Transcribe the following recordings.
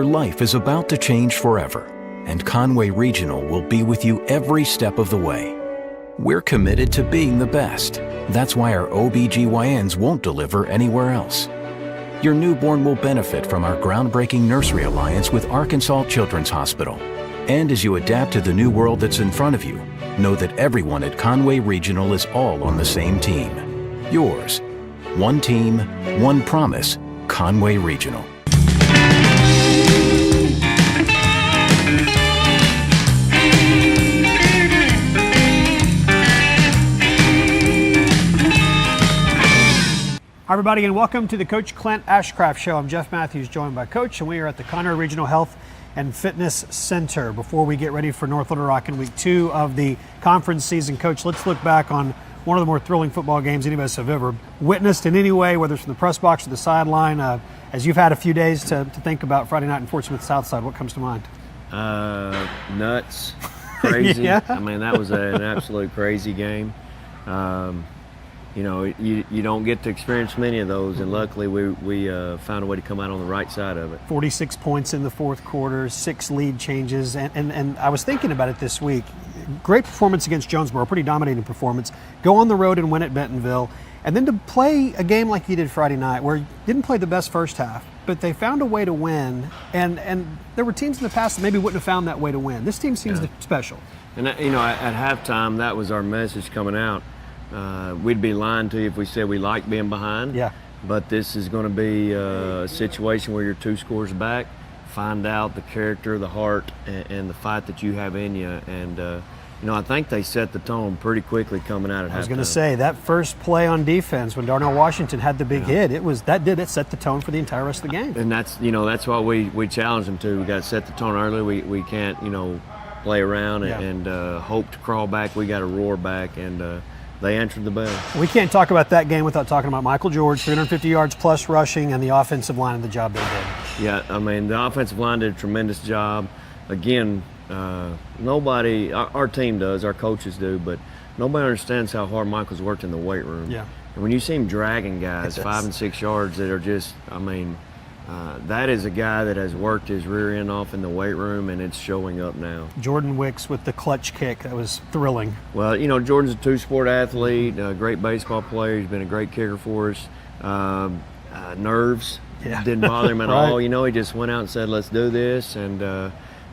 life is about to change forever, and Conway Regional will be with you every step of the way. We're committed to being the best. That's why our OBGYNs won't deliver anywhere else. Your newborn will benefit from our groundbreaking nursery alliance with Arkansas Children's Hospital. And as you adapt to the new world that's in front of you, know that everyone at Conway Regional is all on the same team. Yours. One team, one promise. Conway Regional. Hi everybody, and welcome to the Coach Clint Ashcraft Show. I'm Jeff Matthews, joined by Coach, and we are at the Conway Regional Health and Fitness Center. Before we get ready for North Little Rock in week 2 of the conference season, Coach, let's look back on one of the more thrilling football games any of us have ever witnessed in any way, whether it's from the press box or the sideline. As you've had a few days to think about Friday night in Fort Smith Southside, what comes to mind? Nuts, crazy. Yeah. I mean, that was an absolute crazy game. You know, you don't get to experience many of those, and luckily we found a way to come out on the right side of it. 46 points in the fourth quarter, 6 lead changes, and I was thinking about it this week. Great performance against Jonesboro, pretty dominating performance. Go on the road and win at Bentonville, and then to play a game like you did Friday night, where you didn't play the best first half, but they found a way to win, and there were teams in the past that maybe wouldn't have found that way to win. This team seems special. And you know, at halftime, that was our message coming out. We'd be lying to you if we said we like being behind. Yeah. But this is going to be a situation where you're 2 scores back, find out the character, the heart, and the fight that you have in you. And, you know, I think they set the tone pretty quickly coming out at halftime. I was going to say, that first play on defense when Darnell Washington had the big hit, it set the tone for the entire rest of the game. And that's, you know, that's why we challenge them to. We got to set the tone early. We can't, you know, play around and hope to crawl back. We got to roar back, and they answered the bell. We can't talk about that game without talking about Michael George, 350 yards plus rushing, and the offensive line and the job they did. Yeah, I mean, the offensive line did a tremendous job. Again, nobody, our team does, our coaches do, but nobody understands how hard Michael's worked in the weight room. Yeah. And when you see him dragging guys 5 and 6 yards that are just, I mean, that is a guy that has worked his rear end off in the weight room, and it's showing up now. Jordan Wicks with the clutch kick, that was thrilling. Well, you know, Jordan's a 2-sport athlete, a great baseball player. He's been a great kicker for us. Nerves didn't bother him at all. You know, he just went out and said, let's do this. And,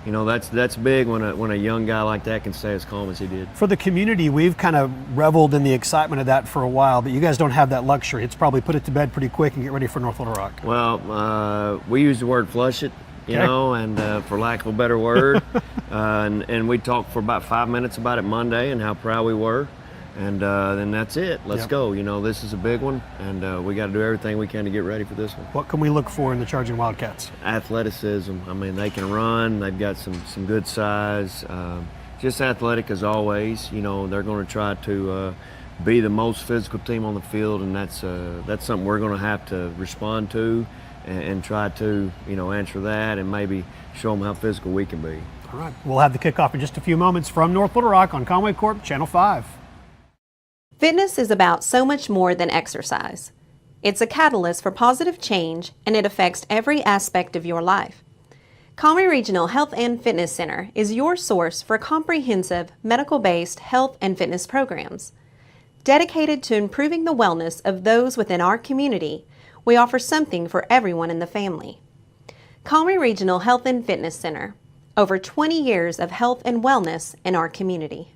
you know, that's big when a young guy like that can stay as calm as he did. For the community, we've kind of reveled in the excitement of that for a while, but you guys don't have that luxury. It's probably put it to bed pretty quick and get ready for North Little Rock. Well, we use the word flush it, you know, and for lack of a better word. And we talked for about 5 minutes about it Monday and how proud we were. And then that's it. Let's go. You know, this is a big one, and we got to do everything we can to get ready for this one. What can we look for in the Charging Wildcats? Athleticism. I mean, they can run. They've got some good size. Just athletic as always. You know, they're going to try to be the most physical team on the field, and that's something we're going to have to respond to and try to, you know, answer that and maybe show them how physical we can be. All right. We'll have the kickoff in just a few moments from North Little Rock on Conway Corp, Channel 5. Fitness is about so much more than exercise. It's a catalyst for positive change, and it affects every aspect of your life. Conway Regional Health and Fitness Center is your source for comprehensive, medical-based health and fitness programs. Dedicated to improving the wellness of those within our community, we offer something for everyone in the family. Conway Regional Health and Fitness Center, over 20 years of health and wellness in our community.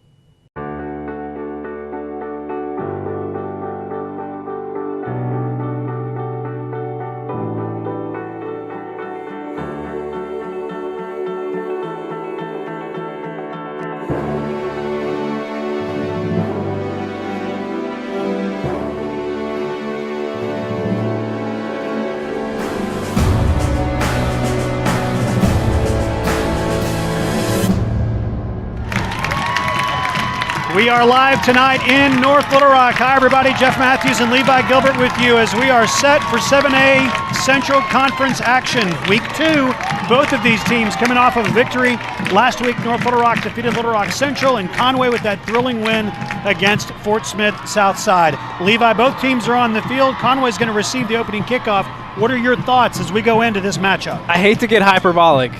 We are live tonight in North Little Rock. Hi, everybody. Jeff Matthews and Levi Gilbert with you as we are set for 7A Central Conference action. Week 2, both of these teams coming off of a victory. Last week, North Little Rock defeated Little Rock Central, and Conway with that thrilling win against Fort Smith Southside. Levi, both teams are on the field. Conway's going to receive the opening kickoff. What are your thoughts as we go into this matchup? I hate to get hyperbolic,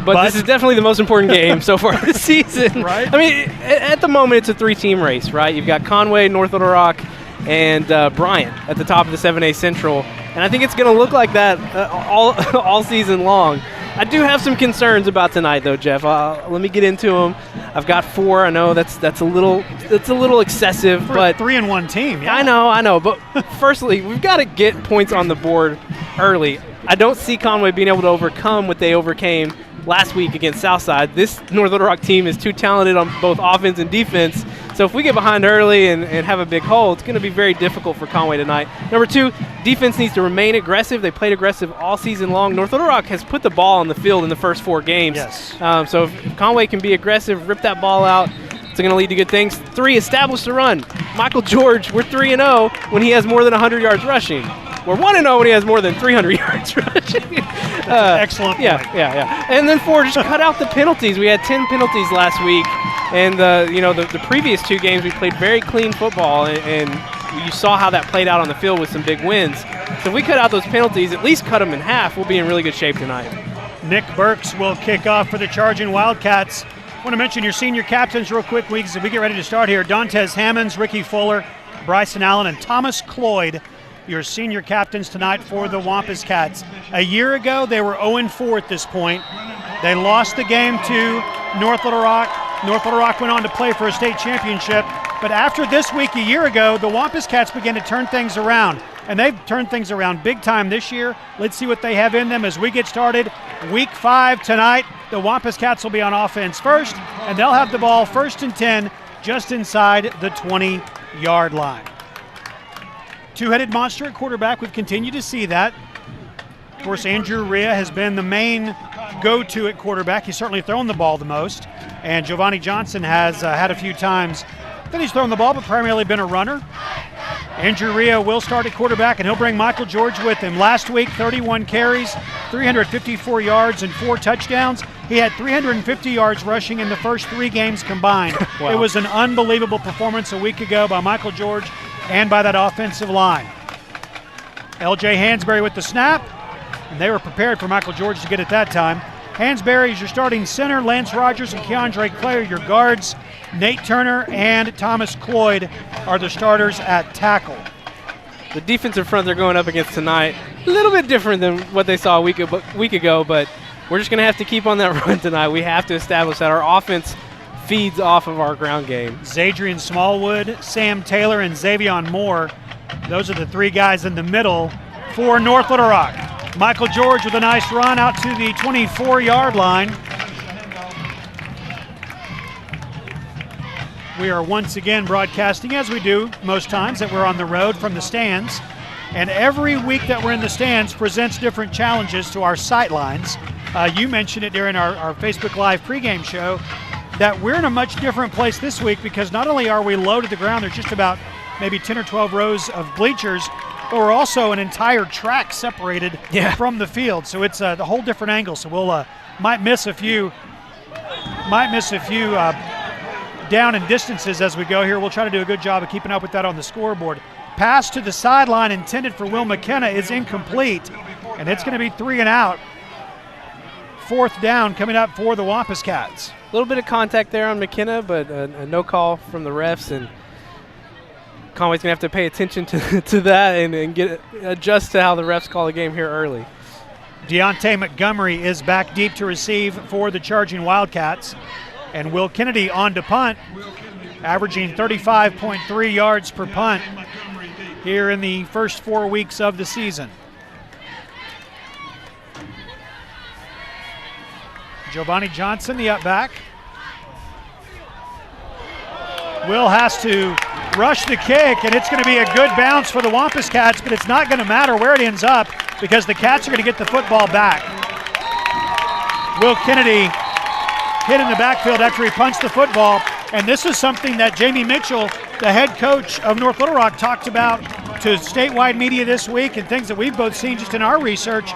but this is definitely the most important game so far this season. Right? I mean, at the moment, it's a 3-team race, right? You've got Conway, North Little Rock, and Bryant at the top of the 7A Central. And I think it's going to look like that all season long. I do have some concerns about tonight, though, Jeff. Let me get into them. I've got 4. I know that's a little excessive, For but a 3-1 team. Yeah. I know. But firstly, we've got to get points on the board early. I don't see Conway being able to overcome what they overcame last week against Southside. This North Little Rock team is too talented on both offense and defense. So if we get behind early and have a big hole, it's going to be very difficult for Conway tonight. Number 2, defense needs to remain aggressive. They played aggressive all season long. North Little Rock has put the ball on the field in the first 4 games. Yes. So if Conway can be aggressive, rip that ball out, it's going to lead to good things. 3, establish the run. Michael George, we're 3-0 when he has more than 100 yards rushing. We're 1-0 when he has more than 300 yards rushing. Excellent point. Yeah. And then 4, just cut out the penalties. We had 10 penalties last week. And, the previous 2 games we played very clean football, and you saw how that played out on the field with some big wins. So if we cut out those penalties, at least cut them in half, we'll be in really good shape tonight. Nick Burks will kick off for the charging Wildcats. I want to mention your senior captains real quick, as we get ready to start here. Dantes Hammonds, Ricky Fuller, Bryson Allen, and Thomas Cloyd, your senior captains tonight for the Wampus Cats. A year ago, they were 0-4 at this point. They lost the game to North Little Rock. North Little Rock went on to play for a state championship. But after this week a year ago, the Wampus Cats began to turn things around. And they've turned things around big time this year. Let's see what they have in them as we get started. Week 5 tonight. The Wampus Cats will be on offense first, and they'll have the ball 1st and 10 just inside the 20-yard line. Two-headed monster at quarterback. We've continued to see that. Of course, Andrew Rhea has been the main go-to at quarterback. He's certainly thrown the ball the most. And Giovanni Johnson has had a few times that he's thrown the ball, but primarily been a runner. Andrew Rhea will start at quarterback, and he'll bring Michael George with him. Last week, 31 carries, 354 yards, and 4 touchdowns. He had 350 yards rushing in the first 3 games combined. Wow. It was an unbelievable performance a week ago by Michael George and by that offensive line. L.J. Hansberry with the snap, and they were prepared for Michael George to get it that time. Hansberry is your starting center. Lance Rodgers and Keandre Clay are your guards. Nate Turner and Thomas Cloyd are the starters at tackle. The defensive front they're going up against tonight, a little bit different than what they saw a week ago, but we're just going to have to keep on that run tonight. We have to establish that our offense feeds off of our ground game. Zadrian Smallwood, Sam Taylor, and Xavion Moore. Those are the 3 guys in the middle for North Little Rock. Michael George with a nice run out to the 24-yard line. We are once again broadcasting, as we do most times, that we're on the road from the stands. And every week that we're in the stands presents different challenges to our sight lines. You mentioned it during our Facebook Live pregame show that we're in a much different place this week because not only are we low to the ground, there's just about maybe 10 or 12 rows of bleachers, but we're also an entire track separated from the field. So it's the whole different angle. So we'll might miss a few down in distances as we go here. We'll try to do a good job of keeping up with that on the scoreboard. Pass to the sideline intended for Will McKenna is incomplete, and it's going to be 3 and out. 4th down coming up for the Wampus Cats. A little bit of contact there on McKenna, but a no call from the refs, and Conway's going to have to pay attention to that and adjust to how the refs call the game here early. Deontay Montgomery is back deep to receive for the charging Wildcats. And Will Kennedy on to punt, averaging 35.3 yards per punt here in the first 4 weeks of the season. Giovanni Johnson, the up back. Will has to rush the kick, and it's going to be a good bounce for the Wampus Cats, but it's not going to matter where it ends up because the Cats are going to get the football back. Will Kennedy hit in the backfield after he punched the football, and this is something that Jamie Mitchell, the head coach of North Little Rock, talked about to statewide media this week and things that we've both seen just in our research,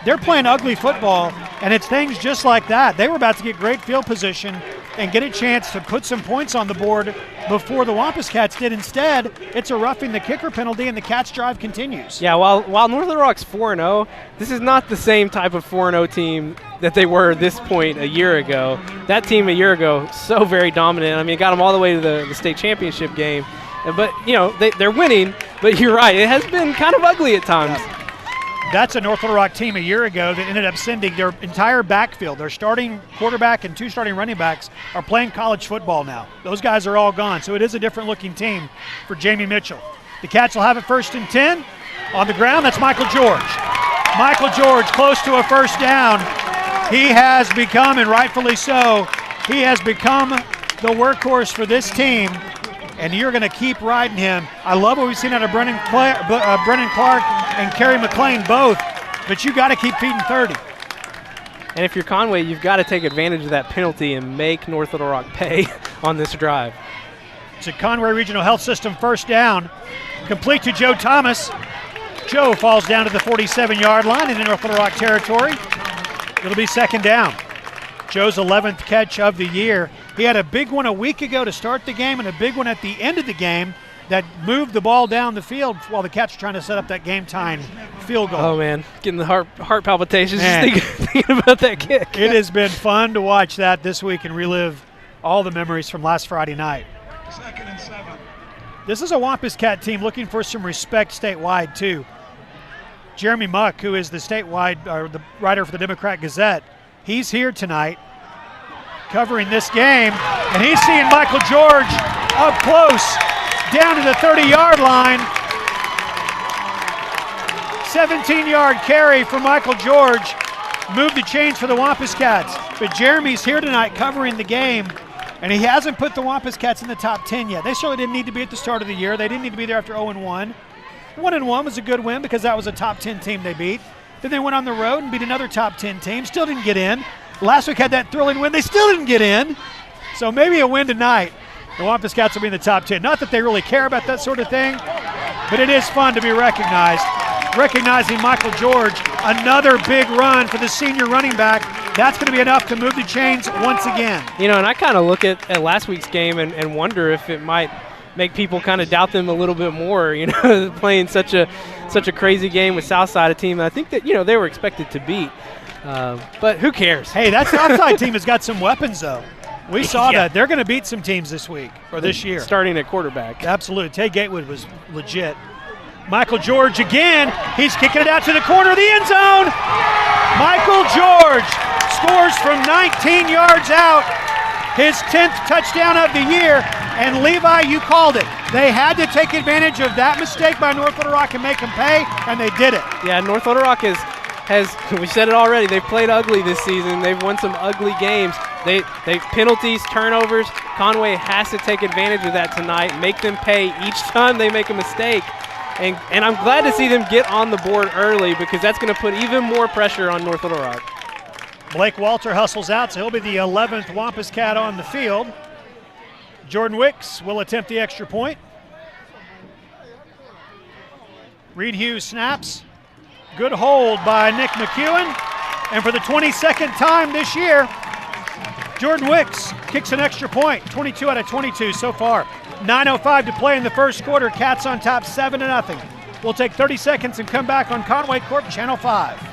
they're playing ugly football, and it's things just like that. They were about to get great field position and get a chance to put some points on the board before the Wampus Cats did. Instead, it's a roughing the kicker penalty, and the Cats' drive continues. Yeah, while North Little Rock's 4-0, this is not the same type of 4-0 team that they were at this point a year ago. That team a year ago, so very dominant. I mean, got them all the way to the state championship game. But, you know, they're winning, but you're right. It has been kind of ugly at times. Yeah. That's a North Little Rock team a year ago that ended up sending their entire backfield. Their starting quarterback and 2 starting running backs are playing college football now. Those guys are all gone, so it is a different-looking team for Jamie Mitchell. The Cats will have it 1st and 10. On the ground, that's Michael George. Michael George close to a first down. He has become, and rightfully so, he has become the workhorse for this team, and you're going to keep riding him. I love what we've seen out of Brennan Clark and Kerry McLean both, but you got to keep feeding 30. And if you're Conway, you've got to take advantage of that penalty and make North Little Rock pay on this drive. It's a Conway Regional Health System first down, complete to Joe Thomas. Joe falls down to the 47-yard line into North Little Rock territory. It'll be 2nd down. Joe's 11th catch of the year. He had a big one a week ago to start the game and a big one at the end of the game that moved the ball down the field while the Cats are trying to set up that game-time field goal. Oh, man, getting the heart palpitations just thinking about that kick. It has been fun to watch that this week and relive all the memories from last Friday night. 2nd and 7. This is a Wampus Cat team looking for some respect statewide, too. Jeremy Muck, who is the the writer for the Democrat Gazette, he's here tonight covering this game, and he's seeing Michael George up close down to the 30-yard line. 17-yard carry for Michael George. Moved the chains for the Wampus Cats. But Jeremy's here tonight covering the game, and he hasn't put the Wampus Cats in the top 10 yet. They certainly didn't need to be at the start of the year. They didn't need to be there after 0-1. 1-1 was a good win because that was a top 10 team they beat. Then they went on the road and beat another top 10 team. Still didn't get in. Last week had that thrilling win. They still didn't get in. So maybe a win tonight. The Wampus Cats will be in the top 10. Not that they really care about that sort of thing, but it is fun to be recognized. Recognizing Michael George, another big run for the senior running back. That's going to be enough to move the chains once again. You know, and I kind of look at last week's game and wonder if it might make people kind of doubt them a little bit more, you know, playing such a crazy game with Southside, a team I think that, you know, they were expected to beat. But who cares? Hey, that Southside team has got some weapons, though. We saw that. They're going to beat some teams this week or this year. Starting at quarterback. Absolutely. Tay Gatewood was legit. Michael George again. He's kicking it out to the corner of the end zone. Michael George scores from 19 yards out. His 10th touchdown of the year. And Levi, you called it. They had to take advantage of that mistake by North Little Rock and make them pay, and they did it. Yeah, North Little Rock has we said it already, they've played ugly this season. They've won some ugly games. They penalties, turnovers. Conway has to take advantage of that tonight, make them pay each time they make a mistake. And I'm glad to see them get on the board early because that's going to put even more pressure on North Little Rock. Blake Walter hustles out, so he'll be the 11th Wampus Cat on the field. Jordan Wicks will attempt the extra point. Reed Hughes snaps. Good hold by Nick McEwen. And for the 22nd time this year, Jordan Wicks kicks an extra point. 22 out of 22 so far. 9:05 to play in the first quarter. Cats on top 7-0. We'll take 30 seconds and come back on Conway Corp Channel 5.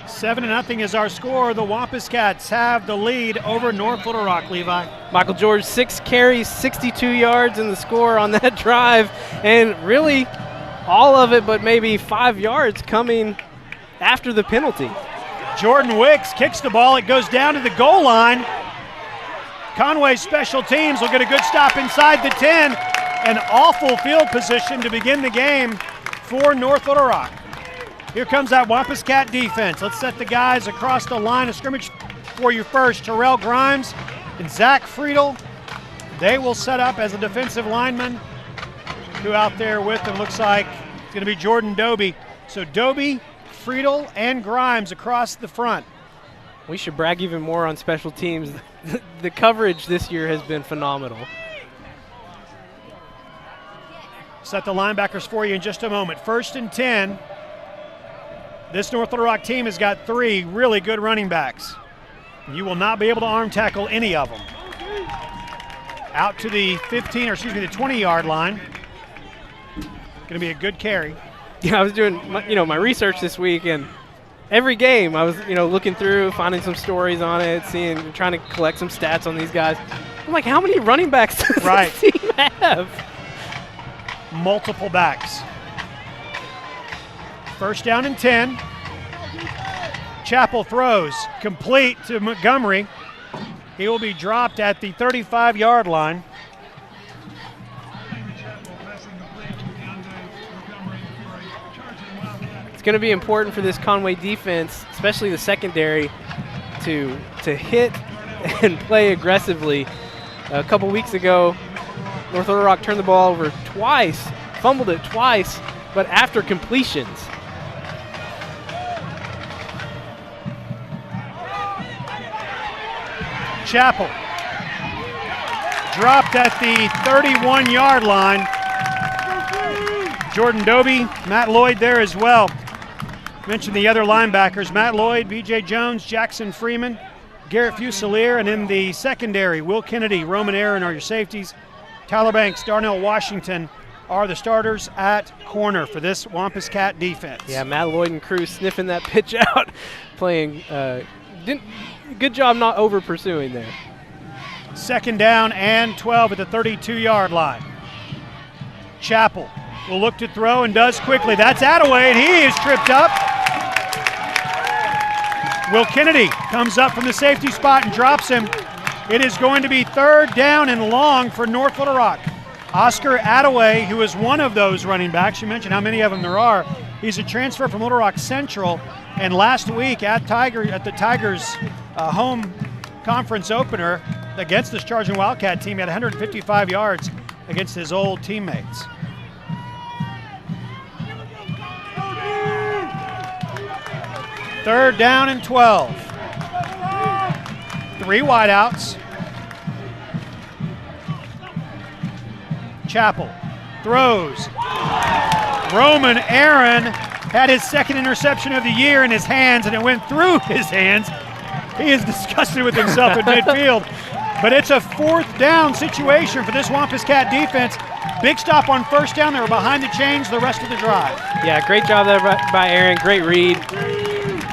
Seven to nothing is our score. The Wampus Cats have the lead over North Little Rock, Levi. Michael George, 6 carries, 62 yards in the score on that drive. And really all of it but maybe 5 yards coming after the penalty. Jordan Wicks kicks the ball. It goes down to the goal line. Conway special teams will get a good stop inside the 10. An awful field position to begin the game for North Little Rock. Here comes that Wampus Cat defense. Let's set the guys across the line of scrimmage for you first. Terrell Grimes and Zach Friedel. They will set up as a defensive lineman. Who out there with them looks like it's going to be Jordan Doby. So Doby, Friedel, and Grimes across the front. We should brag even more on special teams. The coverage this year has been phenomenal. Set the linebackers for you in just a moment. 1st and 10. This North Little Rock team has got 3 really good running backs. You will not be able to arm tackle any of them. Out to the the 20-yard line. Going to be a good carry. Yeah, I was doing my research this week, and every game I was looking through, finding some stories on it, trying to collect some stats on these guys. I'm like, how many running backs does this team have? Multiple backs. 1st down and 10. Chappell throws complete to Montgomery. He will be dropped at the 35-yard line. It's going to be important for this Conway defense, especially the secondary, to hit and play aggressively. A couple weeks ago, North Little Rock turned the ball over twice, fumbled it twice, but after completions. Chappell dropped at the 31-yard line. Jordan Doby, Matt Lloyd there as well. Mentioned the other linebackers, Matt Lloyd, B.J. Jones, Jackson Freeman, Garrett Fusilier, and in the secondary, Will Kennedy, Roman Aaron are your safeties. Tyler Banks, Darnell Washington are the starters at corner for this Wampus Cat defense. Yeah, Matt Lloyd and crew sniffing that pitch out, playing good job not over pursuing there. 2nd down and 12 at the 32-yard line. Chappell will look to throw and does quickly. That's Attaway, and he is tripped up. Will Kennedy comes up from the safety spot and drops him. It is going to be 3rd down and long for North Little Rock. Oscar Attaway, who is one of those running backs, you mentioned how many of them there are. He's a transfer from Little Rock Central, and last week at the Tigers' home conference opener against this charging Wildcat team, he had 155 yards against his old teammates. Third down and 12. 3 wideouts. Chappell throws. Roman Aaron had his 2nd interception of the year in his hands, and it went through his hands. He is disgusted with himself at midfield. But it's a 4th down situation for this Wampus Cat defense. Big stop on 1st down. They were behind the chains the rest of the drive. Yeah, great job there by Aaron. Great read.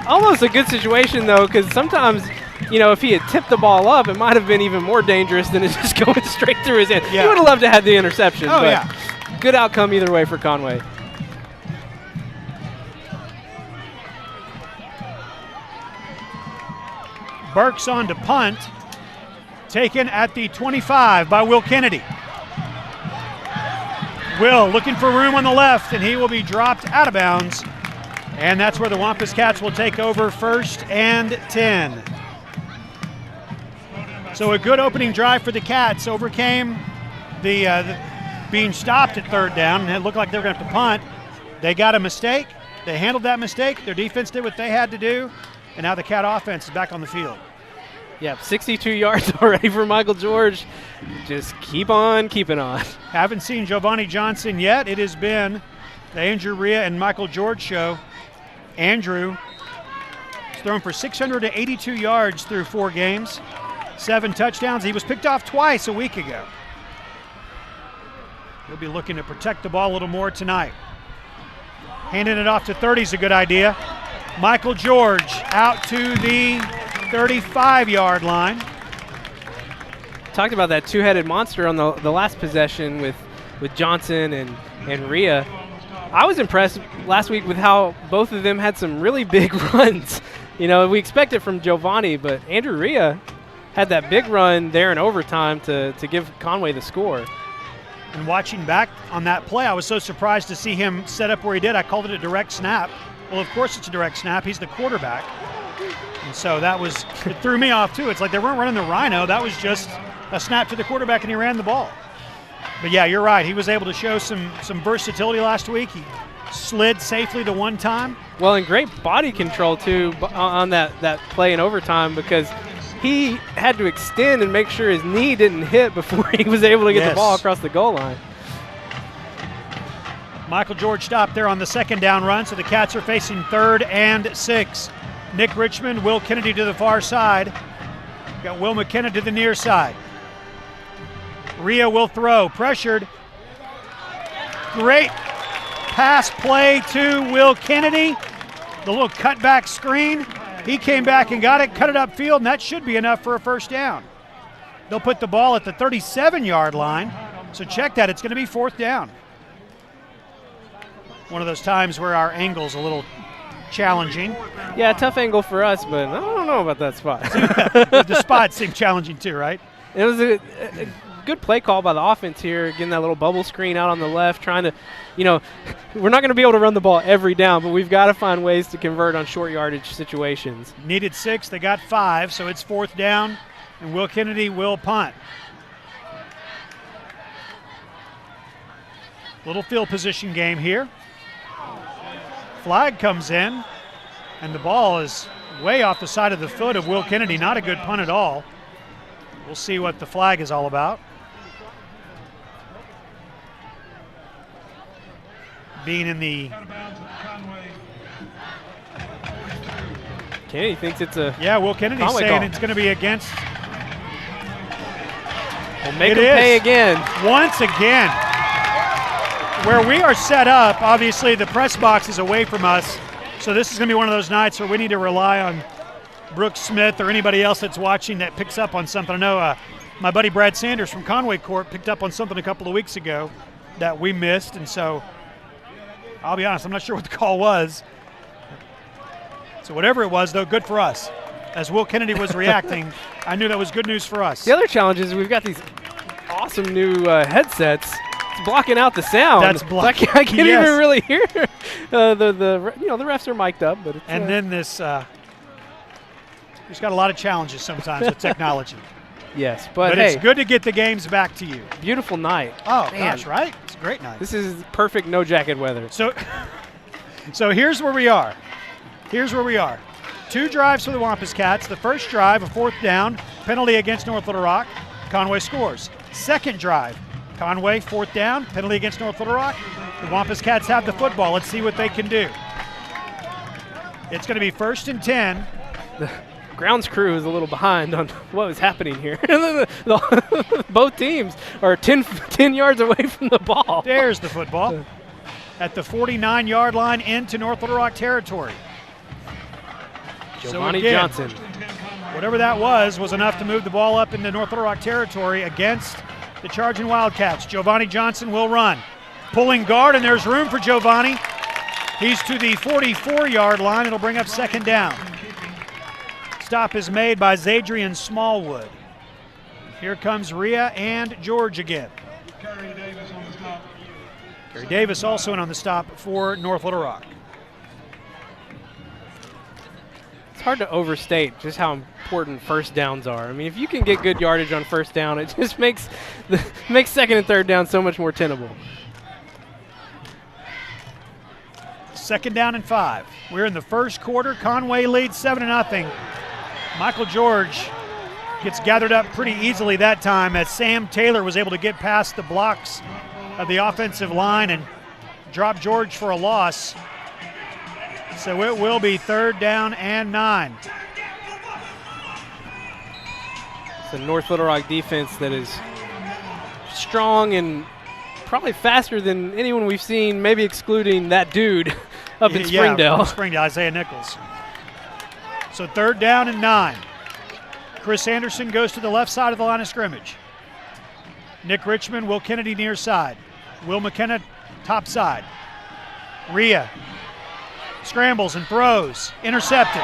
Almost a good situation, though, because sometimes, if he had tipped the ball up, it might have been even more dangerous than it just going straight through his hand. Yeah. He would have loved to have the interception. Oh, but yeah. Good outcome either way for Conway. Burks on to punt. Taken at the 25 by Will Kennedy. Will looking for room on the left, and he will be dropped out of bounds. And that's where the Wampus Cats will take over 1st and 10. So a good opening drive for the Cats. Overcame the being stopped at 3rd down, and it looked like they were going to have to punt. They got a mistake. They handled that mistake. Their defense did what they had to do, and now the Cat offense is back on the field. Yeah, 62 yards already for Michael George. Just keep on keeping on. Haven't seen Giovanni Johnson yet. It has been the Andrew Rhea and Michael George show. Andrew has thrown for 682 yards through 4 games, 7 touchdowns. He was picked off twice a week ago. He'll be looking to protect the ball a little more tonight. Handing it off to 30 is a good idea. Michael George out to the 35-yard line. Talked about that two-headed monster on the last possession with Johnson and Rhea. I was impressed last week with how both of them had some really big runs. We expect it from Giovanni, but Andrew Rhea had that big run there in overtime to give Conway the score. And watching back on that play, I was so surprised to see him set up where he did. I called it a direct snap. Well, of course it's a direct snap. He's the quarterback. And so it threw me off too. It's like they weren't running the rhino. That was just a snap to the quarterback and he ran the ball. But yeah, you're right. He was able to show some versatility last week. He slid safely to one time. Well, and great body control too on that play in overtime, because he had to extend and make sure his knee didn't hit before he was able to get the ball across the goal line. Michael George stopped there on the second down run, so the Cats are facing 3rd and 6. Nick Richmond, Will Kennedy to the far side. Got Will McKenna to the near side. Rhea will throw, pressured. Great pass play to Will Kennedy. The little cutback screen. He came back and got it, cut it upfield, and that should be enough for a first down. They'll put the ball at the 37-yard line, so check that. It's going to be 4th down. One of those times where our angle's a little challenging. Yeah, tough angle for us, but I don't know about that spot. The spot seemed challenging too, right? It was a good play call by the offense here, getting that little bubble screen out on the left, trying to, we're not going to be able to run the ball every down, but we've got to find ways to convert on short yardage situations. Needed 6, they got 5, so it's 4th down, and Will Kennedy will punt. Little field position game here. Flag comes in, and the ball is way off the side of the foot of Will Kennedy. Not a good punt at all. We'll see what the flag is all about. Being in the... Kennedy thinks it's a... Yeah, Will Kennedy's Conway saying call. it's going to be against... We'll make him pay again. Once again. Where we are set up, obviously the press box is away from us, so this is going to be one of those nights where we need to rely on Brooks Smith or anybody else that's watching that picks up on something. I know my buddy Brad Sanders from Conway Court picked up on something a couple of weeks ago that we missed, and so I'll be honest, I'm not sure what the call was. So whatever it was, though, good for us. As Will Kennedy was reacting, I knew that was good news for us. The other challenge is we've got these awesome new headsets. It's blocking out the sound. That's blocking. I can't even really hear. The refs are mic'd up, but it's, and then this. We've got a lot of challenges sometimes with technology. Yes, but it's good to get the games back to you. Beautiful night. Oh, man. Gosh, right? It's a great night. This is perfect no jacket weather. So here's where we are. 2 drives for the Wampus Cats. The first drive, a 4th down, penalty against North Little Rock. Conway scores. Second drive, Conway, 4th down, penalty against North Little Rock. The Wampus Cats have the football. Let's see what they can do. It's going to be 1st and 10. The grounds crew is a little behind on what was happening here. Both teams are 10 yards away from the ball. There's the football at the 49-yard line into North Little Rock territory. Giovanni Johnson. Whatever that was enough to move the ball up into North Little Rock territory against the charging Wildcats. Giovanni Johnson will run. Pulling guard, and there's room for Giovanni. He's to the 44-yard line. It'll bring up 2nd down. Stop is made by Zadrian Smallwood. Here comes Rhea and George again. Gary Davis also in on the stop for North Little Rock. It's hard to overstate just how important first downs are. I mean, if you can get good yardage on first down, it just makes 2nd and 3rd down so much more tenable. 2nd down and 5. We're in the first quarter. Conway leads 7-0. Michael George gets gathered up pretty easily that time as Sam Taylor was able to get past the blocks of the offensive line and drop George for a loss. So it will be 3rd down and 9. It's a North Little Rock defense that is strong and probably faster than anyone we've seen, maybe excluding that dude up in Springdale. Yeah, Springdale, Isaiah Nichols. So 3rd down and 9. Chris Anderson goes to the left side of the line of scrimmage. Nick Richmond, Will Kennedy near side. Will McKenna top side. Rhea scrambles and throws. Intercepted.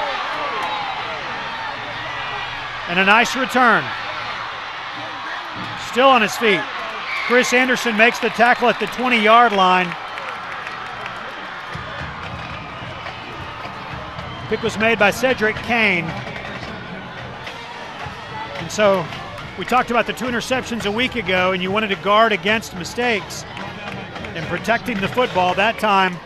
And a nice return. Still on his feet. Chris Anderson makes the tackle at the 20-yard line. Pick was made by Cedric Kane. And so we talked about the 2 interceptions a week ago, and you wanted to guard against mistakes and protecting the football. That time,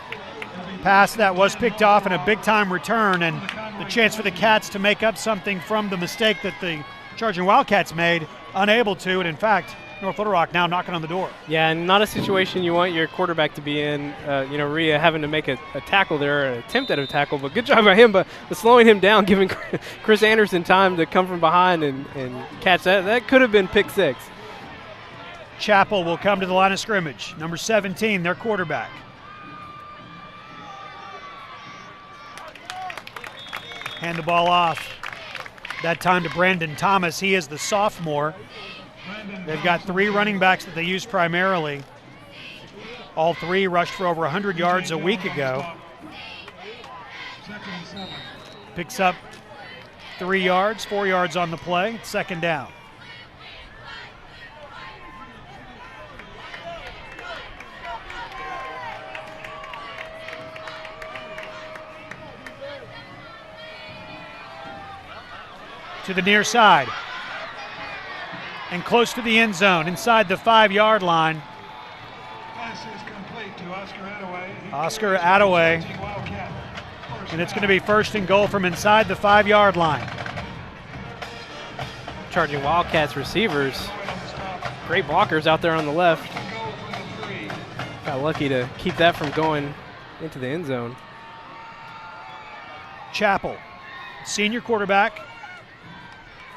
pass that was picked off and a big-time return, and the chance for the Cats to make up something from the mistake that the Charging Wildcats made, unable to, and in fact, North Little Rock now knocking on the door. Yeah, and not a situation you want your quarterback to be in. Rhea having to make a tackle there, an attempt at a tackle, but good job by him, but slowing him down, giving Chris Anderson time to come from behind and catch that. That could have been pick 6. Chappell will come to the line of scrimmage. Number 17, their quarterback. Hand the ball off. That time to Brandon Thomas. He is the sophomore. They've got 3 running backs that they use primarily. All 3 rushed for over 100 yards a week ago. Picks up 3 yards, 4 yards on the play. Second down. To the near side. And close to the end zone, inside the 5-yard line. Pass is complete to Oscar Attaway. And it's going to be first and goal from inside the 5-yard line. Charging Wildcats receivers. Great blockers out there on the left. Got lucky to keep that from going into the end zone. Chappell, senior quarterback,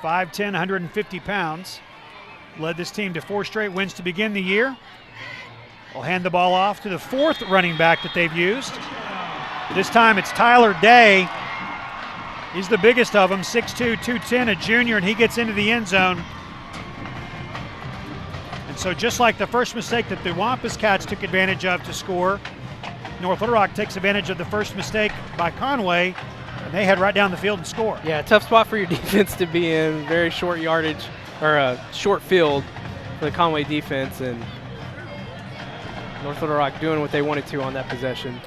5'10", 150 pounds. Led this team to 4 straight wins to begin the year. Will hand the ball off to the 4th running back that they've used. This time it's Tyler Day. He's the biggest of them, 6'2", 210, a junior, and he gets into the end zone. And so just like the first mistake that the Wampus Cats took advantage of to score, North Little Rock takes advantage of the first mistake by Conway, and they head right down the field and score. Yeah, tough spot for your defense to be in. Very short yardage, or a short field for the Conway defense, and North Little Rock doing what they wanted to on that possession.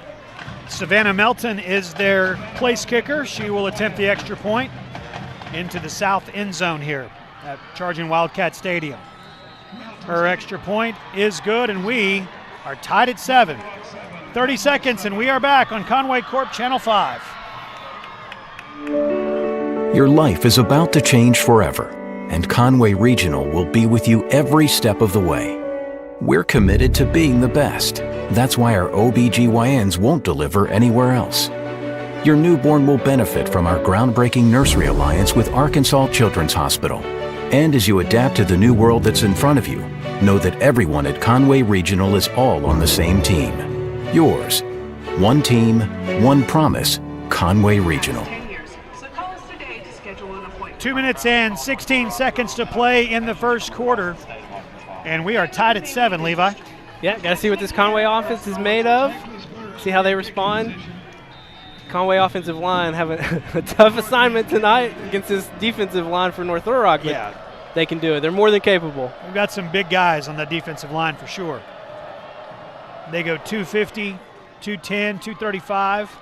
Savannah Melton is their place kicker. She will attempt the extra point into the south end zone here at Charging Wildcat Stadium. Her extra point is good, and we are tied at 7. 30 seconds, and we are back on Conway Corp Channel 5. Your life is about to change forever, and Conway Regional will be with you every step of the way. We're committed to being the best. That's why our OBGYNs won't deliver anywhere else. Your newborn will benefit from our groundbreaking nursery alliance with Arkansas Children's Hospital. And as you adapt to the new world that's in front of you, know that everyone at Conway Regional is all on the same team. Yours. One team, one promise, Conway Regional. 2 minutes and 16 seconds to play in the first quarter. And we are tied at 7, Levi. Yeah, got to see what this Conway offense is made of. See how they respond. Conway offensive line have a tough assignment tonight against this defensive line for North Little Rock. But they can do it. They're more than capable. We've got some big guys on the defensive line for sure. They go 250, 210, 235.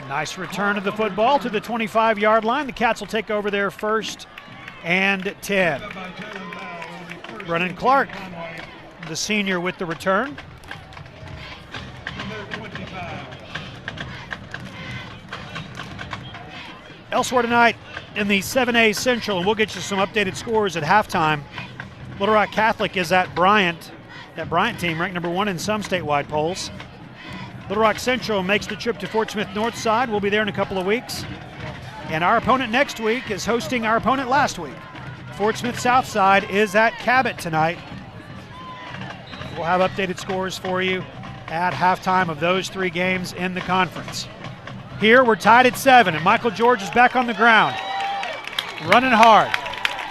Nice return of the football to the 25-yard line. The Cats will take over their 1st and 10. Brennan Clark, the senior, with the return. Elsewhere tonight in the 7A Central, and we'll get you some updated scores at halftime. Little Rock Catholic is at Bryant. That Bryant team ranked number 1 in some statewide polls. Little Rock Central makes the trip to Fort Smith Northside. We'll be there in a couple of weeks. And our opponent next week is hosting our opponent last week. Fort Smith Southside is at Cabot tonight. We'll have updated scores for you at halftime of those 3 games in the conference. Here we're tied at 7, and Michael George is back on the ground, running hard,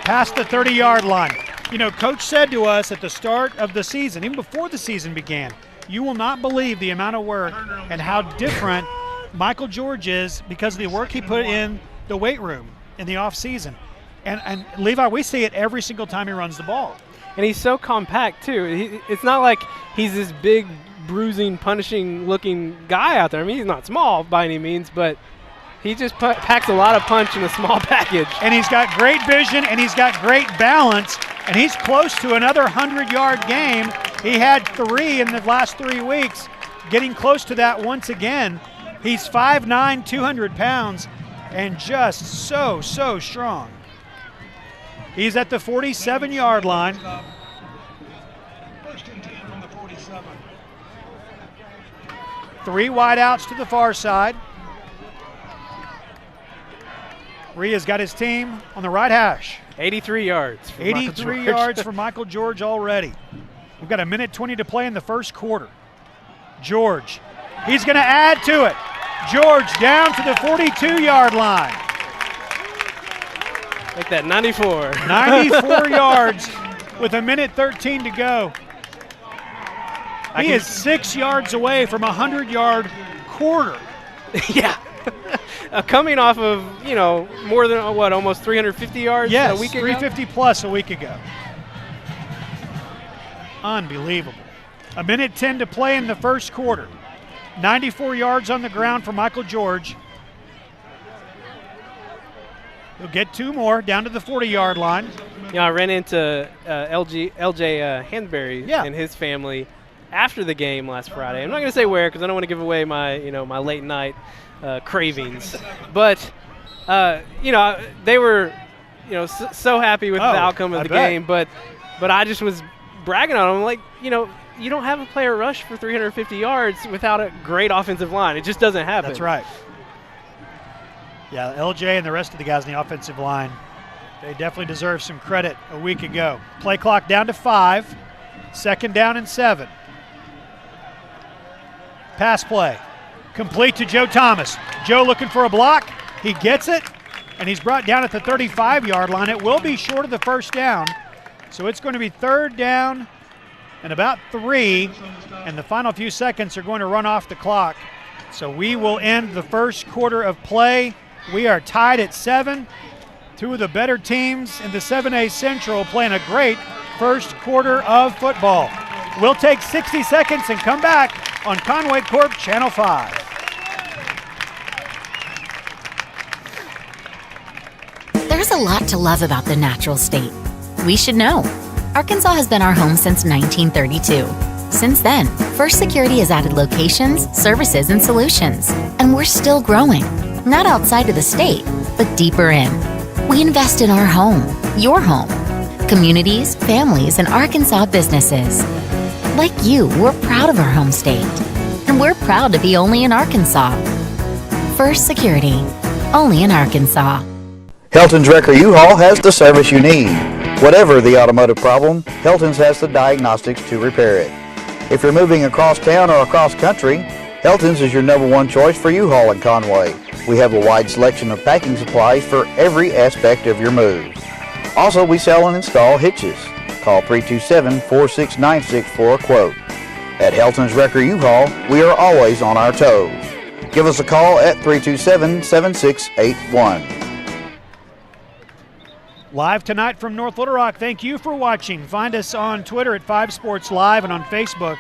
past the 30-yard line. You know, Coach said to us at the start of the season, even before the season began, you will not believe the amount of work and how different Michael George is because of the work he put in the weight room in the off season. And Levi, we see it every single time he runs the ball. And he's so compact, too. It's not like he's this big, bruising, punishing-looking guy out there. I mean, he's not small by any means, but he just packs a lot of punch in a small package. And he's got great vision, and he's got great balance, and he's close to another 100-yard game. He had 3 in the last 3 weeks, getting close to that once again. He's 5'9", 200 pounds, and just so strong. He's at the 47-yard line. First and 10 on the 47. 3 wideouts to the far side. Rhea's got his team on the right hash. 83 yards. 83 yards for Michael George already. We've got 1:20 to play in the first quarter. George, he's going to add to it. George down to the 42-yard line. Like that, 94. 94 yards with 1:13 to go. He is 6 yards away from a 100-yard quarter. Yeah. Coming off of, more than, almost 350 yards yes, a week ago? 350 plus a week ago. Unbelievable. 1:10 to play in the first quarter. 94 yards on the ground for Michael George. He'll get 2 more down to the 40-yard line. I ran into LJ Hansberry and his family after the game last Friday. I'm not going to say where because I don't want to give away my, my late night cravings. But, they were, so happy with the outcome of the game. But I just was bragging on them like, you don't have a player rush for 350 yards without a great offensive line. It just doesn't happen. That's right. Yeah, LJ and the rest of the guys in the offensive line, they definitely deserve some credit a week ago. Play clock down to 5. 2nd down and 7. Pass play. Complete to Joe Thomas. Joe looking for a block. He gets it, and he's brought down at the 35-yard line. It will be short of the first down, so it's going to be 3rd down and about 3, and the final few seconds are going to run off the clock. So we will end the first quarter of play. We are tied at 7. 2 of the better teams in the 7A Central playing a great first quarter of football. We'll take 60 seconds and come back on Conway Corp Channel 5. There's a lot to love about the natural state. We should know. Arkansas has been our home since 1932. Since then, First Security has added locations, services, and solutions. And we're still growing. Not outside of the state, but deeper in. We invest in our home, your home, communities, families, and Arkansas businesses. Like you, we're proud of our home state. And we're proud to be only in Arkansas. First Security, only in Arkansas. Helton's Wrecker U-Haul has the service you need. Whatever the automotive problem, Helton's has the diagnostics to repair it. If you're moving across town or across country, Helton's is your #1 choice for U-Haul in Conway. We have a wide selection of packing supplies for every aspect of your move. Also, we sell and install hitches. Call 327-4696 for a quote. At Helton's Wrecker U-Haul, we are always on our toes. Give us a call at 327-7681. Live tonight from North Little Rock. Thank you for watching. Find us on Twitter at 5 Sports Live and on Facebook,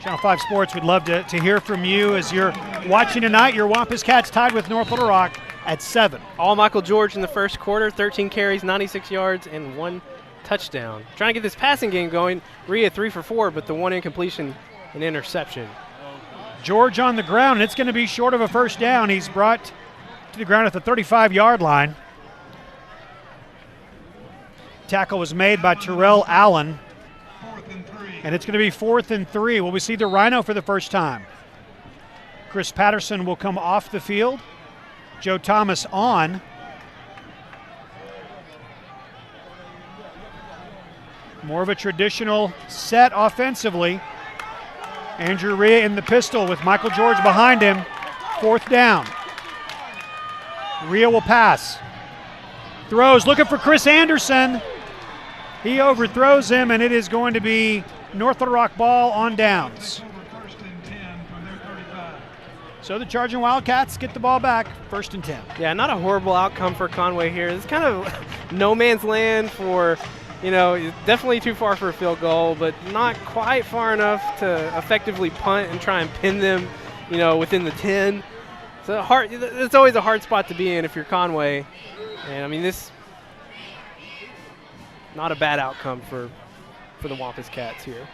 Channel 5 Sports. We'd love to hear from you as you're watching tonight. Your Wampus Cats tied with North Little Rock at 7. All Michael George in the first quarter, 13 carries, 96 yards, and 1 touchdown. Trying to get this passing game going. Rhea 3 for 4, but the 1 incompletion, an interception. George on the ground, and it's going to be short of a first down. He's brought to the ground at the 35-yard line. Tackle was made by Terrell Allen. And it's going to be 4th and 3. Will we see the Rhino for the first time? Chris Patterson will come off the field. Joe Thomas on. More of a traditional set offensively. Andrew Rhea in the pistol with Michael George behind him. 4th down. Rhea will pass. Throws, looking for Chris Anderson. He overthrows him, and it is going to be North Little Rock ball on downs. So the Charging Wildcats get the ball back, 1st and 10. Yeah, not a horrible outcome for Conway here. It's kind of no man's land for, definitely too far for a field goal, but not quite far enough to effectively punt and try and pin them, within the 10. It's always a hard spot to be in if you're Conway. And, this not a bad outcome for the Wampus Cats here.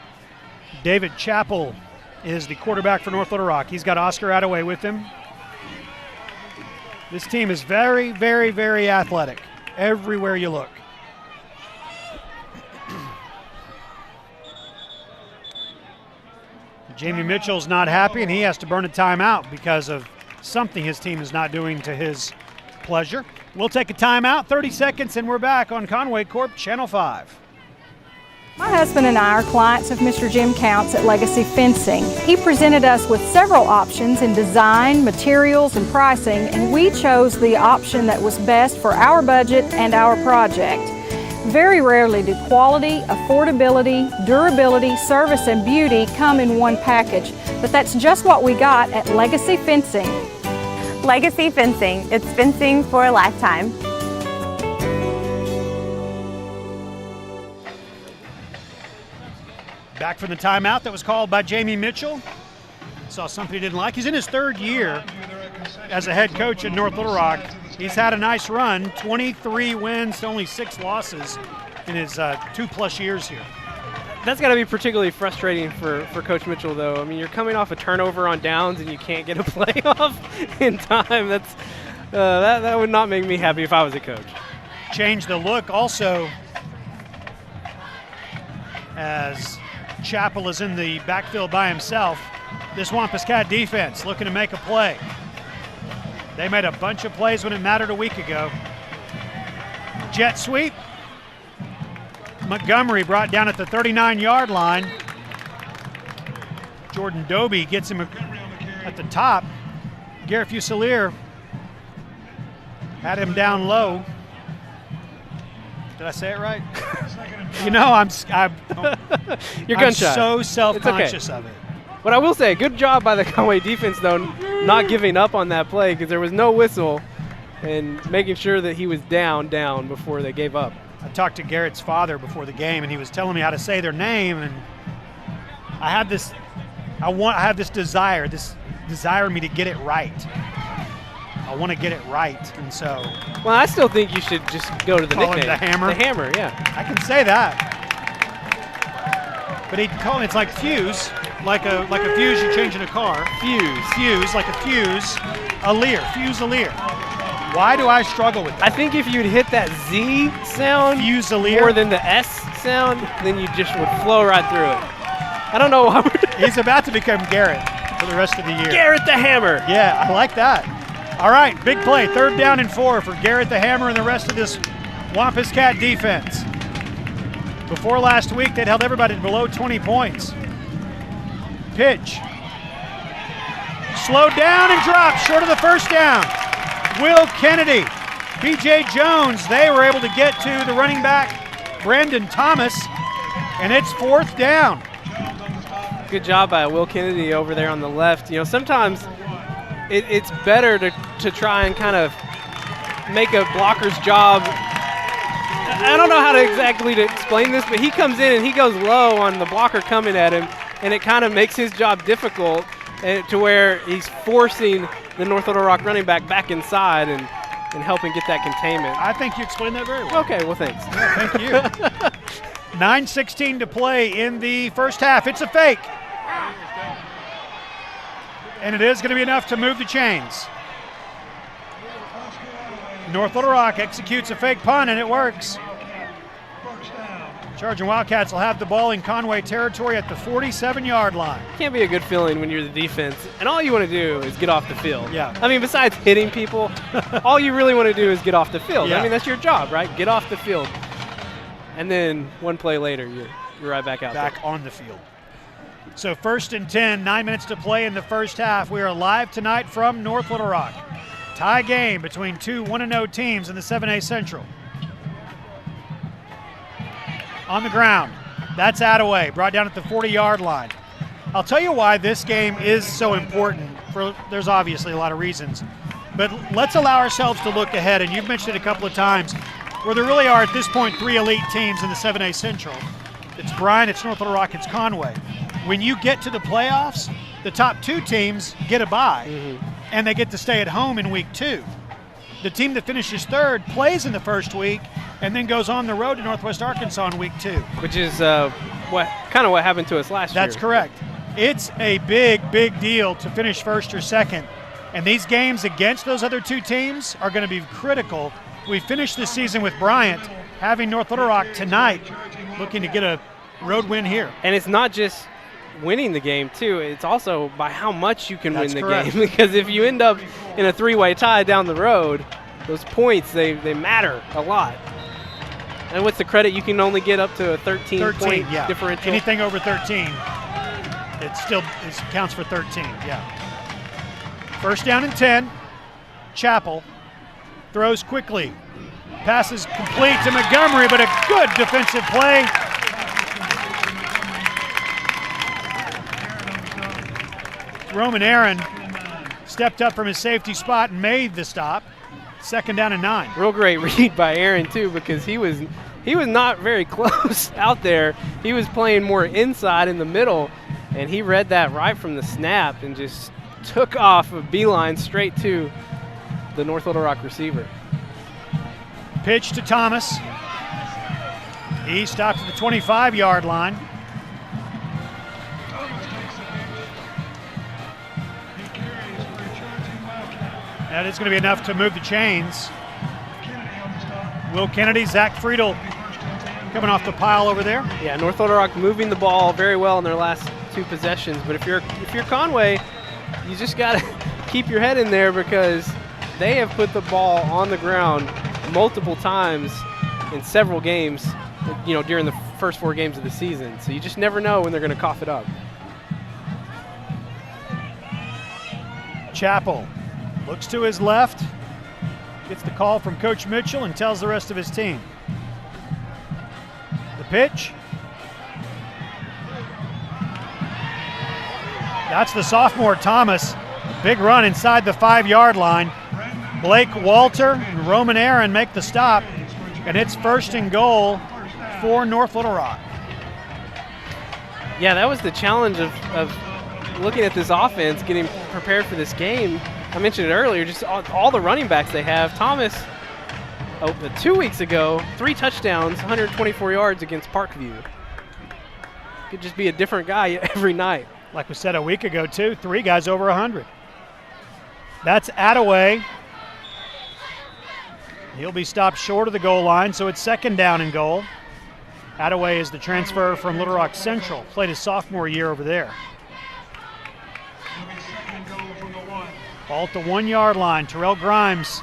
David Chappell is the quarterback for North Little Rock. He's got Oscar Attaway with him. This team is very, very, very athletic everywhere you look. Jamie Mitchell's not happy, and he has to burn a timeout because of something his team is not doing to his pleasure. We'll take a timeout, 30 seconds, and we're back on Conway Corp Channel 5. My husband and I are clients of Mr. Jim Counts at Legacy Fencing. He presented us with several options in design, materials, and pricing, and we chose the option that was best for our budget and our project. Very rarely do quality, affordability, durability, service, and beauty come in one package, but that's just what we got at Legacy Fencing. Legacy Fencing, it's fencing for a lifetime. Back from the timeout that was called by Jamie Mitchell. Saw something he didn't like. He's in his 3rd year as a head coach at North Little Rock. He's had a nice run, 23 wins to only 6 losses in his 2+ years here. That's got to be particularly frustrating for Coach Mitchell, though. You're coming off a turnover on downs and you can't get a play off in time. That would not make me happy if I was a coach. Change the look also as Chappell is in the backfield by himself. This Wampus Cat defense looking to make a play. They made a bunch of plays when it mattered a week ago. Jet sweep. Montgomery brought down at the 39-yard line. Jordan Doby gets him at the top. Garrett Fusilier had him down low. Did I say it right? You're gun shy. I'm so self-conscious of it. But I will say, good job by the Conway defense, though, not giving up on that play because there was no whistle and making sure that he was down before they gave up. I talked to Garrett's father before the game, and he was telling me how to say their name, and I have this desire in me to get it right. I want to get it right, and so. Well, I still think you should just go to the call nickname. Him the Hammer. The Hammer, yeah. I can say that. But he'd call it, it's like fuse, like a fuse you change in a car. Fuse, like a fuse, Fusilier. Why do I struggle with that? I think if you'd hit that Z sound Fusilier more than the S sound, then you just would flow right through it. I don't know why He's about to become Garrett for the rest of the year. Garrett the Hammer. Yeah, I like that. All right, big play, 3rd down and 4 for Garrett the Hammer and the rest of this Wampus Cat defense. Before last week, they'd held everybody below 20 points. Pitch. Slowed down and dropped short of the 1st down. Will Kennedy, B.J. Jones, they were able to get to the running back, Brandon Thomas, and it's 4th down. Good job by Will Kennedy over there on the left. Sometimes it's better to try and kind of make a blocker's job. I don't know how to explain this, but he comes in and he goes low on the blocker coming at him, and it kind of makes his job difficult to where he's forcing the North Little Rock running back inside and helping get that containment. I think you explained that very well. Okay, well, thanks. Yeah, thank you. 9:16 to play in the 1st half. It's a fake. And it is going to be enough to move the chains. North Little Rock executes a fake punt, and it works. Charging Wildcats will have the ball in Conway territory at the 47-yard line. Can't be a good feeling when you're the defense, and all you want to do is get off the field. Yeah. Besides hitting people, all you really want to do is get off the field. Yeah. That's your job, right? Get off the field. And then one play later, you're right back out back on the field. So 1st and 10, 9 minutes to play in the 1st half. We are live tonight from North Little Rock. Tie game between two 1-0 teams in the 7A Central. On the ground, that's Attaway, brought down at the 40-yard line. I'll tell you why this game is so important. There's obviously a lot of reasons. But let's allow ourselves to look ahead, and you've mentioned it a couple of times, where there really are at this point 3 elite teams in the 7A Central. It's Bryant, it's North Little Rock, it's Conway. When you get to the playoffs, the top 2 teams get a bye, and they get to stay at home in week 2. The team that finishes 3rd plays in the first week and then goes on the road to Northwest Arkansas in week 2. Which is what happened to us last year. That's correct. It's a big, big deal to finish 1st or 2nd. And these games against those other 2 teams are going to be critical. We finished this season with Bryant having North Little Rock tonight, looking to get a road win here. And it's not just winning the game, too. It's also by how much you can win the correct. game. Because if you end up in a 3-way tie down the road, those points, they matter a lot. And what's the credit? You can only get up to a 13-point differential. Anything over 13, it counts for 13, yeah. 1st down and 10. Chapel throws quickly. Passes complete to Montgomery, but a good defensive play. Roman Aaron stepped up from his safety spot and made the stop. 2nd down and 9. Real great read by Aaron, too, because he was not very close out there. He was playing more inside in the middle, and he read that right from the snap and just took off a beeline straight to the North Little Rock receiver. Pitch to Thomas. He stopped at the 25-yard line. That is going to be enough to move the chains. Will Kennedy, Zach Friedel coming off the pile over there. Yeah, North Little Rock moving the ball very well in their last 2 possessions. But if you're Conway, you just got to keep your head in there because they have put the ball on the ground multiple times in several games, during the first 4 games of the season. So you just never know when they're going to cough it up. Chapel looks to his left, gets the call from Coach Mitchell and tells the rest of his team. The pitch. That's the sophomore Thomas. Big run inside the 5-yard line. Blake Walter and Roman Aaron make the stop, and it's 1st and goal for North Little Rock. Yeah, that was the challenge of looking at this offense, getting prepared for this game. I mentioned it earlier, just all the running backs they have. Thomas, 2 weeks ago, 3 touchdowns, 124 yards against Parkview. Could just be a different guy every night. Like we said a week ago, too, 3 guys over 100. That's Attaway. He'll be stopped short of the goal line, so it's 2nd down and goal. Attaway is the transfer from Little Rock Central. Played his sophomore year over there. Ball at the 1-yard line. Terrell Grimes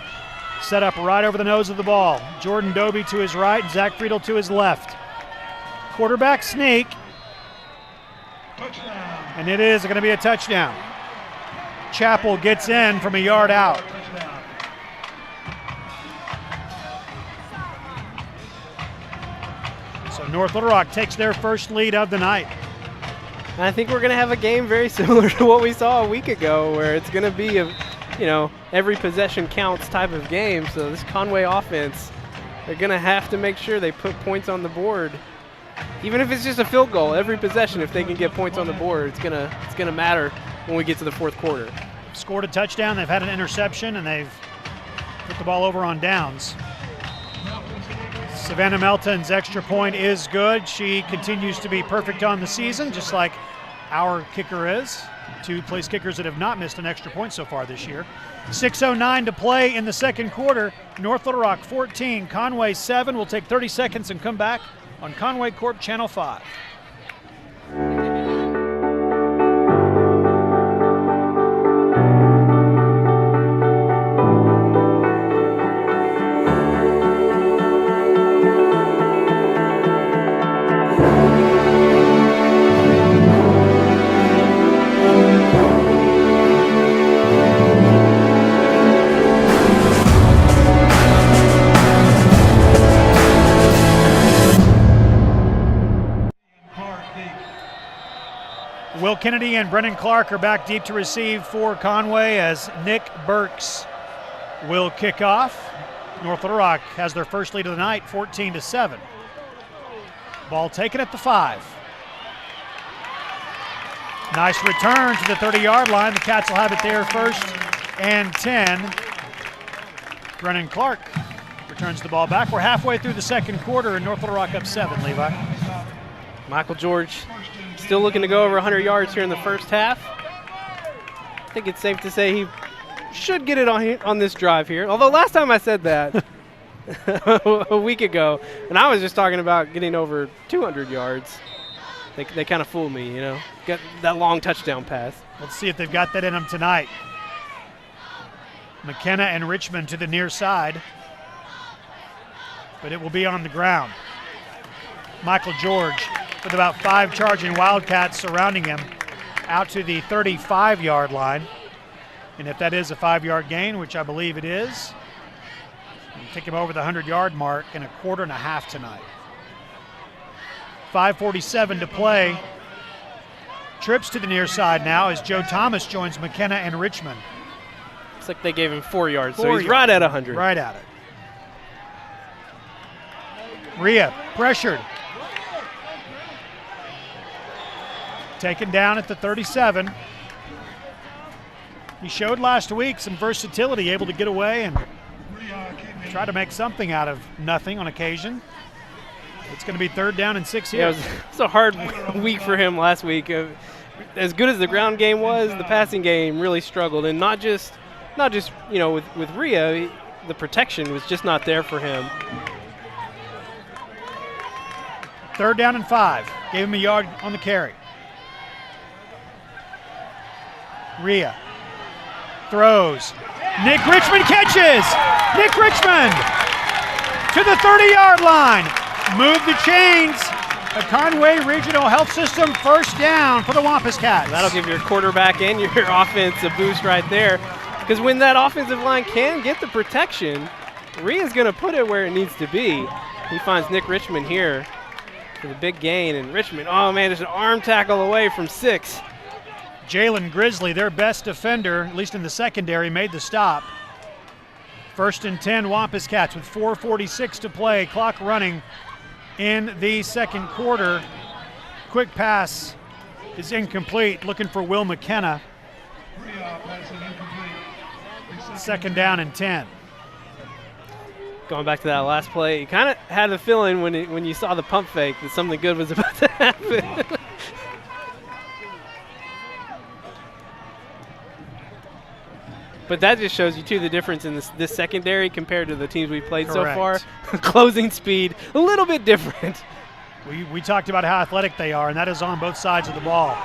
set up right over the nose of the ball. Jordan Doby to his right, Zach Friedel to his left. Quarterback sneak. And it is going to be a touchdown. Chapel gets in from a yard out. So North Little Rock takes their first lead of the night. And I think we're going to have a game very similar to what we saw a week ago, where it's going to be every possession counts type of game. So this Conway offense, they're going to have to make sure they put points on the board. Even if it's just a field goal, every possession, if they can get points on the board, it's gonna matter when we get to the 4th quarter. Scored a touchdown, they've had an interception, and they've put the ball over on downs. Savannah Melton's extra point is good. She continues to be perfect on the season, just like our kicker is. 2 place kickers that have not missed an extra point so far this year. 6:09 to play in the 2nd quarter. North Little Rock 14, Conway 7. We'll take 30 seconds and come back on Conway Corp Channel 5. Kennedy and Brennan Clark are back deep to receive for Conway as Nick Burks will kick off. North Little Rock has their first lead of the night, 14-7. Ball taken at the 5. Nice return to the 30-yard line. The Cats will have it there, 1st and 10. Brennan Clark returns the ball back. We're halfway through the second quarter and North Little Rock up 7, Levi. Michael George still looking to go over 100 yards here in the first half. I think it's safe to say he should get it on this drive here. Although last time I said that a week ago, and I was just talking about getting over 200 yards. They kind of fooled me, you know. Got that long touchdown pass. Let's see if they've got that in them tonight. McKenna and Richmond to the near side, but it will be on the ground. Michael George with about 5 charging Wildcats surrounding him out to the 35-yard line. And if that is a 5-yard gain, which I believe it is, we'll take him over the 100-yard mark in a quarter and a half tonight. 5:47 to play. Trips to the near side now as Joe Thomas joins McKenna and Richmond. Looks like they gave him 4 yards, so he's right at 100. Right at it. Rhea pressured. Taken down at the 37. He showed last week some versatility, able to get away and try to make something out of nothing on occasion. It's going to be 3rd down and 6 here. Yeah, it was a hard week for him last week. As good as the ground game was, the passing game really struggled, and not just you know with Rhea, the protection was just not there for him. 3rd down and 5. Gave him a yard on the carry. Rhea throws. Nick Richmond catches. Nick Richmond to the 30-yard line. Move the chains. The Conway Regional Health System 1st down for the Wampus Cats. That'll give your quarterback and your offense a boost right there. Because when that offensive line can get the protection, Rhea's going to put it where it needs to be. He finds Nick Richmond here for the big gain. And Richmond, oh man, there's an arm tackle away from 6. Jalen Grizzly, their best defender, at least in the secondary, made the stop. 1st and 10 Wampus Cats with 4:46 to play. Clock running in the second quarter. Quick pass is incomplete. Looking for Will McKenna. 2nd down and 10. Going back to that last play, you kind of had a feeling when you saw the pump fake that something good was about to happen. But that just shows you, too, the difference in this secondary compared to the teams we've played so far. Closing speed, a little bit different. We talked about how athletic they are, and that is on both sides of the ball.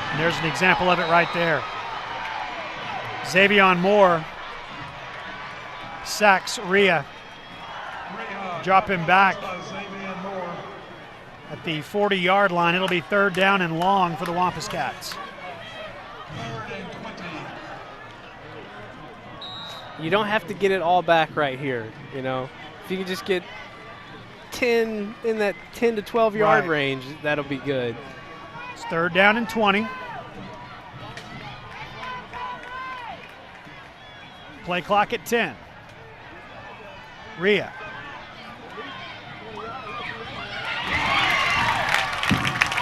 And there's an example of it right there. Xavion Moore sacks Rhea. Drop him back at the 40-yard line. It'll be 3rd down and long for the Wampus Cats. You don't have to get it all back right here, you know. If you can just get 10 in that 10 to 12-yard range, that'll be good. It's 3rd down and 20. Play clock at 10. Rhea.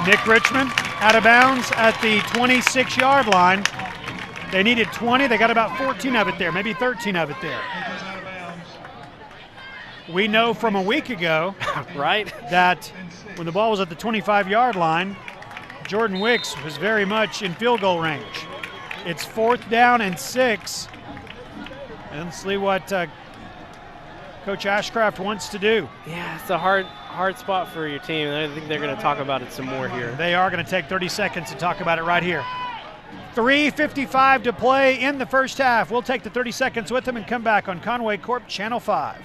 Nick Richmond out of bounds at the 26-yard line. They needed 20. They got about 14 of it there, maybe 13 of it there. We know from a week ago, right, that when the ball was at the 25-yard line, Jordan Wicks was very much in field goal range. It's 4th down and 6. And let's see what Coach Ashcraft wants to do. Yeah, it's a hard spot for your team. I think they're going to talk about it some more here. They are going to take 30 seconds to talk about it right here. 3:55 to play in the first half. We'll take the 30 seconds with them and come back on Conway Corp Channel 5.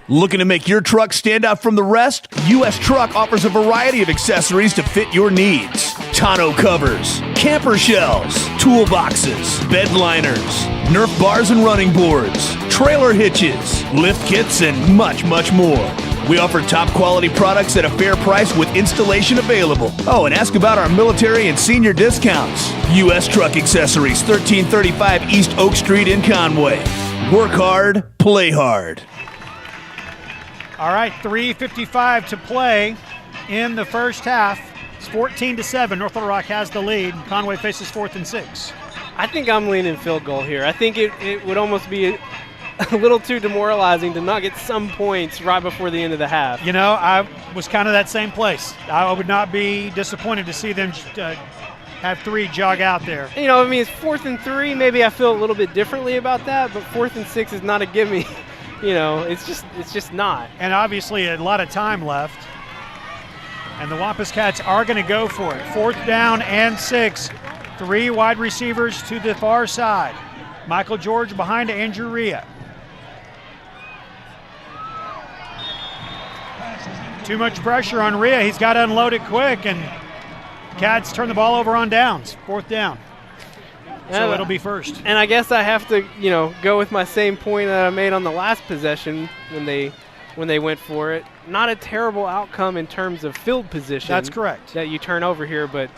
Looking to make your truck stand out from the rest? US Truck offers a variety of accessories to fit your needs. Tonneau covers, camper shells, toolboxes, bed liners, Nerf bars and running boards, trailer hitches, lift kits, and much, much more. We offer top quality products at a fair price with installation available. Oh, and ask about our military and senior discounts. U.S. Truck Accessories, 1335 East Oak Street in Conway. Work hard, play hard. All right, 3:55 to play in the first half. It's 14-7. North Little Rock has the lead. Conway faces 4th and 6. I think I'm leaning field goal here. I think it would almost be a little too demoralizing to not get some points right before the end of the half. You know, I was kind of that same place. I would not be disappointed to see them have 3 jog out there. You know, I mean, it's 4th and 3. Maybe I feel a little bit differently about that, but 4th and 6 is not a gimme. You know, it's just not. And obviously a lot of time left. And the Wampus Cats are going to go for it. 4th down and 6. 3 wide receivers to the far side. Michael George behind Andrew Rhea. Too much pressure on Rhea. He's got to unload it quick, and Cats turn the ball over on downs. 4th down. So it'll be first. And I guess I have to, you know, go with my same point that I made on the last possession when they went for it. Not a terrible outcome in terms of field position. That's correct. That you turn over here, but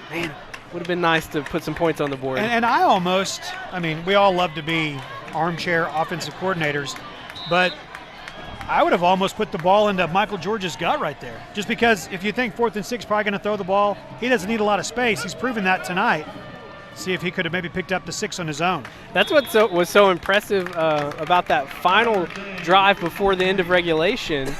man, would have been nice to put some points on the board. And I mean, we all love to be armchair offensive coordinators, but I would have almost put the ball into Michael George's gut right there. Just because if you think 4th and 6, probably going to throw the ball, he doesn't need a lot of space. He's proven that tonight. See if he could have maybe picked up the 6 on his own. That's what was so impressive about that final drive before the end of regulation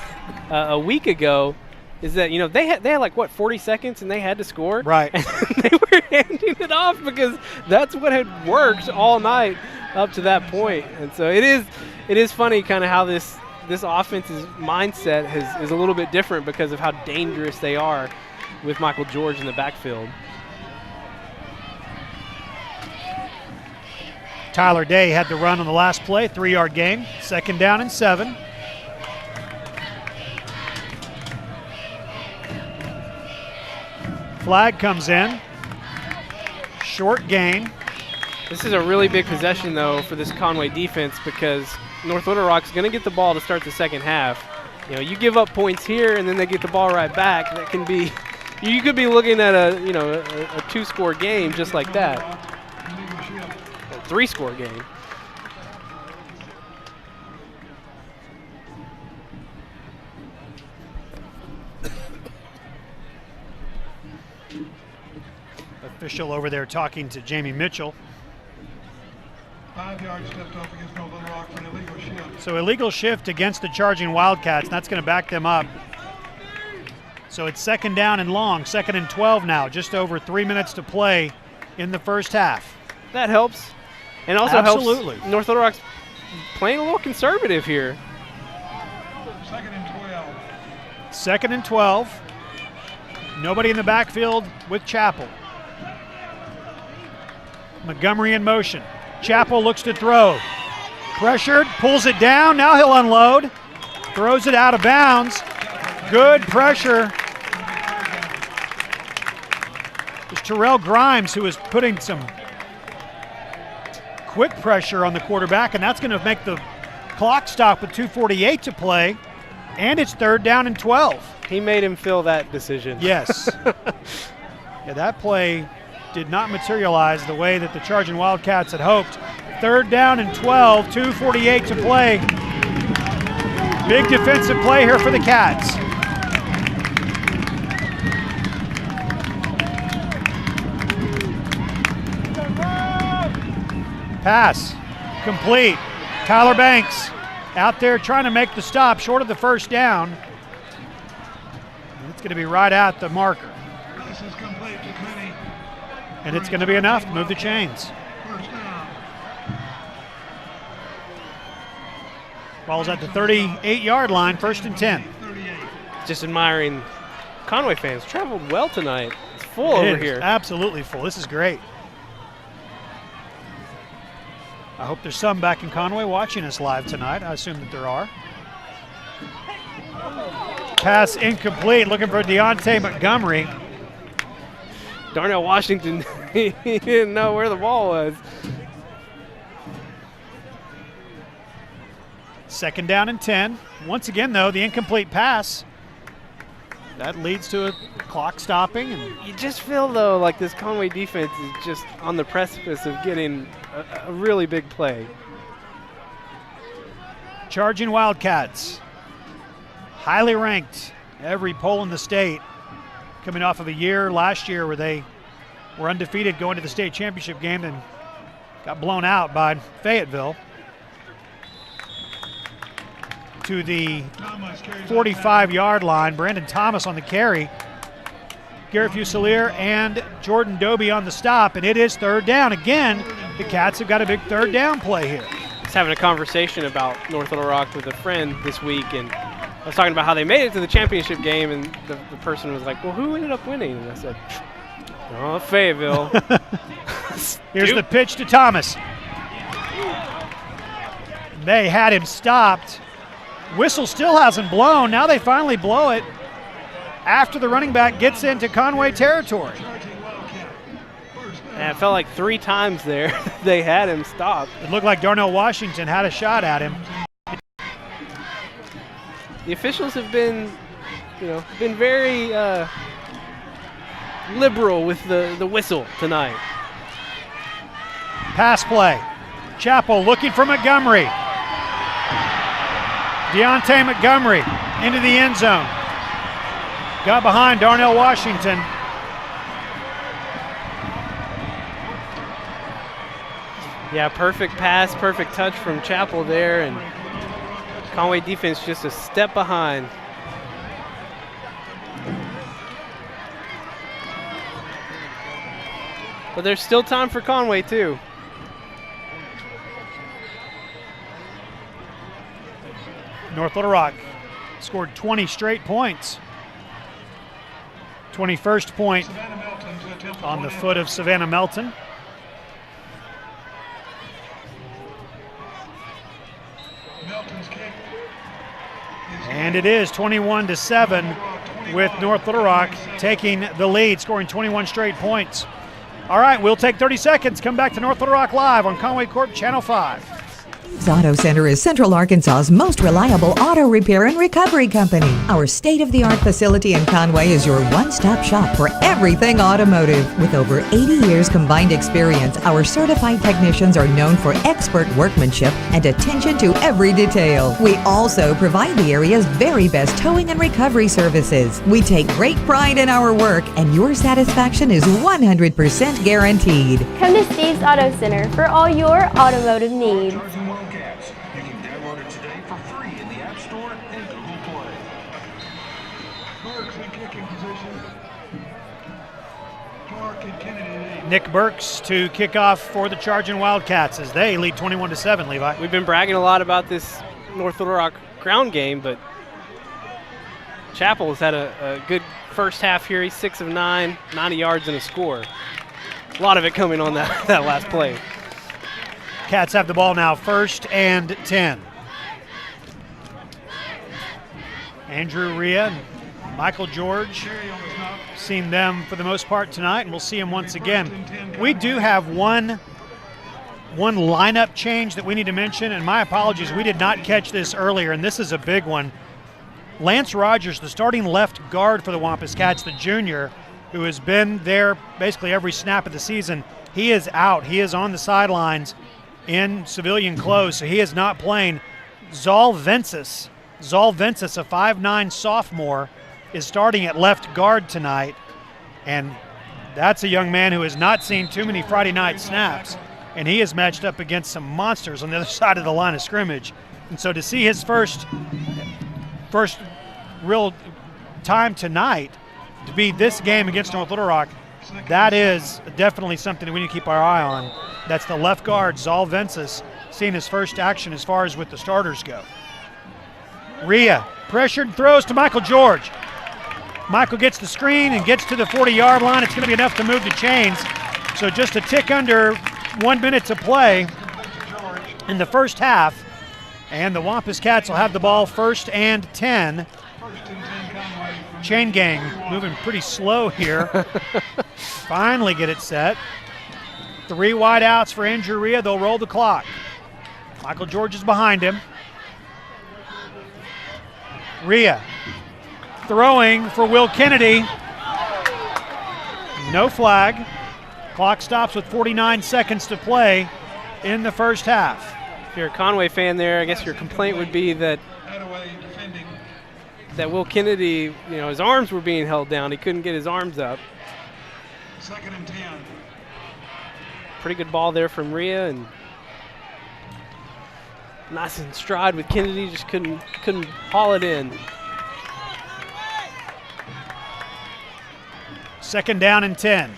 a week ago, is that, you know, they had like, what, 40 seconds and they had to score? Right. And they were handing it off because that's what had worked all night up to that point. And so it is funny kind of how this offense's mindset is a little bit different because of how dangerous they are with Michael George in the backfield. Tyler Day had the run on the last play, 3-yard gain, 2nd down and 7. Flag comes in, short gain. This is a really big possession, though, for this Conway defense because North Little Rock's going to get the ball to start the second half. You know, you give up points here and then they get the ball right back. That can be, you could be looking at a 2-score game just like that. 3-score game. Official over there talking to Jamie Mitchell. 5 yards stepped off against North Little Rock for an illegal shift. So illegal shift against the charging Wildcats, and that's going to back them up. So it's 2nd down and long, 2nd and 12 now, just over 3 minutes to play in the first half. That helps. And also Absolutely. helps North Little Rock's playing a little conservative here. 2nd and 12. 2nd and 12. Nobody in the backfield with Chappell. Montgomery in motion. Chappell looks to throw. Pressured, pulls it down. Now he'll unload. Throws it out of bounds. Good pressure. It's Terrell Grimes who is putting some quick pressure on the quarterback, and that's going to make the clock stop with 2:48 to play, and it's 3rd down and 12. He made him feel that decision. Yes. Yeah, that play did not materialize the way that the charging Wildcats had hoped. 3rd down and 12, 2:48 to play. Big defensive play here for the Cats. Pass complete. Tyler Banks out there trying to make the stop short of the 1st down. And it's going to be right at the marker. This is complete to Kenny. And it's going to be enough to move the chains. 1st down. Ball's at the 38-yard line, 1st and 10. 38. Just admiring Conway fans. Traveled well tonight. It's full over here. Absolutely full. This is great. I hope there's some back in Conway watching us live tonight. I assume that there are. Pass incomplete, looking for Deontay Montgomery. Darnell Washington, he didn't know where the ball was. Second down and 10. Once again, though, the incomplete pass, that leads to a clock stopping. And You just feel, though, like this Conway defense is just on the precipice of getting a really big play. charging Wildcats, highly ranked, every poll in the state, coming off of a year last year where they were undefeated going to the state championship game and got blown out by Fayetteville. To the 45-yard line, Brandon Thomas on the carry, Garrett Fusilier and Jordan Doby on the stop, and it is third down. Again, the Cats have got a big third down play here. I was having a conversation about North Little Rock with a friend this week, and I was talking about how they made it to the championship game, and the person was like, well, who ended up winning? And I said, oh, Fayetteville. Here's the pitch to Thomas. They had him stopped. Whistle still hasn't blown. Now they finally blow it after the running back gets into Conway territory. And it felt like 3 times there they had him stopped. It looked like Darnell Washington had a shot at him. The officials have been, very liberal with the whistle tonight. Pass play. Chapel looking for Montgomery. Deontay Montgomery into the end zone. Got behind Darnell Washington. Yeah, perfect pass, perfect touch from Chapel there, and Conway defense just a step behind. But there's still time for Conway too. North Little Rock scored 20 straight points. 21st point on the foot of Savannah Melton. And it is 21-7 with North Little Rock taking the lead, scoring 21 straight points. All right, we'll take 30 seconds. Come back to North Little Rock Live on Conway Corp Channel 5. Auto Center is Central Arkansas's most reliable auto repair and recovery company. Our state-of-the-art facility in Conway is your one-stop shop for everything automotive. With over 80 years combined experience, our certified technicians are known for expert workmanship and attention to every detail. We also provide the area's very best towing and recovery services. We take great pride in our work, and your satisfaction is 100% guaranteed. Come to Steve's Auto Center for all your automotive needs. Wildcats. You can download it today for free in the App Store and Google Play. Burks in kicking position. Clark and Kennedy. Nick Burks to kick off for the charging Wildcats as they lead 21-7, Levi. We've been bragging a lot about this North Little Rock ground game, but Chapel has had a good first half here. He's 6 of 9, 90 yards and a score. A lot of it coming on that last play. Cats have the ball now, 1st and 10. Andrew Rhea and Michael George, seen them for the most part tonight, and we'll see them once again. We do have one lineup change that we need to mention, and my apologies, we did not catch this earlier, and this is a big one. Lance Rodgers, the starting left guard for the Wampus Cats, the junior, who has been there basically every snap of the season, he is out. He is on the sidelines in civilian clothes, so he is not playing. Zal Vences, a 5'9" sophomore, is starting at left guard tonight, and that's a young man who has not seen too many Friday night snaps, and he is matched up against some monsters on the other side of the line of scrimmage. And so to see his first real time tonight to be this game against North Little Rock, that is definitely something that we need to keep our eye on. That's the left guard, Zal Vences, seeing his first action as far as with the starters go. Rhea, pressured, throws to Michael George. Michael gets the screen and gets to the 40-yard line. It's going to be enough to move the chains. So just a tick under 1 minute to play in the first half. And the Wampus Cats will have the ball 1st and 10. Chain gang moving pretty slow here. Finally get it set. 3 wide outs for Andrew Rhea. They'll roll the clock. Michael George is behind him. Rhea throwing for Will Kennedy. No flag. Clock stops with 49 seconds to play in the first half. If you're a Conway fan there, I guess your complaint would be that Will Kennedy, his arms were being held down. He couldn't get his arms up. 2nd and 10. Pretty good ball there from Rhea, and nice in stride with Kennedy, just couldn't haul it in. 2nd down and 10.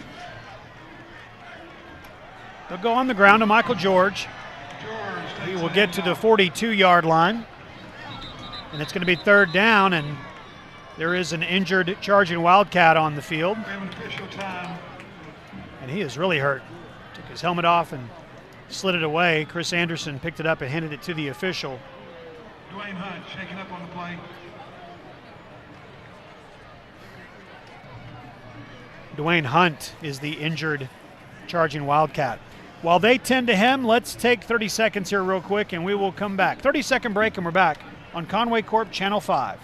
They'll go on the ground to Michael George. He will get to the 42-yard line. And it's going to be 3rd down, and there is an injured charging Wildcat on the field. And he is really hurt. Took his helmet off and slid it away. Chris Anderson picked it up and handed it to the official. Dwayne Hunt shaking up on the play. Dwayne Hunt is the injured charging Wildcat. While they tend to him, let's take 30 seconds here real quick and we will come back. 30-second break and we're back on Conway Corp Channel 5.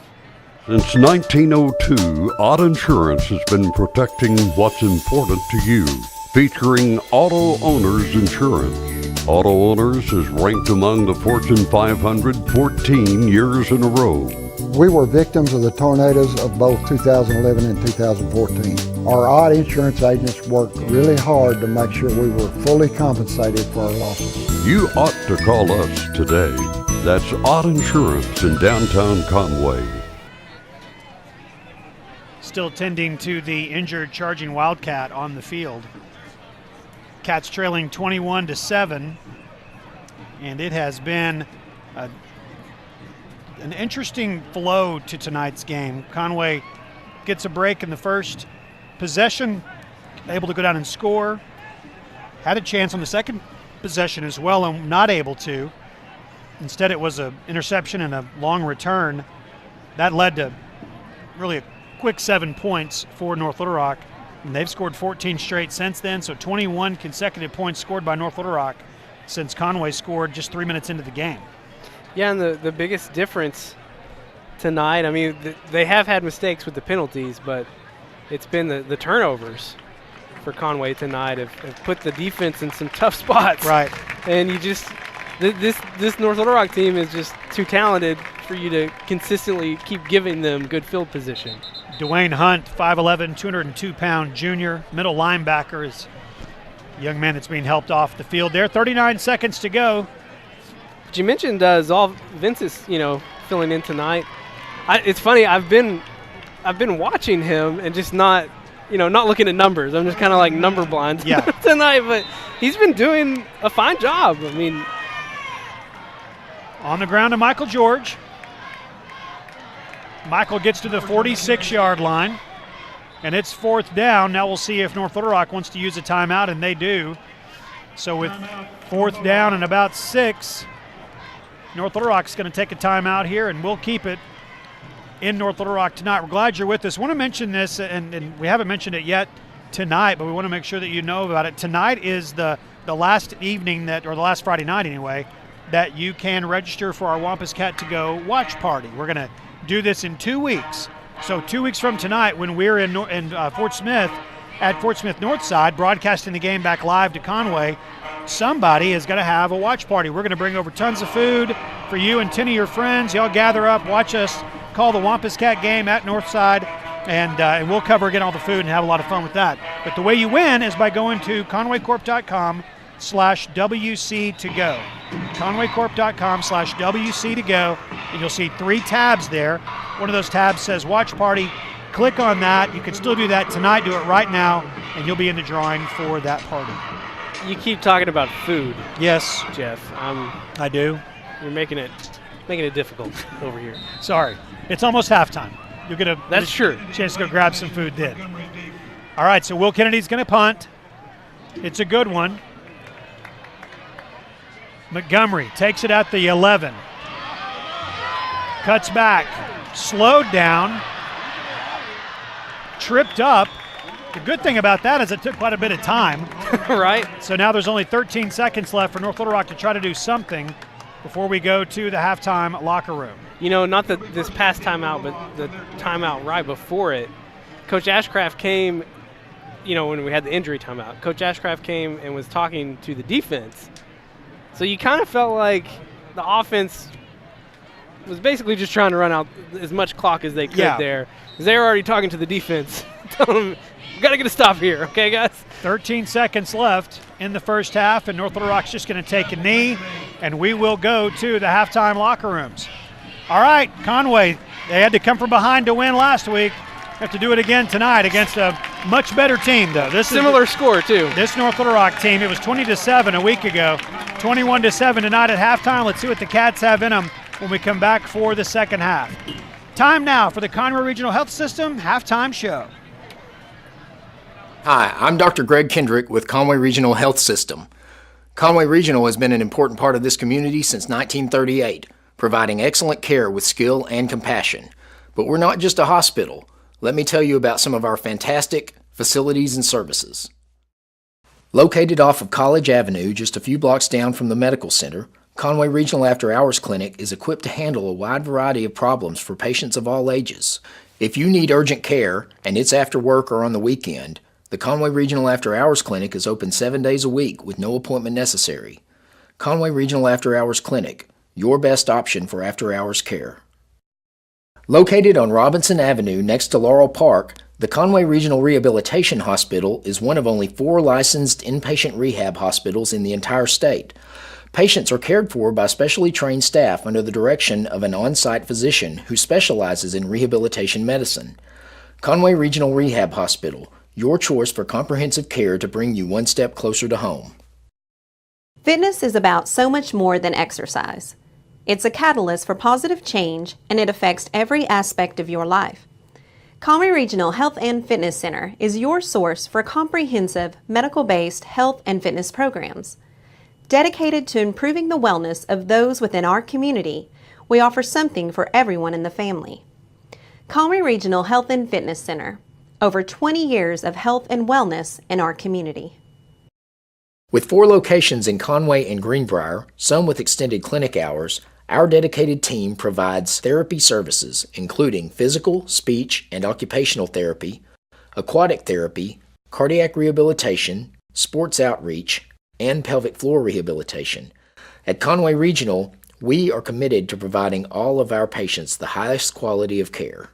Since 1902, Odd Insurance has been protecting what's important to you, featuring Auto Owners Insurance. Auto Owners is ranked among the Fortune 500 14 years in a row. We were victims of the tornadoes of both 2011 and 2014. Our Odd Insurance agents worked really hard to make sure we were fully compensated for our losses. You ought to call us today. That's Odd Insurance in downtown Conway. Still tending to the injured charging Wildcat on the field. Cats trailing 21-7, and it has been an interesting flow to tonight's game. Conway gets a break in the first possession, able to go down and score. Had a chance on the second possession as well and not able to. Instead, it was an interception and a long return. That led to really a quick 7 points for North Little Rock. And they've scored 14 straight since then, so 21 consecutive points scored by North Little Rock since Conway scored just 3 minutes into the game. Yeah, and the biggest difference tonight, I mean, they have had mistakes with the penalties, but it's been the turnovers for Conway tonight have put the defense in some tough spots. Right. And you just, this North Little Rock team is just too talented for you to consistently keep giving them good field position. Dwayne Hunt, 5'11", 202-pound junior, middle linebacker, is a young man that's being helped off the field there. 39 seconds to go. But you mentioned Vince is, filling in tonight. It's funny, I've been watching him and just not looking at numbers. I'm just kind of like number blind tonight, but he's been doing a fine job. I mean, on the ground to Michael George. Michael gets to the 46-yard line, and it's 4th down. Now we'll see if North Little Rock wants to use a timeout, and they do. So with 4th down and about 6, North Little Rock's going to take a timeout here, and we'll keep it in North Little Rock tonight. We're glad you're with us. I want to mention this, and we haven't mentioned it yet tonight, but we want to make sure that you know about it. Tonight is the last evening or the last Friday night anyway, that you can register for our Wampus Cat to Go watch party. We're going to do this in 2 weeks. So 2 weeks from tonight, when we're in Fort Smith, at Fort Smith Northside, broadcasting the game back live to Conway, somebody is going to have a watch party. We're going to bring over tons of food for you and 10 of your friends. Y'all gather up, watch us call the Wampus Cat game at Northside, and we'll cover again all the food and have a lot of fun with that. But the way you win is by going to conwaycorp.com/WC to go. conwaycorp.com/WC to go, and you'll see 3 tabs there. One of those tabs says watch party. Click on that. You can still do that tonight. Do it right now, and you'll be in the drawing for that party. You keep talking about food. Yes, Jeff. I do. You're making it difficult over here. Sorry. It's almost halftime. You'll get a chance to go grab some food then. All right, so Will Kennedy's going to punt. It's a good one. Montgomery takes it at the 11. Cuts back. Slowed down. Tripped up. The good thing about that is it took quite a bit of time. Right. So now there's only 13 seconds left for North Little Rock to try to do something. before we go to the halftime locker room. You know, not this past timeout, but the timeout right before it. Coach Ashcraft came, you know, when we had the injury timeout. Coach Ashcraft came and was talking to the defense. So you kind of felt like the offense was basically just trying to run out as much clock as they could there. Because they were already talking to the defense, telling them, we got to get a stop here, okay, guys? 13 seconds left in the first half, and North Little Rock's just going to take a knee, and we will go to the halftime locker rooms. All right, Conway, they had to come from behind to win last week. Have to do it again tonight against a much better team, though. This similar score, too. This North Little Rock team, it was 20-7 a week ago, 21-7 tonight at halftime. Let's see what the Cats have in them when we come back for the second half. Time now for the Conway Regional Health System halftime show. Hi, I'm Dr. Greg Kendrick with Conway Regional Health System. Conway Regional has been an important part of this community since 1938, providing excellent care with skill and compassion. But we're not just a hospital. Let me tell you about some of our fantastic facilities and services. Located off of College Avenue, just a few blocks down from the medical center, Conway Regional After Hours Clinic is equipped to handle a wide variety of problems for patients of all ages. If you need urgent care, and it's after work or on the weekend, the Conway Regional After Hours Clinic is open 7 days a week with no appointment necessary. Conway Regional After Hours Clinic, your best option for after-hours care. Located on Robinson Avenue next to Laurel Park, the Conway Regional Rehabilitation Hospital is one of only 4 licensed inpatient rehab hospitals in the entire state. Patients are cared for by specially trained staff under the direction of an on-site physician who specializes in rehabilitation medicine. Conway Regional Rehab Hospital, your choice for comprehensive care to bring you one step closer to home. Fitness is about so much more than exercise. It's a catalyst for positive change, and it affects every aspect of your life. Conway Regional Health and Fitness Center is your source for comprehensive, medical-based health and fitness programs. Dedicated to improving the wellness of those within our community, we offer something for everyone in the family. Conway Regional Health and Fitness Center, over 20 years of health and wellness in our community. With 4 locations in Conway and Greenbrier, some with extended clinic hours, our dedicated team provides therapy services including physical, speech, and occupational therapy, aquatic therapy, cardiac rehabilitation, sports outreach, and pelvic floor rehabilitation. At Conway Regional, we are committed to providing all of our patients the highest quality of care.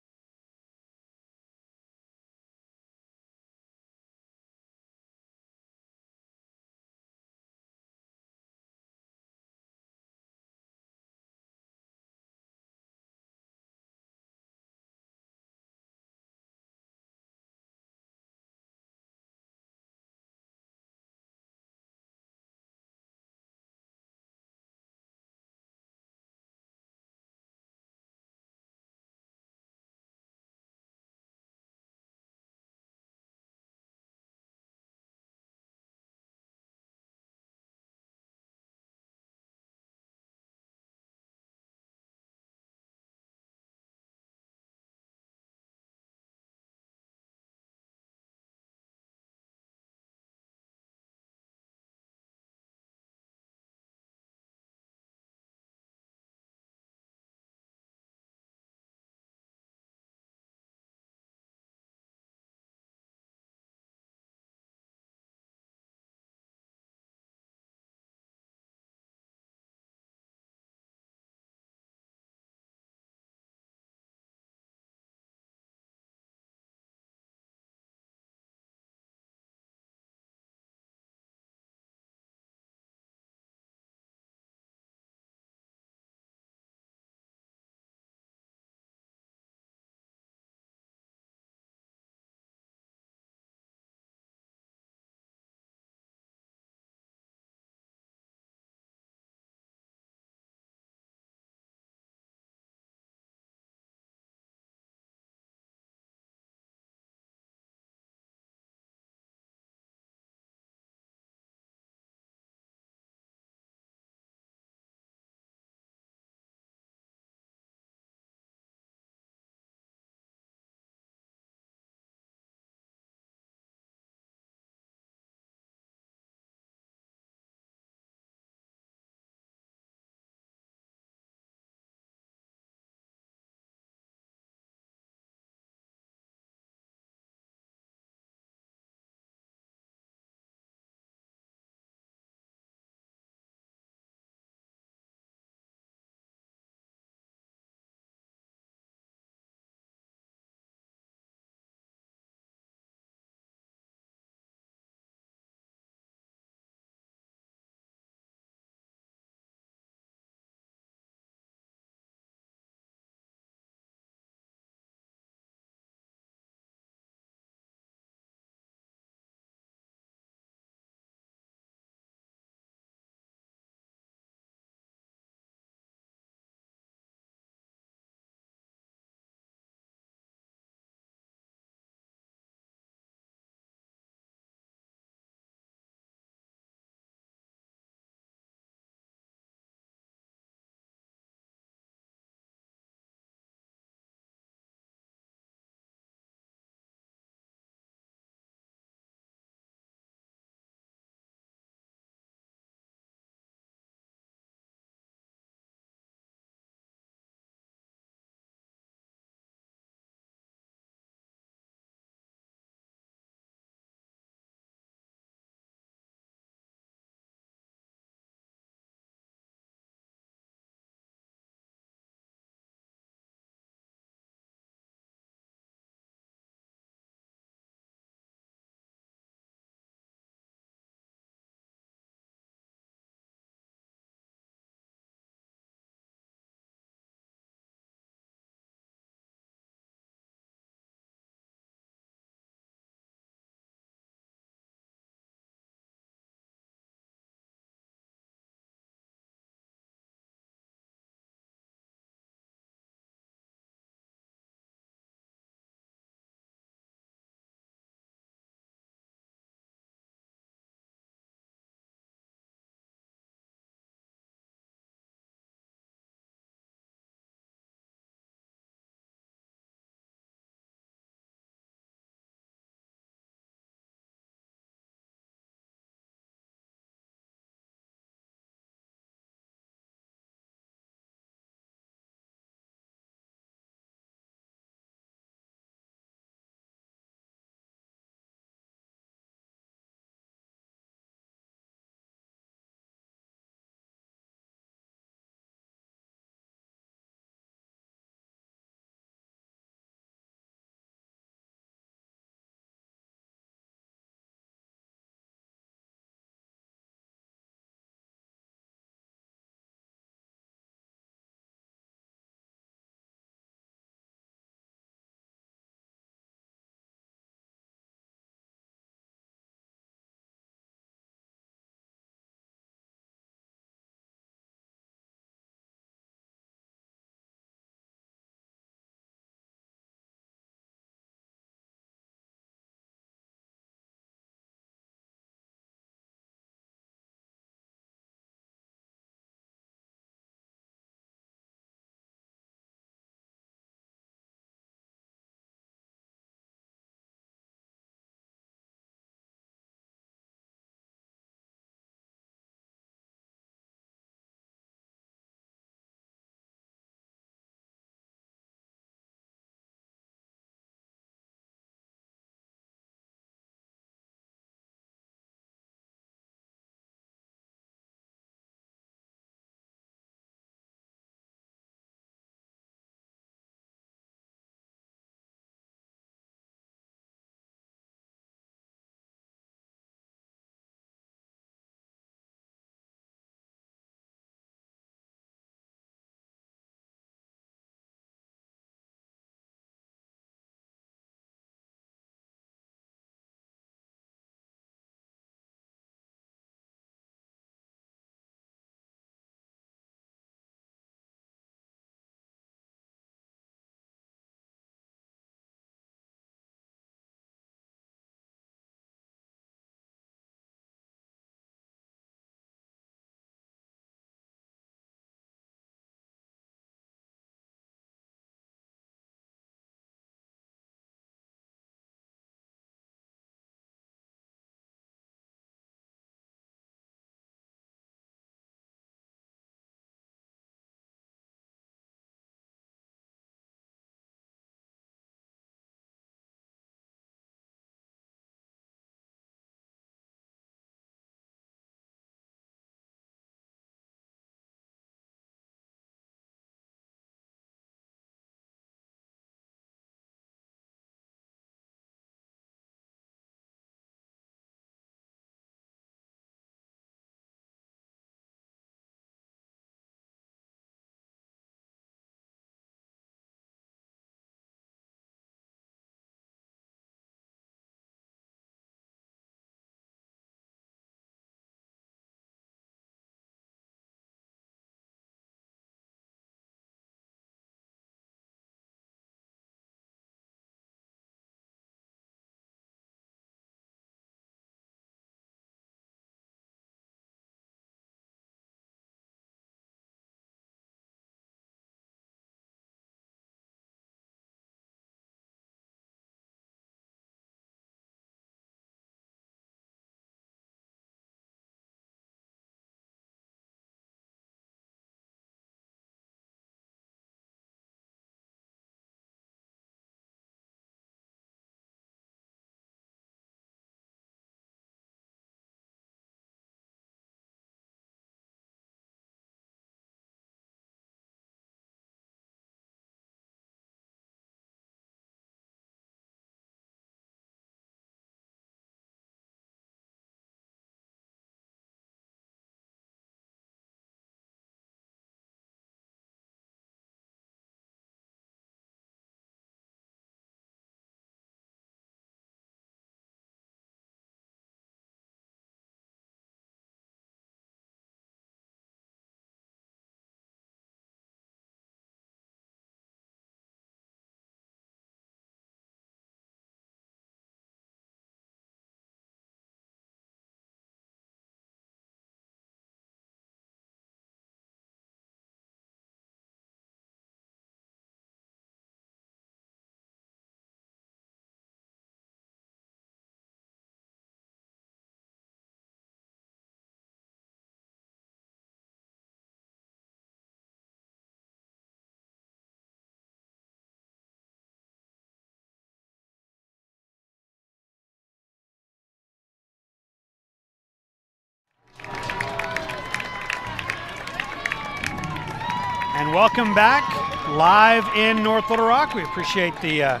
And welcome back live in North Little Rock. We appreciate the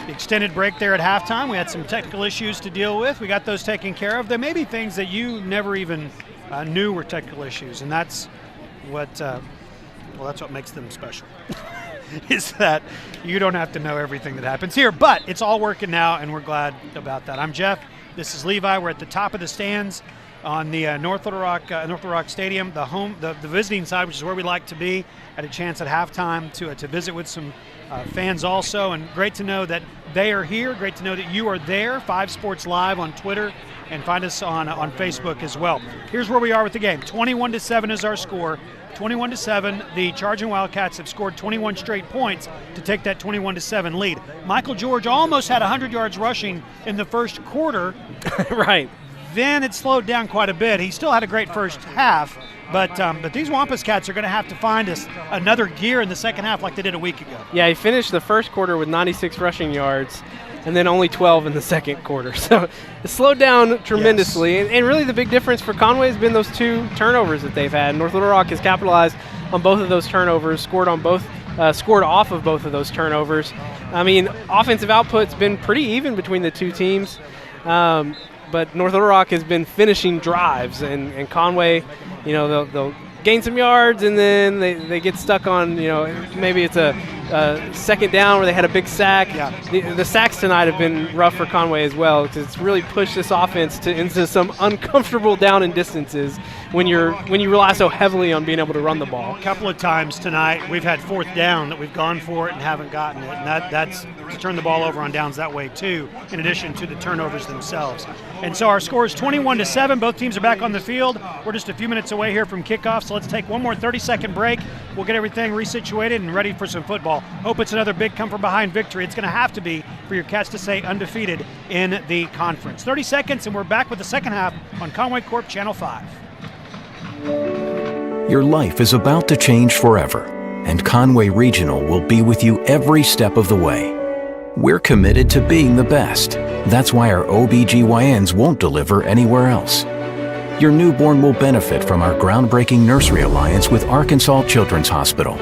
extended break there at halftime. We had some technical issues to deal with. We got those taken care of. There may be things that you never even knew were technical issues, and that's what that's what makes them special. Is that you don't have to know everything that happens here, but it's all working now, and we're glad about that. I'm Jeff. This is Levi. We're at the top of the stands on the North Little Rock Stadium, the visiting side, which is where we like to be. Had a chance at halftime to visit with some fans also, and great to know that they are here. Great to know that you are there. 5 Sports Live on Twitter, and find us on Facebook as well. Here's where we are with the game. 21-7 is our score. 21-7. The Charging Wildcats have scored 21 straight points to take that 21-7 lead. Michael George almost had 100 yards rushing in the first quarter. Right. Then it slowed down quite a bit. He still had a great first half, but these Wampus Cats are going to have to find us another gear in the second half like they did a week ago. Yeah, he finished the first quarter with 96 rushing yards and then only 12 in the second quarter. So it slowed down tremendously. Yes. And really the big difference for Conway has been those 2 turnovers that they've had. North Little Rock has capitalized on both of those turnovers, scored off of both of those turnovers. I mean, offensive output's been pretty even between the 2 teams. But North Little Rock has been finishing drives, and Conway, they'll gain some yards, and then they get stuck on, maybe it's a second down where they had a big sack. Yeah. The sacks tonight have been rough for Conway as well, because it's really pushed this offense into some uncomfortable down and distances when you rely so heavily on being able to run the ball. A couple of times tonight we've had 4th down that we've gone for it and haven't gotten it, and that's to turn the ball over on downs that way too, in addition to the turnovers themselves. And so our score is 21-7. Both teams are back on the field. We're just a few minutes away here from kickoff, so let's take one more 30-second break. We'll get everything resituated and ready for some football. Hope it's another big come-from-behind victory. It's going to have to be for your Cats to stay undefeated in the conference. 30 seconds, and we're back with the second half on Conway Corp Channel 5. Your life is about to change forever, and Conway Regional will be with you every step of the way. We're committed to being the best. That's why our OBGYNs won't deliver anywhere else. Your newborn will benefit from our groundbreaking nursery alliance with Arkansas Children's Hospital.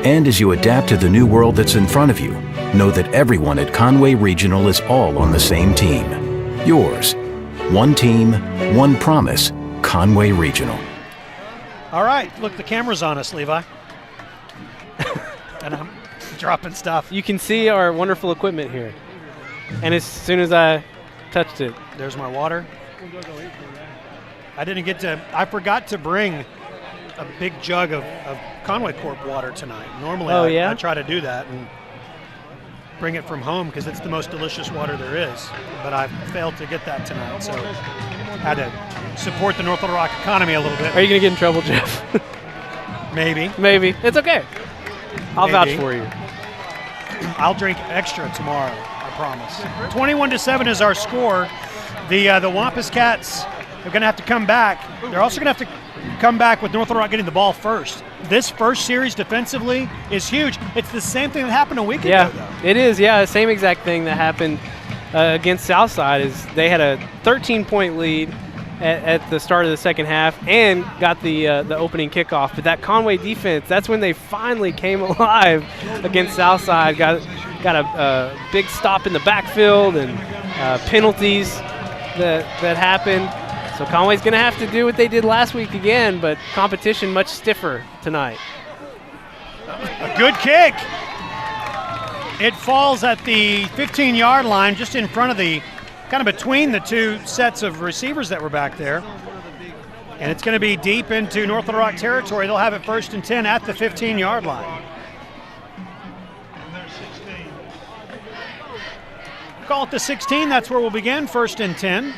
And as you adapt to the new world that's in front of you, know that everyone at Conway Regional is all on the same team. Yours. One team, one promise, Conway Regional. All right, look, the camera's on us, Levi. And I'm dropping stuff. You can see our wonderful equipment here. And as soon as I touched it. There's my water. I forgot to bring a big jug of Conway Corp water tonight. Normally I try to do that and bring it from home because it's the most delicious water there is. But I failed to get that tonight, so had to support the North Little Rock economy a little bit. Are you going to get in trouble, Jeff? Maybe. It's okay. I'll vouch for you. I'll drink extra tomorrow, I promise. 21-7 is our score. The Wampus Cats are going to have to come back. They're also going to have to come back with North Little Rock getting the ball first. This first series defensively is huge. It's the same thing that happened a week ago, though. It is, yeah. Same exact thing that happened against Southside is they had a 13-point lead at the start of the second half and got the opening kickoff. But that Conway defense, that's when they finally came alive against Southside. Got a big stop in the backfield and penalties that happened. So Conway's going to have to do what they did last week again, but competition much stiffer tonight. A good kick. It falls at the 15-yard line, just in front of kind of between the 2 sets of receivers that were back there. And it's going to be deep into North Little Rock territory. They'll have it 1st and 10 at the 15-yard line. Call it the 16. That's where we'll begin, 1st and 10.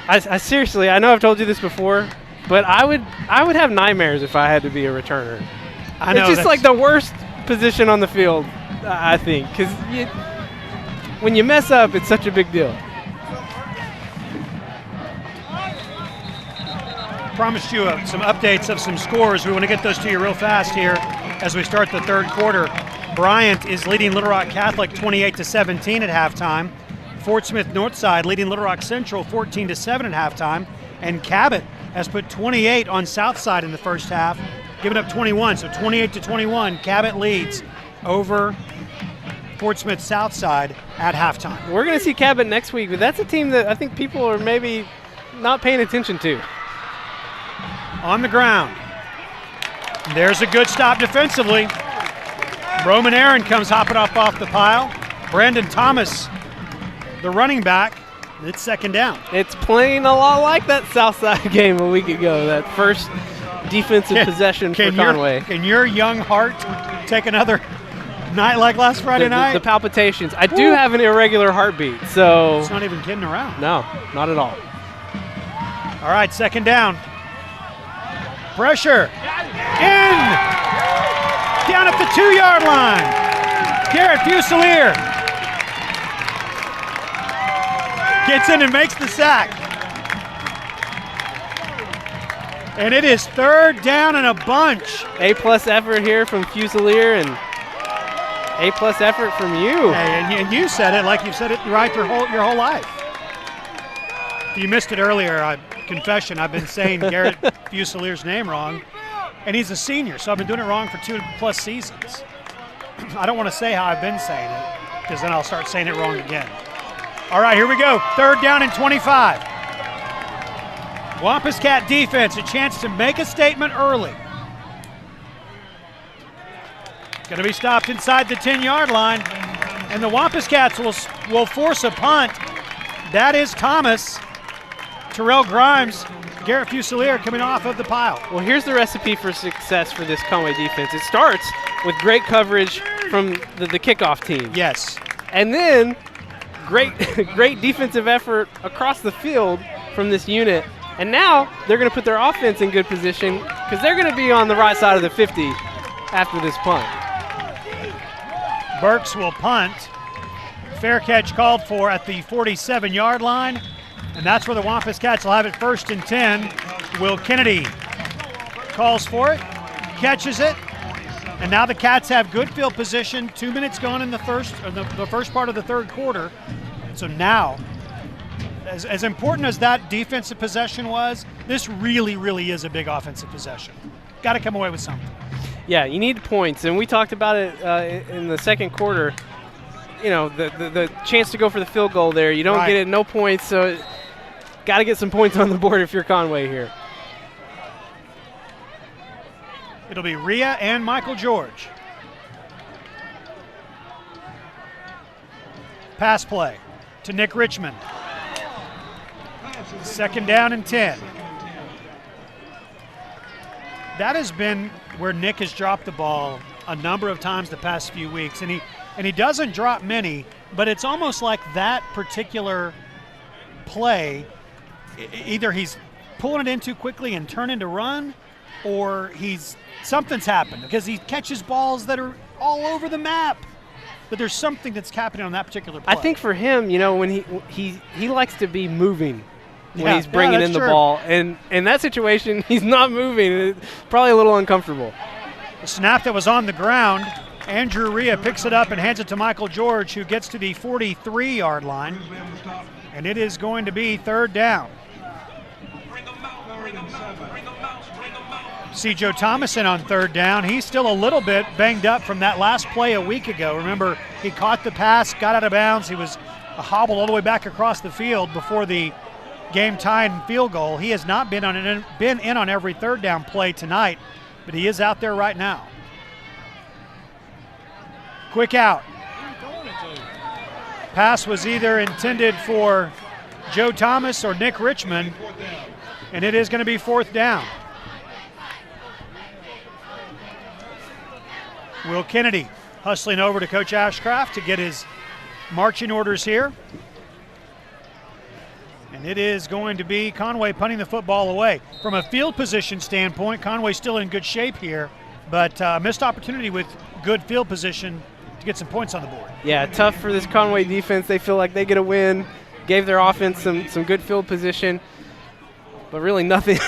I seriously, I know I've told you this before, but I would have nightmares if I had to be a returner. I know, it's just like the worst position on the field, I think, because when you mess up, it's such a big deal. Promised you some updates of some scores. We want to get those to you real fast here as we start the third quarter. Bryant is leading Little Rock Catholic 28-17 at halftime. Fort Smith Northside leading Little Rock Central 14-7 at halftime. And Cabot has put 28 on Southside in the first half, giving up 21. So 28-21, Cabot leads over Fort Smith Southside at halftime. We're going to see Cabot next week, but that's a team that I think people are maybe not paying attention to. On the ground. There's a good stop defensively. Roman Aaron comes hopping up off the pile. Brandon Thomas, the running back, it's second down. It's playing a lot like that Southside game a week ago, that first defensive possession for Conway. Can your young heart take another night like last Friday night? The palpitations. I do have an irregular heartbeat, so. It's not even kidding around. No, not at all. All right, second down. Pressure. In. Down at the 2-yard line. Garrett Fusilier gets in and makes the sack. And it is third down and a bunch. A-plus effort here from Fusilier and A-plus effort from you. Hey, and you said it like you've said it right your whole life. If you missed it earlier, confession, I've been saying Garrett Fusilier's name wrong. And he's a senior, so I've been doing it wrong for 2+ seasons. I don't want to say how I've been saying it, because then I'll start saying it wrong again. All right, here we go. Third down and 25. Wampus Cat defense, a chance to make a statement early. Going to be stopped inside the 10-yard line, and the Wampus Cats will force a punt. That is Thomas, Terrell Grimes, Garrett Fusilier coming off of the pile. Well, here's the recipe for success for this Conway defense. It starts with great coverage from the kickoff team. Yes. And then great defensive effort across the field from this unit. And now they're going to put their offense in good position because they're going to be on the right side of the 50 after this punt. Burks will punt. Fair catch called for at the 47-yard line. And that's where the Wampus Cats will have it first and 10. Will Kennedy calls for it, catches it, and now the Cats have good field position. 2 minutes gone in the first part of the third quarter. So now, as important as that defensive possession was, this really, really is a big offensive possession. Got to come away with something. Yeah, you need points, and we talked about it in the second quarter. You know, the chance to go for the field goal there. You don't get it, no points, so got to get some points on the board if you're Conway here. It'll be Rhea and Michael George. Pass play to Nick Richmond. Second down and 10. That has been where Nick has dropped the ball a number of times the past few weeks, and he doesn't drop many, but it's almost like that particular play, either he's pulling it in too quickly and turning to run, or something's happened because he catches balls that are all over the map. But there's something that's happening on that particular play. I think for him, you know, when he likes to be moving when he's bringing in the ball, and in that situation, he's not moving. It's probably a little uncomfortable. The snap that was on the ground, Andrew Rhea picks it up and hands it to Michael George, who gets to the 43-yard line, and it is going to be third down. See Joe Thomas in on third down. He's still a little bit banged up from that last play a week ago. Remember, he caught the pass, got out of bounds. He was hobbled all the way back across the field before the game-tying field goal. He has not been in on every third down play tonight, but he is out there right now. Quick out. Pass was either intended for Joe Thomas or Nick Richmond, and it is going to be fourth down. Will Kennedy hustling over to Coach Ashcraft to get his marching orders here. And it is going to be Conway punting the football away. From a field position standpoint, Conway's still in good shape here, but missed opportunity with good field position to get some points on the board. Yeah, tough for this Conway defense. They feel like they get a win, gave their offense some good field position, but really nothing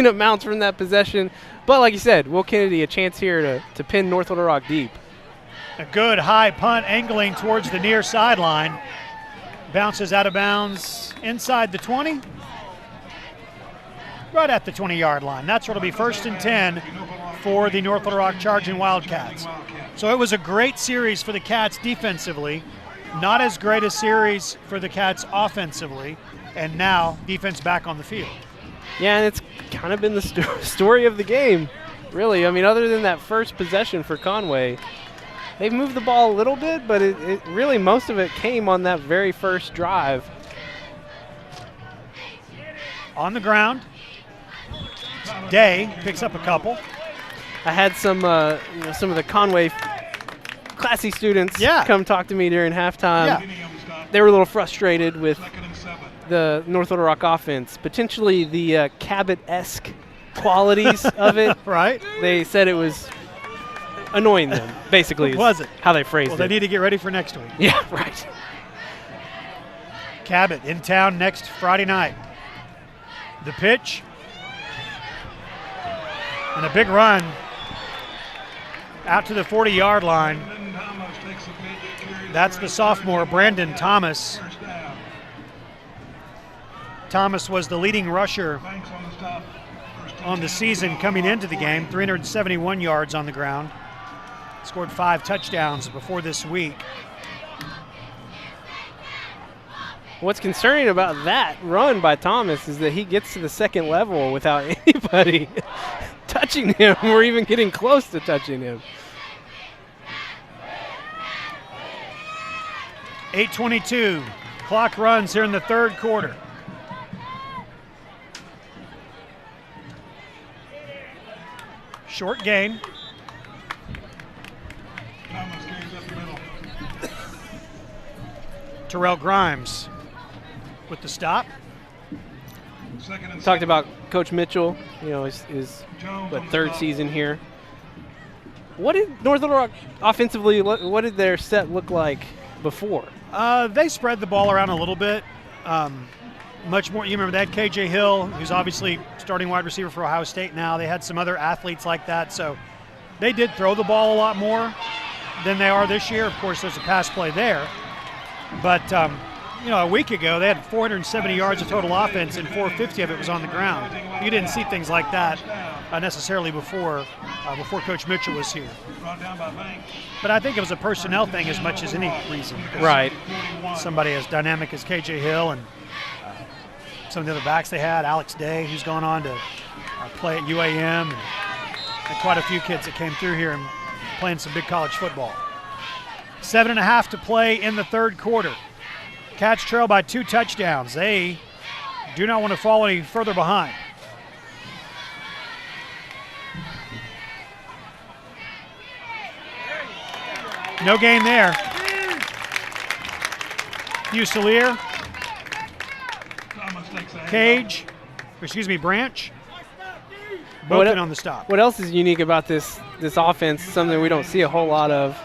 amounts from that possession. But like you said, Will Kennedy, a chance here to pin North Little Rock deep. A good high punt angling towards the near sideline. Bounces out of bounds inside the 20. right at the 20-yard line. That's where it'll be 1st and 10 for the North Little Rock Charging Wildcats. So it was a great series for the Cats defensively, not as great a series for the Cats offensively, and now defense back on the field. Yeah, and it's kind of been the story of the game, really. I mean, other than that first possession for Conway, they've moved the ball a little bit, but it really, most of it came on that very first drive. On the ground, Day picks up a couple. I had some of the Conway classy students come talk to me during halftime. Yeah. They were a little frustrated with the North Little Rock offense, potentially the Cabot-esque qualities of it. Right. They said it was annoying them, basically. Was it? How they phrased Well, it. they need to get ready for next week. Yeah, right. Cabot in town next Friday night. The pitch. And a big run out to the 40-yard line. That's the sophomore, Brandon Thomas. Thomas was the leading rusher on the season coming into the game, 371 yards on the ground. Scored 5 touchdowns before this week. What's concerning about that run by Thomas is that he gets to the second level without anybody touching him or even getting close to touching him. 8:22. Clock runs here in the third quarter. Short gain. Terrell Grimes with the stop. Talked about Coach Mitchell, his third season here. What did North Little Rock offensively, what did their set look like before? They spread the ball around a little bit. Much more. You remember they had KJ Hill, who's obviously starting wide receiver for Ohio State now. They had some other athletes like that. So they did throw the ball a lot more than they are this year. Of course, there's a pass play there. But, a week ago, they had 470 yards of total offense and 450 of it was on the ground. You didn't see things like that necessarily before Coach Mitchell was here. But I think it was a personnel thing as much as any reason. Right. Somebody as dynamic as KJ Hill and some of the other backs they had, Alex Day, who's gone on to play at UAM, and quite a few kids that came through here and playing some big college football. 7.5 to play in the third quarter. Cats trail by 2 touchdowns. They do not want to fall any further behind. No gain there. Fusilier. Branch. Both in on the stop. What else is unique about this offense, something we don't see a whole lot of,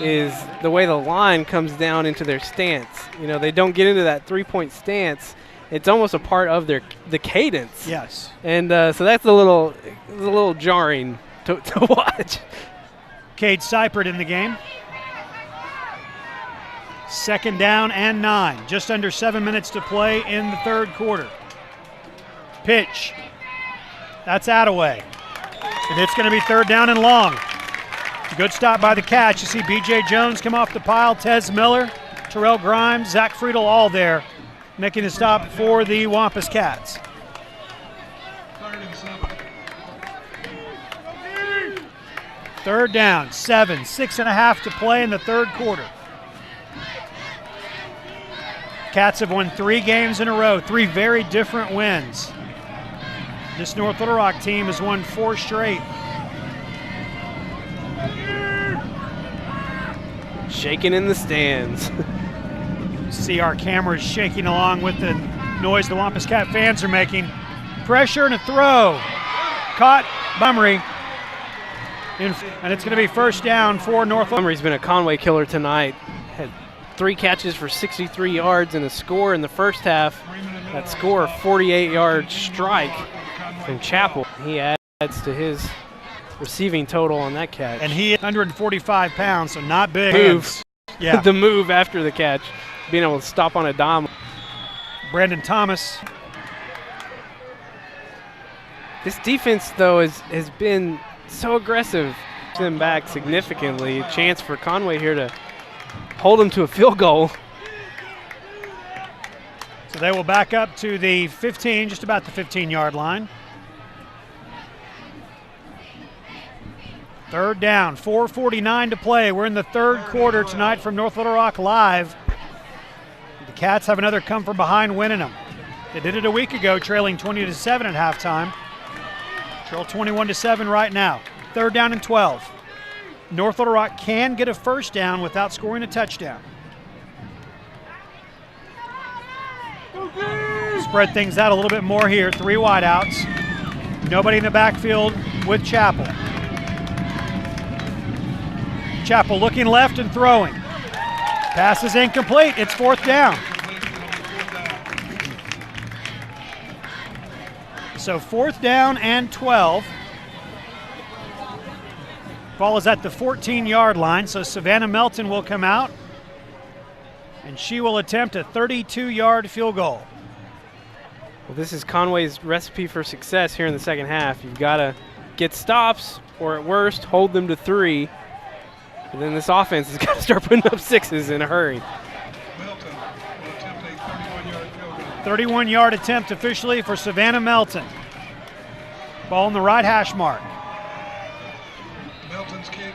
is the way the line comes down into their stance. They don't get into that 3-point stance. It's almost a part of the cadence. Yes. And so that's a little jarring to watch. Cade Seipert in the game. 2nd down and 9. Just under 7 minutes to play in the third quarter. Pitch. That's Attaway. And it's going to be 3rd down and long. Good stop by the Cats. You see B.J. Jones come off the pile, Tez Miller, Terrell Grimes, Zach Friedel all there making the stop for the Wampus Cats. Third down, 7, 6.5 to play in the third quarter. Cats have won 3 games in a row, 3 very different wins. This North Little Rock team has won 4 straight. Shaking in the stands. See our cameras shaking along with the noise the Wampus Cat fans are making. Pressure and a throw. Caught Bummery. And it's going to be 1st down for North. Bummery's been a Conway killer tonight. Had 3 catches for 63 yards and a score in the first half. That score, a 48-yard strike from Chapel. He adds to his receiving total on that catch. And he 145 pounds, so not big. Moves. Yeah. The move after the catch, being able to stop on a dime. Brandon Thomas This defense, though, has been so aggressive. Them back significantly. Chance for Conway here to hold them to a field goal. So they will back up to the 15, just about the 15-yard line. Third down, 4:49 to play. We're in the third quarter tonight from North Little Rock Live. The Cats have another come from behind win in them. They did it a week ago, trailing 20-7 at halftime. Trail 21-7 right now. Third down and 12. North Little Rock can get a first down without scoring a touchdown. Spread things out a little bit more here. 3 wideouts. Nobody in the backfield with Chappell. Chappell looking left and throwing. Pass is incomplete. It's fourth down. So fourth down and 12. Ball is at the 14-yard line, so Savannah Melton will come out, and she will attempt a 32-yard field goal. Well, this is Conway's recipe for success here in the second half. You've got to get stops, or at worst, hold them to 3. And then this offense has got to start putting up 6s in a hurry. 31-yard attempt officially for Savannah Melton. Ball in the right hash mark. Melton's kick.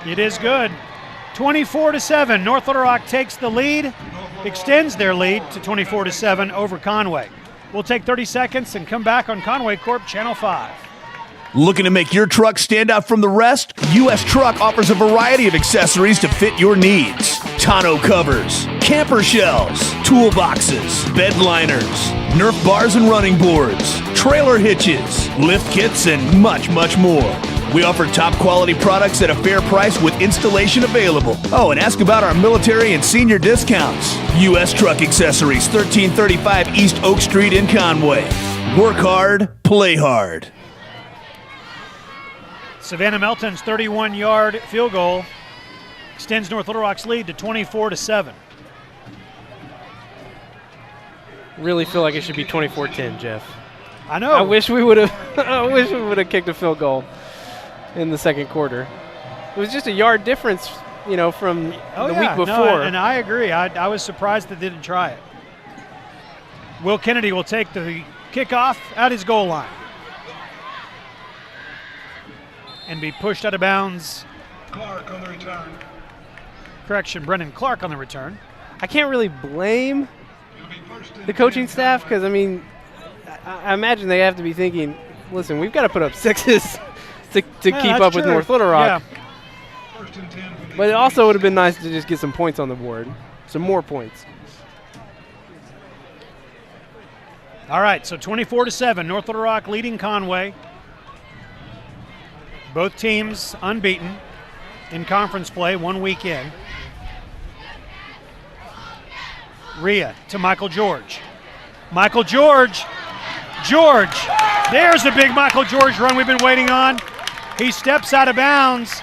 It is good. 24-7. North Little Rock takes the lead, extends their lead to 24-7 over Conway. We'll take 30 seconds and come back on Conway Corp Channel 5. Looking to make your truck stand out from the rest? U.S. Truck offers a variety of accessories to fit your needs. Tonneau covers, camper shells, toolboxes, bed liners, Nerf bars and running boards, trailer hitches, lift kits, and much, much more. We offer top quality products at a fair price with installation available. Oh, and ask about our military and senior discounts. U.S. Truck Accessories, 1335 East Oak Street in Conway. Work hard, play hard. Savannah Melton's 31-yard field goal extends North Little Rock's lead to 24-7. Really feel like it should be 24-10, Jeff. I know. I wish we would have. I wish we would have kicked a field goal in the second quarter. It was just a yard difference, from the week before. No, and I agree. I was surprised they didn't try it. Will Kennedy will take the kickoff at his goal line and be pushed out of bounds. Clark on the return. Correction, Brennan Clark on the return. I can't really blame the coaching staff because, I imagine they have to be thinking, listen, we've got to put up 6s to keep up with North Little Rock. Yeah. First and 10 for the But it also would have been nice to just get some points on the board, some more points. All right, so 24-7, North Little Rock leading Conway. Both teams unbeaten in conference play 1 week in. Rhea to Michael George. Michael George. There's a big Michael George run we've been waiting on. He steps out of bounds.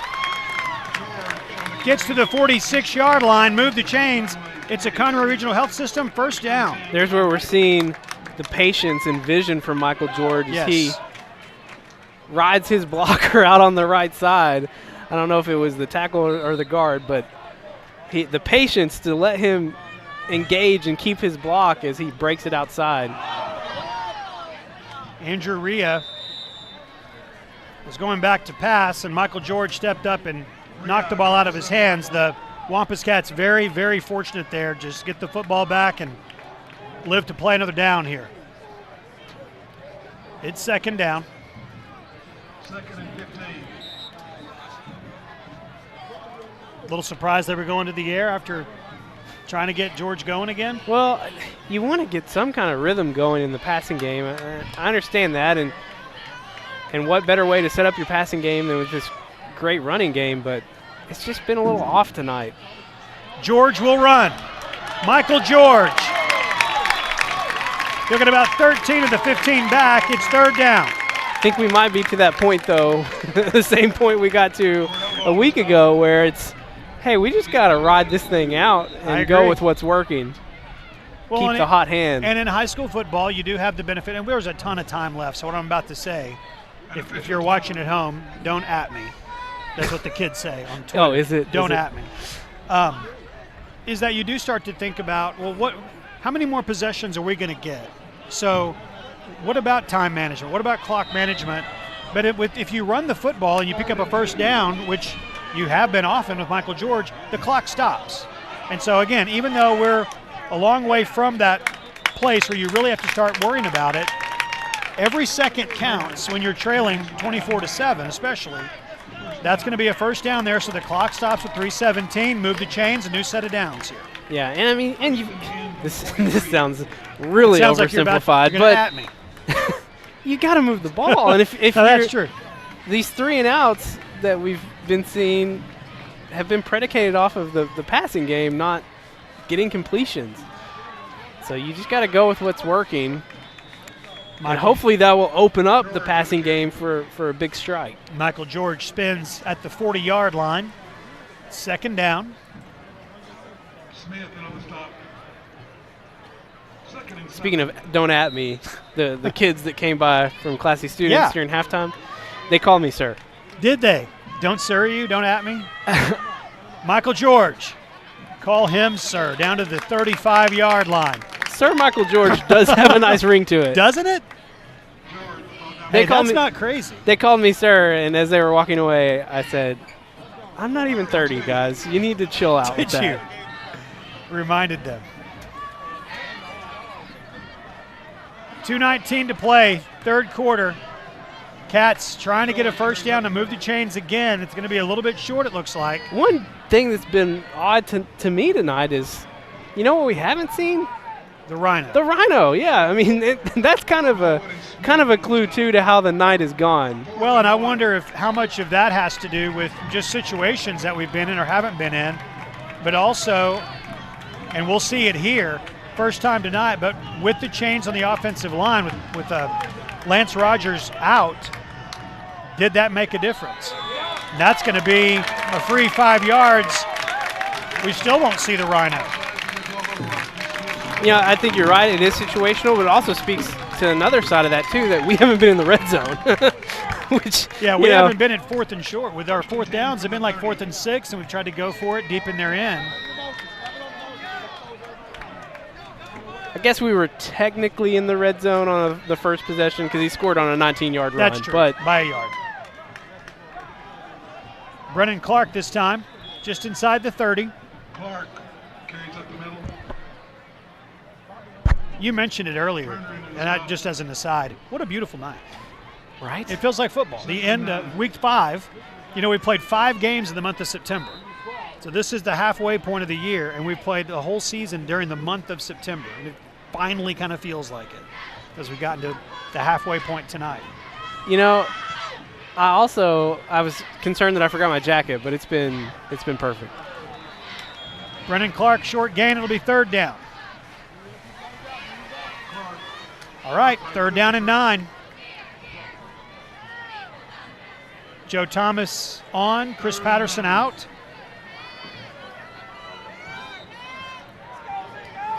Gets to the 46-yard line, move the chains. It's a Conroe Regional Health System first down. There's where we're seeing the patience and vision from Michael George as he rides his blocker out on the right side. I don't know if it was the tackle or the guard, but the patience to let him engage and keep his block as he breaks it outside. Andrew Rhea was going back to pass, and Michael George stepped up and knocked the ball out of his hands. The Wampus Cats very, very fortunate there. Just get the football back and live to play another down here. It's second down. second and 15. A little surprised they were going to the air after trying to get George going again? Well, you want to get some kind of rhythm going in the passing game. I understand that, and what better way to set up your passing game than with this great running game, but it's just been a little off tonight. George will run. Michael George. They'll get about 13 of the 15 back. It's third down. I think we might be to that point, though, the same point we got to a week ago where it's, hey, we just got to ride this thing out and go with what's working. keep the hot hand. And in high school football, you do have the benefit, and there's a ton of time left. So what I'm about to say, if you're watching at home, don't at me. That's what the kids say on Twitter. Oh, is it? Don't at me. Is that you do start to think about, well, how many more possessions are we going to get? So what about time management? What about clock management? But if you run the football and you pick up a first down, which you have been often with Michael George, the clock stops. And so, again, even though we're a long way from that place where you really have to start worrying about it, every second counts when you're trailing 24-7 especially. That's going to be a first down there, so the clock stops at 3:17. Move the chains, a new set of downs here. Yeah, and I mean, this sounds really oversimplified, you're at me. You got to move the ball. And if no, that's true. These 3 and outs that we've been seeing have been predicated off of the passing game, not getting completions. So you just got to go with what's working. And hopefully that will open up the passing game for a big strike. Michael George spins at the 40-yard line. Second down. Smith on the stop. Speaking of don't at me, the kids that came by from Classy Students during halftime, they called me sir. Did they? Don't sir you, don't at me. Michael George, call him sir, down to the 35-yard line. Sir Michael George does have a nice ring to it. Doesn't it? That's not crazy. They called me sir, and as they were walking away, I said, I'm not even 30, guys. You need to chill out with that. Did you? Reminded them. 2:19 to play, third quarter. Cats trying to get a first down to move the chains again. It's going to be a little bit short, it looks like. One thing that's been odd to me tonight is, you know what we haven't seen? The Rhino. The Rhino, yeah. I mean, that's kind of a clue, too, to how the night has gone. Well, and I wonder how much of that has to do with just situations that we've been in or haven't been in, but also, and we'll see it here, first time tonight, but with the chains on the offensive line, with Lance Rodgers out, did that make a difference? And that's going to be a free 5 yards. We still won't see the Rhino. Yeah, I think you're right. It is situational, but it also speaks to another side of that, too, that we haven't been in the red zone. Which, we haven't been at 4th and short. With our 4th downs, they've been like 4th and 6, and we've tried to go for it deep in their end. I guess we were technically in the red zone on the first possession because he scored on a 19-yard run. That's true, but by a yard. Brennan Clark this time, just inside the 30. Clark carries up the middle. You mentioned it earlier, and just as an aside, what a beautiful night. Right? It feels like football. The end of week 5. You know, we played 5 games in the month of September. So this is the halfway point of the year, and we played the whole season during the month of September. And it finally kind of feels like it as we got into the halfway point tonight. You know, I was concerned that I forgot my jacket, but it's been perfect. Brennan Clark, short gain. It'll be third down. All right, third down and 9. Joe Thomas on, Chris Patterson out.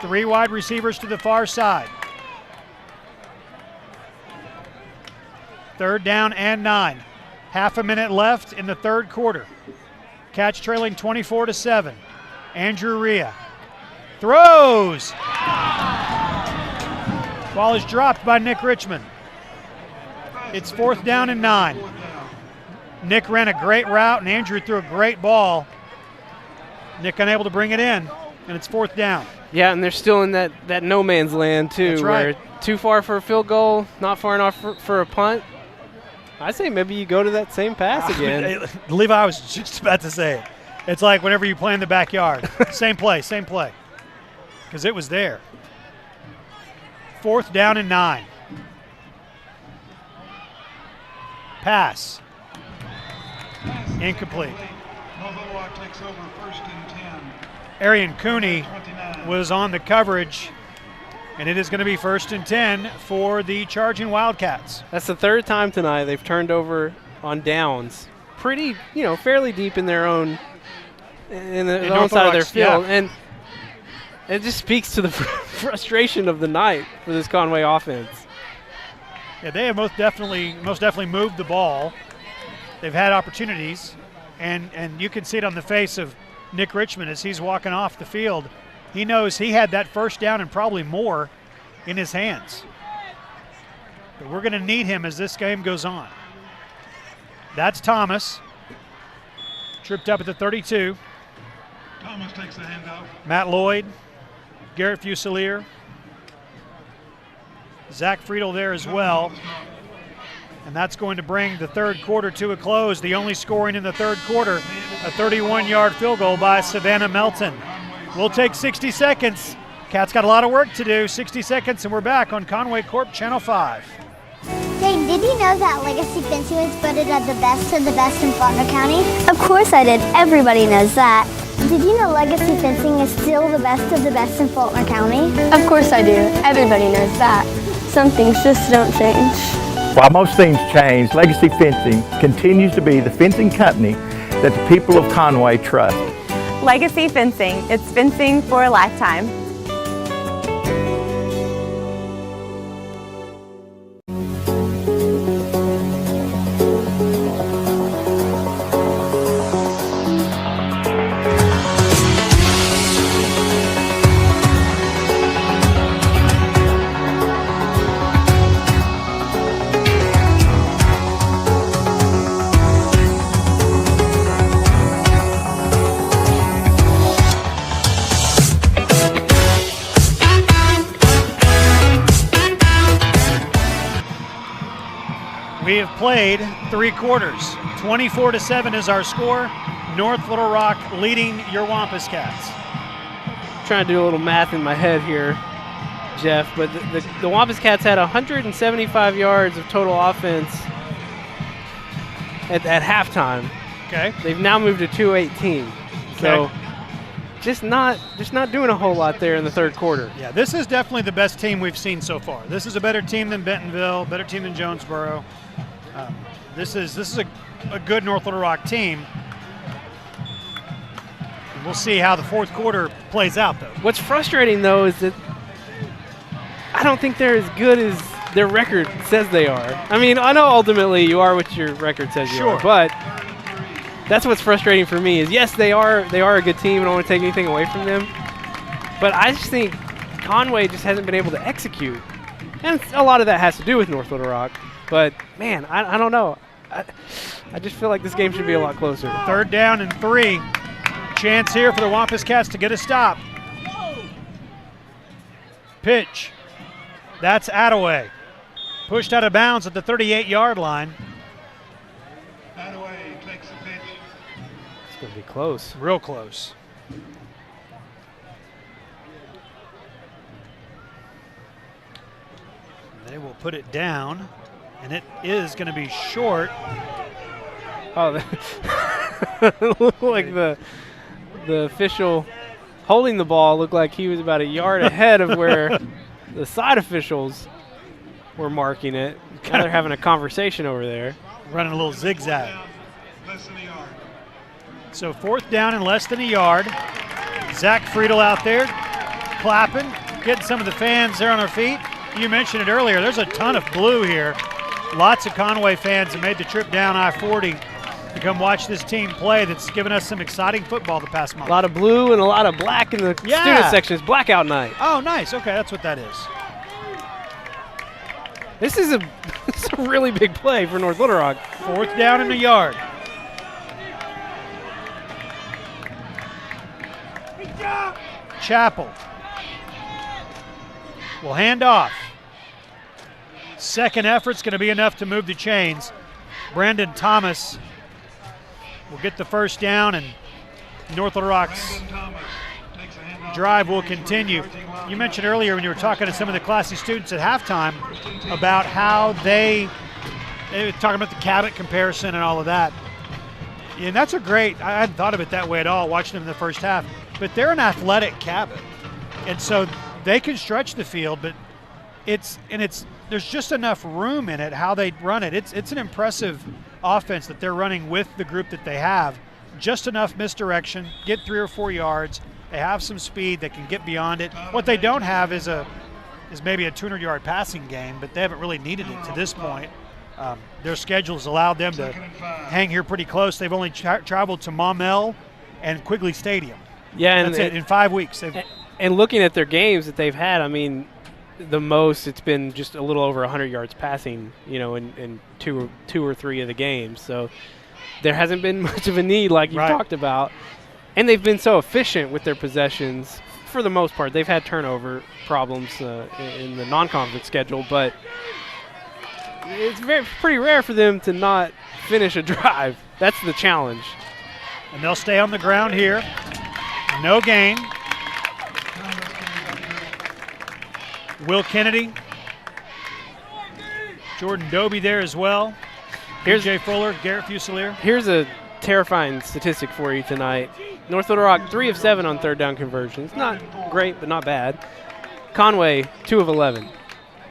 3 wide receivers to the far side. Third down and 9. Half a minute left in the third quarter. Cats trailing 24-7. Andrew Rhea throws. Ball is dropped by Nick Richmond. It's 4th down and 9. Nick ran a great route, and Andrew threw a great ball. Nick unable to bring it in, and it's 4th down. Yeah, and they're still in that no man's land, too. That's right. Where too far for a field goal, not far enough for a punt. I say maybe you go to that same pass again. Levi, I was just about to say it. It's like whenever you play in the backyard. Same play. Because it was there. 4th down and 9. Pass. Incomplete. Takes over 1st and 10. Arian Cooney was on the coverage, and it is going to be 1st and 10 for the charging Wildcats. That's the 3rd time tonight they've turned over on downs. Pretty, fairly deep in their own, in their own side of their field. Yeah. And it just speaks to the frustration of the night for this Conway offense. Yeah, they have most definitely moved the ball. They've had opportunities, and you can see it on the face of Nick Richmond as he's walking off the field. He knows he had that first down and probably more in his hands. But we're going to need him as this game goes on. That's Thomas. Tripped up at the 32. Thomas takes the handout. Matt Lloyd, Garrett Fusilier, Zach Friedel there as well. And that's going to bring the third quarter to a close. The only scoring in the third quarter, a 31-yard field goal by Savannah Melton. We'll take 60 seconds. Cats got a lot of work to do. 60 seconds, and we're back on Conway Corp Channel 5. Dave, did you know that Legacy Fencing was voted as the best of the best in Faulkner County? Of course I did. Everybody knows that. Did you know Legacy Fencing is still the best of the best in Faulkner County? Of course I do. Everybody knows that. Some things just don't change. While most things change, Legacy Fencing continues to be the fencing company that the people of Conway trust. Legacy Fencing. It's fencing for a lifetime. We have played 3 quarters. 24-7 is our score. North Little Rock leading your Wampus Cats. Trying to do a little math in my head here, Jeff, but the Wampus Cats had 175 yards of total offense at halftime. Okay. They've now moved to 218. So Okay. just not doing a whole lot there in the third quarter. Yeah, this is definitely the best team we've seen so far. This is a better team than Bentonville, better team than Jonesboro. This is a good North Little Rock team. We'll see how the fourth quarter plays out, though. What's frustrating, though, is that I don't think they're as good as their record says they are. I mean, I know ultimately you are what your record says you are, but that's what's frustrating for me is, yes, they are a good team. I don't want to take anything away from them. But I just think Conway just hasn't been able to execute. And a lot of that has to do with North Little Rock. But, man, I don't know. I just feel like this game should be a lot closer. 3rd down and 3. Chance here for the Wampus Cats to get a stop. Pitch. That's Attaway. Pushed out of bounds at the 38-yard line. Attaway takes the pitch. It's going to be close. Real close. They will put it down, and it is going to be short. Oh, it looked like the official holding the ball looked like he was about a yard ahead of where the side officials were marking it. Now they're having a conversation over there. Running a little zigzag. So 4th down and less than a yard. Zach Friedel out there clapping, getting some of the fans there on their feet. You mentioned it earlier, there's a ton of blue here. Lots of Conway fans have made the trip down I-40 to come watch this team play that's given us some exciting football the past month. A lot of blue and a lot of black in the student section. It's blackout night. Oh, nice. Okay, that's what that is. This is a really big play for North Little Rock. 4th down in the yard. Chappell will hand off. Second effort's going to be enough to move the chains. Brandon Thomas will get the first down, and North Little Rock's drive will continue. You mentioned earlier when you were talking to some of the classy students at halftime about how they were talking about the Cabot comparison and all of that. And that's a great, I hadn't thought of it that way at all, watching them in the first half. But they're an athletic Cabot. And so they can stretch the field, but there's just enough room in it how they run it. It's an impressive offense that they're running with the group that they have. Just enough misdirection, get 3 or 4 yards, They have some speed. They can get beyond it. What they don't have is maybe a 200-yard passing game, but they haven't really needed it to this point. Their schedules allowed them to hang here pretty close. They've only traveled to Maumelle and Quigley Stadium. Yeah, and that's it in 5 weeks. And looking at their games that they've had, I mean, the most it's been just a little over 100 yards passing, in two or three of the games. So there hasn't been much of a need like you talked about. And they've been so efficient with their possessions for the most part. They've had turnover problems in the non-conference schedule, but it's pretty rare for them to not finish a drive. That's the challenge. And they'll stay on the ground here. No gain. Will Kennedy. Jordan Doby there as well. Here's Jay Fuller, Garrett Fusilier. Here's a terrifying statistic for you tonight. North Little Rock, 3 of 7 on third down conversions. Not great, but not bad. Conway, 2 of 11.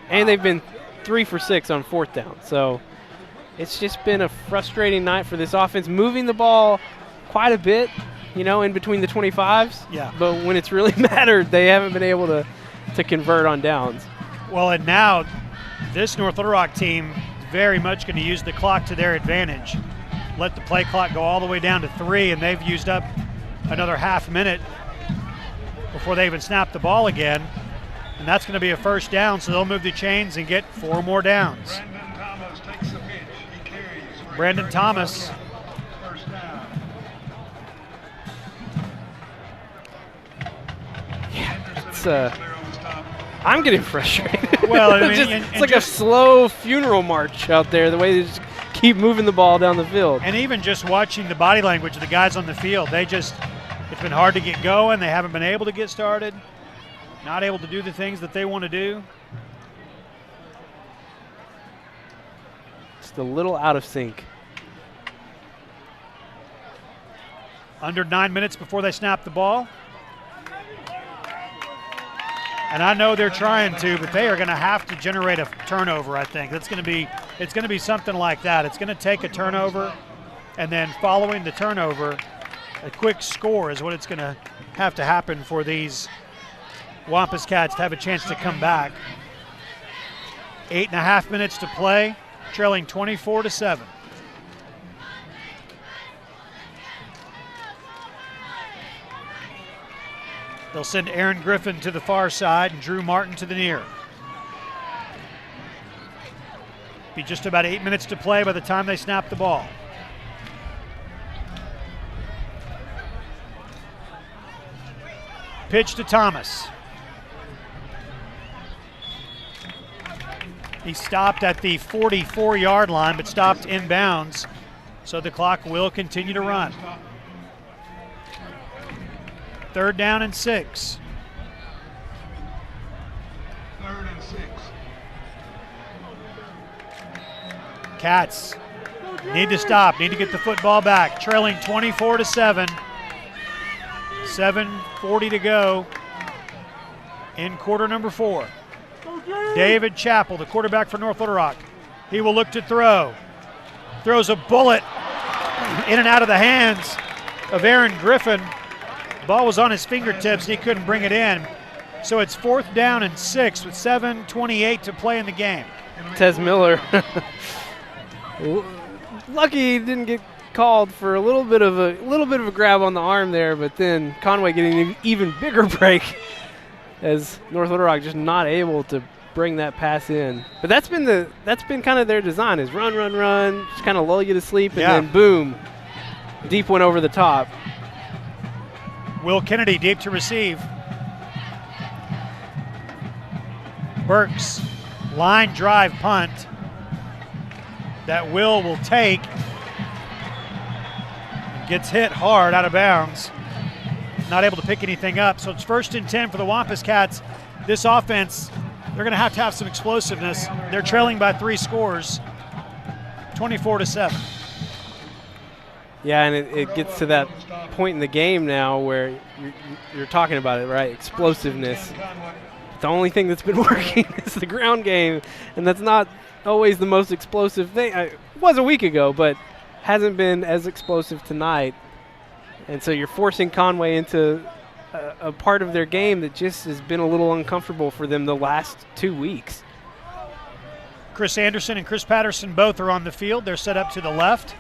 And they've been 3 for 6 on fourth down. So it's just been a frustrating night for this offense, moving the ball quite a bit, in between the 25s. Yeah. But when it's really mattered, they haven't been able to convert on downs. Well, and now this North Little Rock team is very much going to use the clock to their advantage. Let the play clock go all the way down to 3, and they've used up another half minute before they even snap the ball again. And that's going to be a first down, so they'll move the chains and get 4 more downs. Brandon Thomas. First down. I'm getting frustrated. Well, I mean, it's like a slow funeral march out there, the way they just keep moving the ball down the field. And even just watching the body language of the guys on the field, it's been hard to get going. They haven't been able to get started, not able to do the things that they want to do. Just a little out of sync. Under 9 minutes before they snap the ball. And I know they're trying to, but they are going to have to generate a turnover, I think. It's going to be something like that. It's going to take a turnover, and then following the turnover, a quick score is what it's going to have to happen for these Wampus Cats to have a chance to come back. 8.5 minutes to play, trailing 24-7. They'll send Aaron Griffin to the far side and Drew Martin to the near. Be just about 8 minutes to play by the time they snap the ball. Pitch to Thomas. He stopped at the 44-yard line, but stopped inbounds, so the clock will continue to run. 3rd down and 6. 3rd and 6. Cats need to stop, need to get the football back. Trailing 24-7. 7:40 to go in quarter number 4. David Chappell, the quarterback for North Little Rock. He will look to throw. Throws a bullet in and out of the hands of Aaron Griffin. Ball was on his fingertips and he couldn't bring it in. So it's 4th down and 6 with 7:28 to play in the game. Tez Miller, lucky he didn't get called for a little bit of a grab on the arm there, but then Conway getting an even bigger break as North Little Rock just not able to bring that pass in. But that's been kind of their design, is run, just kind of lull you to sleep, and then boom, deep one over the top. Will Kennedy deep to receive. Burks, line drive punt that Will take. Gets hit hard out of bounds. Not able to pick anything up. So it's 1st and 10 for the Wampus Cats. This offense, they're going to have some explosiveness. They're trailing by 3 scores, 24-7. Yeah, and it gets to that point in the game now where you're talking about it, right? Explosiveness. The only thing that's been working is the ground game, and that's not always the most explosive thing. It was a week ago, but hasn't been as explosive tonight. And so you're forcing Conway into a part of their game that just has been a little uncomfortable for them the last 2 weeks. Chris Anderson and Chris Patterson both are on the field. They're set up to the left.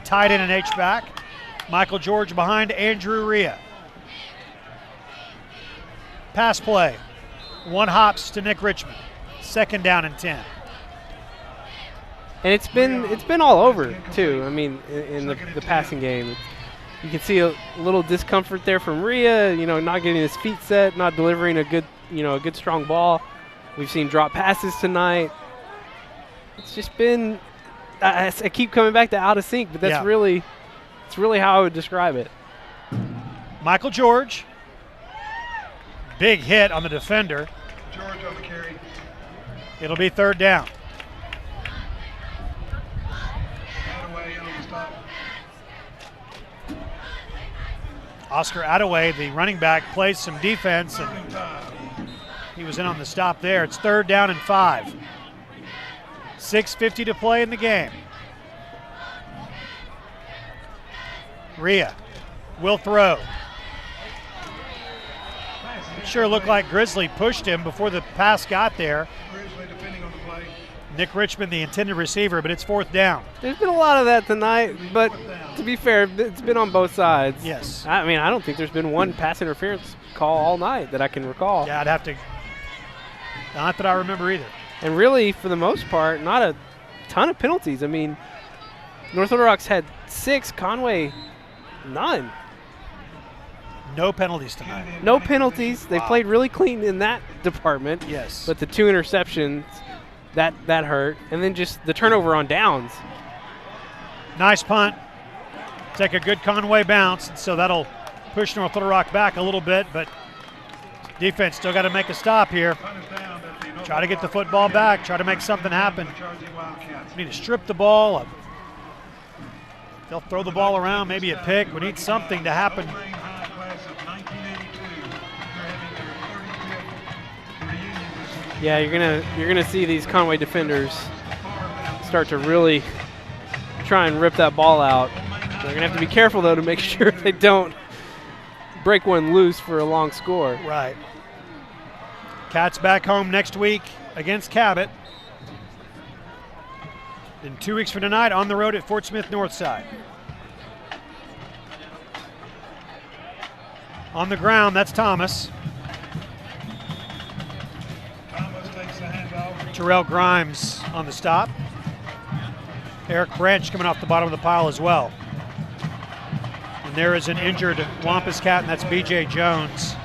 Tight end and H-back. Michael George behind Andrew Rhea. Pass play. 1 hops to Nick Richmond. 2nd down and 10. And it's been all over too. I mean, in the passing game, you can see a little discomfort there from Rhea. Not getting his feet set, not delivering a good strong ball. We've seen drop passes tonight. It's just been. I keep coming back to out of sync, but that's really how I would describe it. Michael George. Big hit on the defender. George on the carry. It'll be 3rd down. Oscar Attaway, the running back, plays some defense, and he was in on the stop there. It's 3rd down and 5. 6:50 to play in the game. Rhea will throw. It sure looked like Grizzly pushed him before the pass got there. Nick Richmond, the intended receiver, but it's 4th down. There's been a lot of that tonight, but to be fair, it's been on both sides. Yes. I mean, I don't think there's been one pass interference call all night that I can recall. Yeah, I'd have to. Not that I remember either. And really, for the most part, not a ton of penalties. I mean, North Little Rock's had 6, Conway, none. No penalties tonight. No penalties. They played really clean in that department. Yes. But the 2 interceptions, that hurt. And then just the turnover on downs. Nice punt. Take a good Conway bounce, and so that'll push North Little Rock back a little bit, but defense still got to make a stop here. Try to get the football back, try to make something happen. We need to strip the ball. They'll throw the ball around, maybe a pick. We need something to happen. Yeah, you're gonna see these Conway defenders start to really try and rip that ball out. They're gonna have to be careful though to make sure they don't break one loose for a long score. Right. Cats back home next week against Cabot. Then 2 weeks from tonight on the road at Fort Smith Northside. On the ground, that's Thomas. Terrell Grimes on the stop. Eric Branch coming off the bottom of the pile as well. And there is an injured Wampus Cat, and that's B.J. Jones.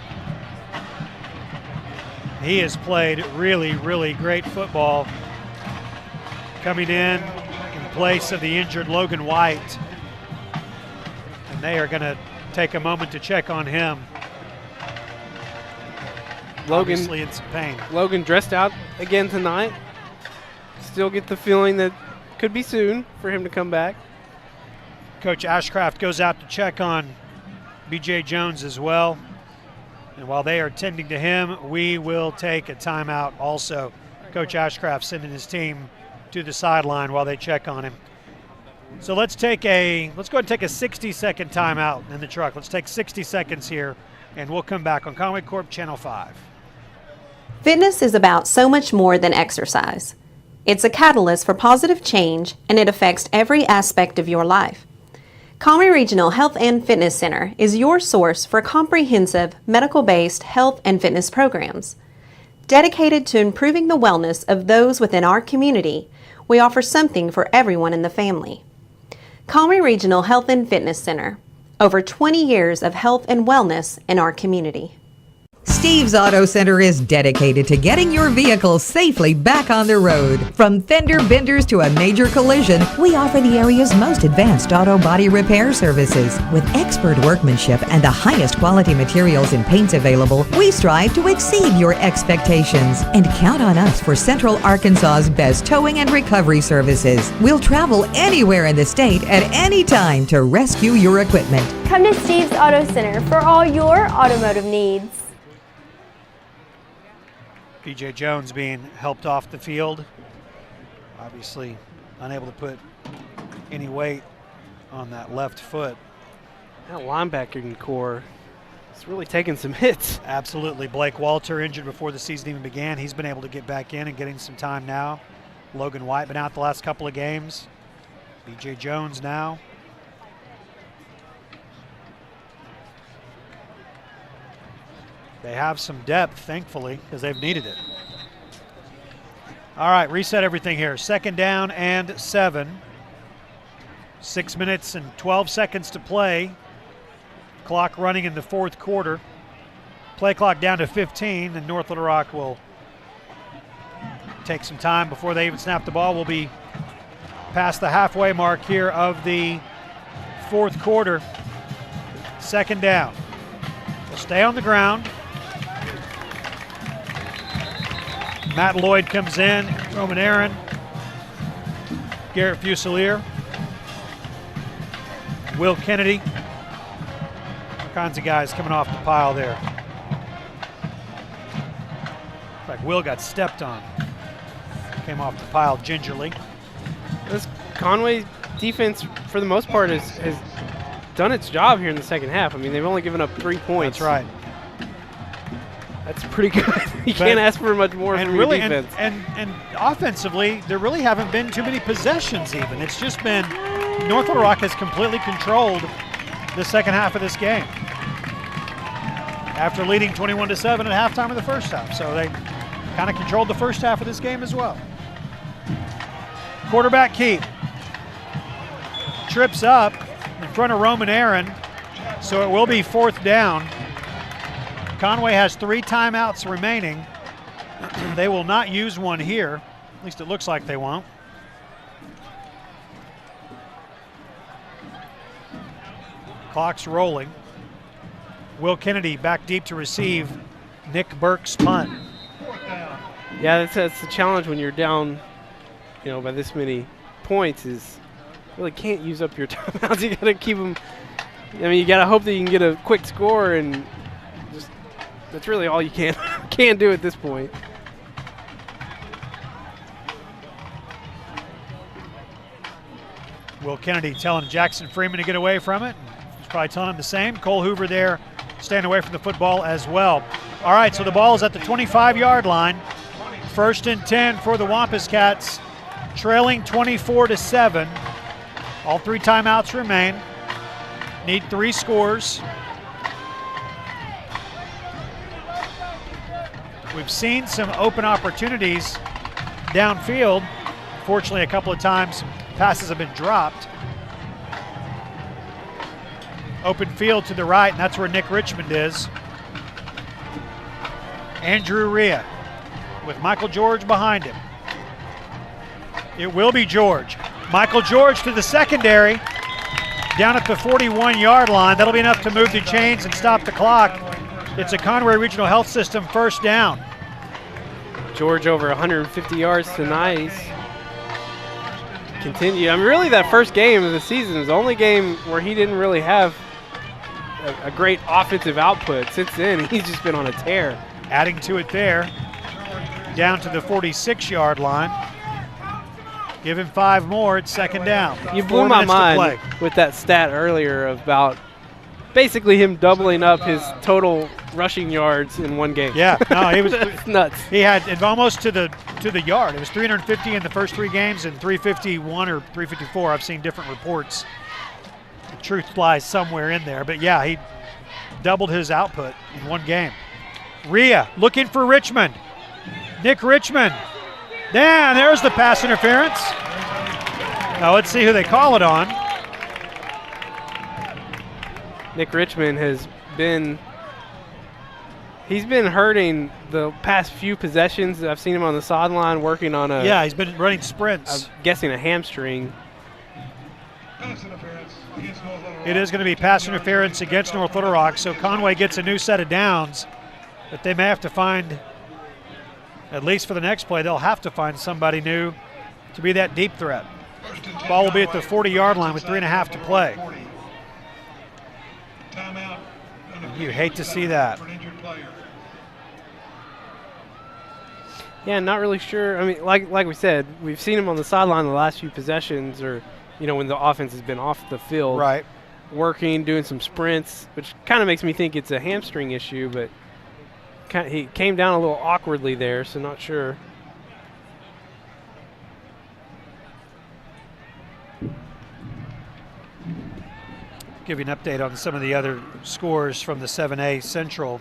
He has played really, really great football, coming in place of the injured Logan White. And they are going to take a moment to check on him. Obviously in some pain. Logan dressed out again tonight. Still get the feeling that could be soon for him to come back. Coach Ashcraft goes out to check on B.J. Jones as well. And while they are tending to him, we will take a timeout also. Coach Ashcraft sending his team to the sideline while they check on him. So let's go ahead and take a 60-second timeout in the truck. Let's take 60 seconds here, and we'll come back on Conway Corp Channel 5. Fitness is about so much more than exercise. It's a catalyst for positive change, and it affects every aspect of your life. Conway Regional Health and Fitness Center is your source for comprehensive medical-based health and fitness programs. Dedicated to improving the wellness of those within our community, we offer something for everyone in the family. Conway Regional Health and Fitness Center, over 20 years of health and wellness in our community. Steve's Auto Center is dedicated to getting your vehicle safely back on the road. From fender benders to a major collision, we offer the area's most advanced auto body repair services. With expert workmanship and the highest quality materials and paints available, we strive to exceed your expectations. And count on us for Central Arkansas's best towing and recovery services. We'll travel anywhere in the state at any time to rescue your equipment. Come to Steve's Auto Center for all your automotive needs. B.J. Jones being helped off the field. Obviously unable to put any weight on that left foot. That linebacking core He's really taken some hits. Absolutely. Blake Walter injured before the season even began. He's been able to get back in and getting some time now. Logan White been out the last couple of games. B.J. Jones now. They have some depth, thankfully, because they've needed it. All right, reset everything here. 2nd down and 7. 6 minutes and 12 seconds to play. Clock running in the 4th quarter. Play clock down to 15, and North Little Rock will take some time before they even snap the ball. We'll be past the halfway mark here of the 4th quarter. 2nd down. They'll stay on the ground. Matt Lloyd comes in, Roman Aaron, Garrett Fusilier, Will Kennedy. All kinds of guys coming off the pile there. Looks like Will got stepped on. Came off the pile gingerly. This Conway defense, for the most part, has done its job here in the second half. I mean, they've only given up 3 points. That's right. That's pretty good. You can't ask for much more from your defense. And offensively, there really haven't been too many possessions even. It's just been North Little Rock has completely controlled the second half of this game after leading 21-7 at halftime of the first half. So they kind of controlled the first half of this game as well. Quarterback keep. Trips up in front of Roman Aaron, so it will be 4th down. Conway has 3 timeouts remaining. They will not use one here. At least it looks like they won't. Clock's rolling. Will Kennedy back deep to receive Nick Burke's punt. Yeah, that's the challenge when you're down, by this many points is really can't use up your timeouts. You got to keep them. I mean, you got to hope that you can get a quick score, and just that's really all you can do at this point. Will Kennedy telling Jackson Freeman to get away from it. He's probably telling him the same. Cole Hoover there staying away from the football as well. All right, so the ball is at the 25-yard line. 1st and 10 for the Wampus Cats, trailing 24-7. All 3 timeouts remain. Need 3 scores. We've seen some open opportunities downfield. Fortunately, a couple of times passes have been dropped. Open field to the right, and that's where Nick Richmond is. Andrew Rhea with Michael George behind him. It will be George. Michael George to the secondary, down at the 41-yard line. That'll be enough to move the chains and stop the clock. It's a Conway Regional Health System 1st down. George over 150 yards tonight. He's continued. I mean, really that first game of the season is the only game where he didn't really have a great offensive output. Since then, he's just been on a tear. Adding to it there, down to the 46-yard line. Give him 5 more, it's 2nd down. You blew my mind with that stat earlier about basically him doubling up his total rushing yards in one game. Yeah, no, he was nuts. He had it almost to the yard. It was 350 in the first 3 games and 351 or 354. I've seen different reports. The truth lies somewhere in there, but yeah, he doubled his output in one game. Rhea looking for Richmond. Nick Richmond. Yeah, there's the pass interference. Now let's see who they call it on. Nick Richmond he's been hurting the past few possessions. I've seen him on the sideline working on yeah, he's been running sprints. I'm guessing a hamstring. It is going to be pass interference against North Little Rock, so Conway gets a new set of downs, but they may have to find, at least for the next play, they'll have to find somebody new to be that deep threat. Ball will be at the 40-yard line with 3.5 to play. You hate to see that. Yeah, not really sure. I mean, like we said, we've seen him on the sideline the last few possessions, or when the offense has been off the field. Right. working, doing some sprints, which kind of makes me think it's a hamstring issue, but he came down a little awkwardly there, so not sure. Give you an update on some of the other scores from the 7A Central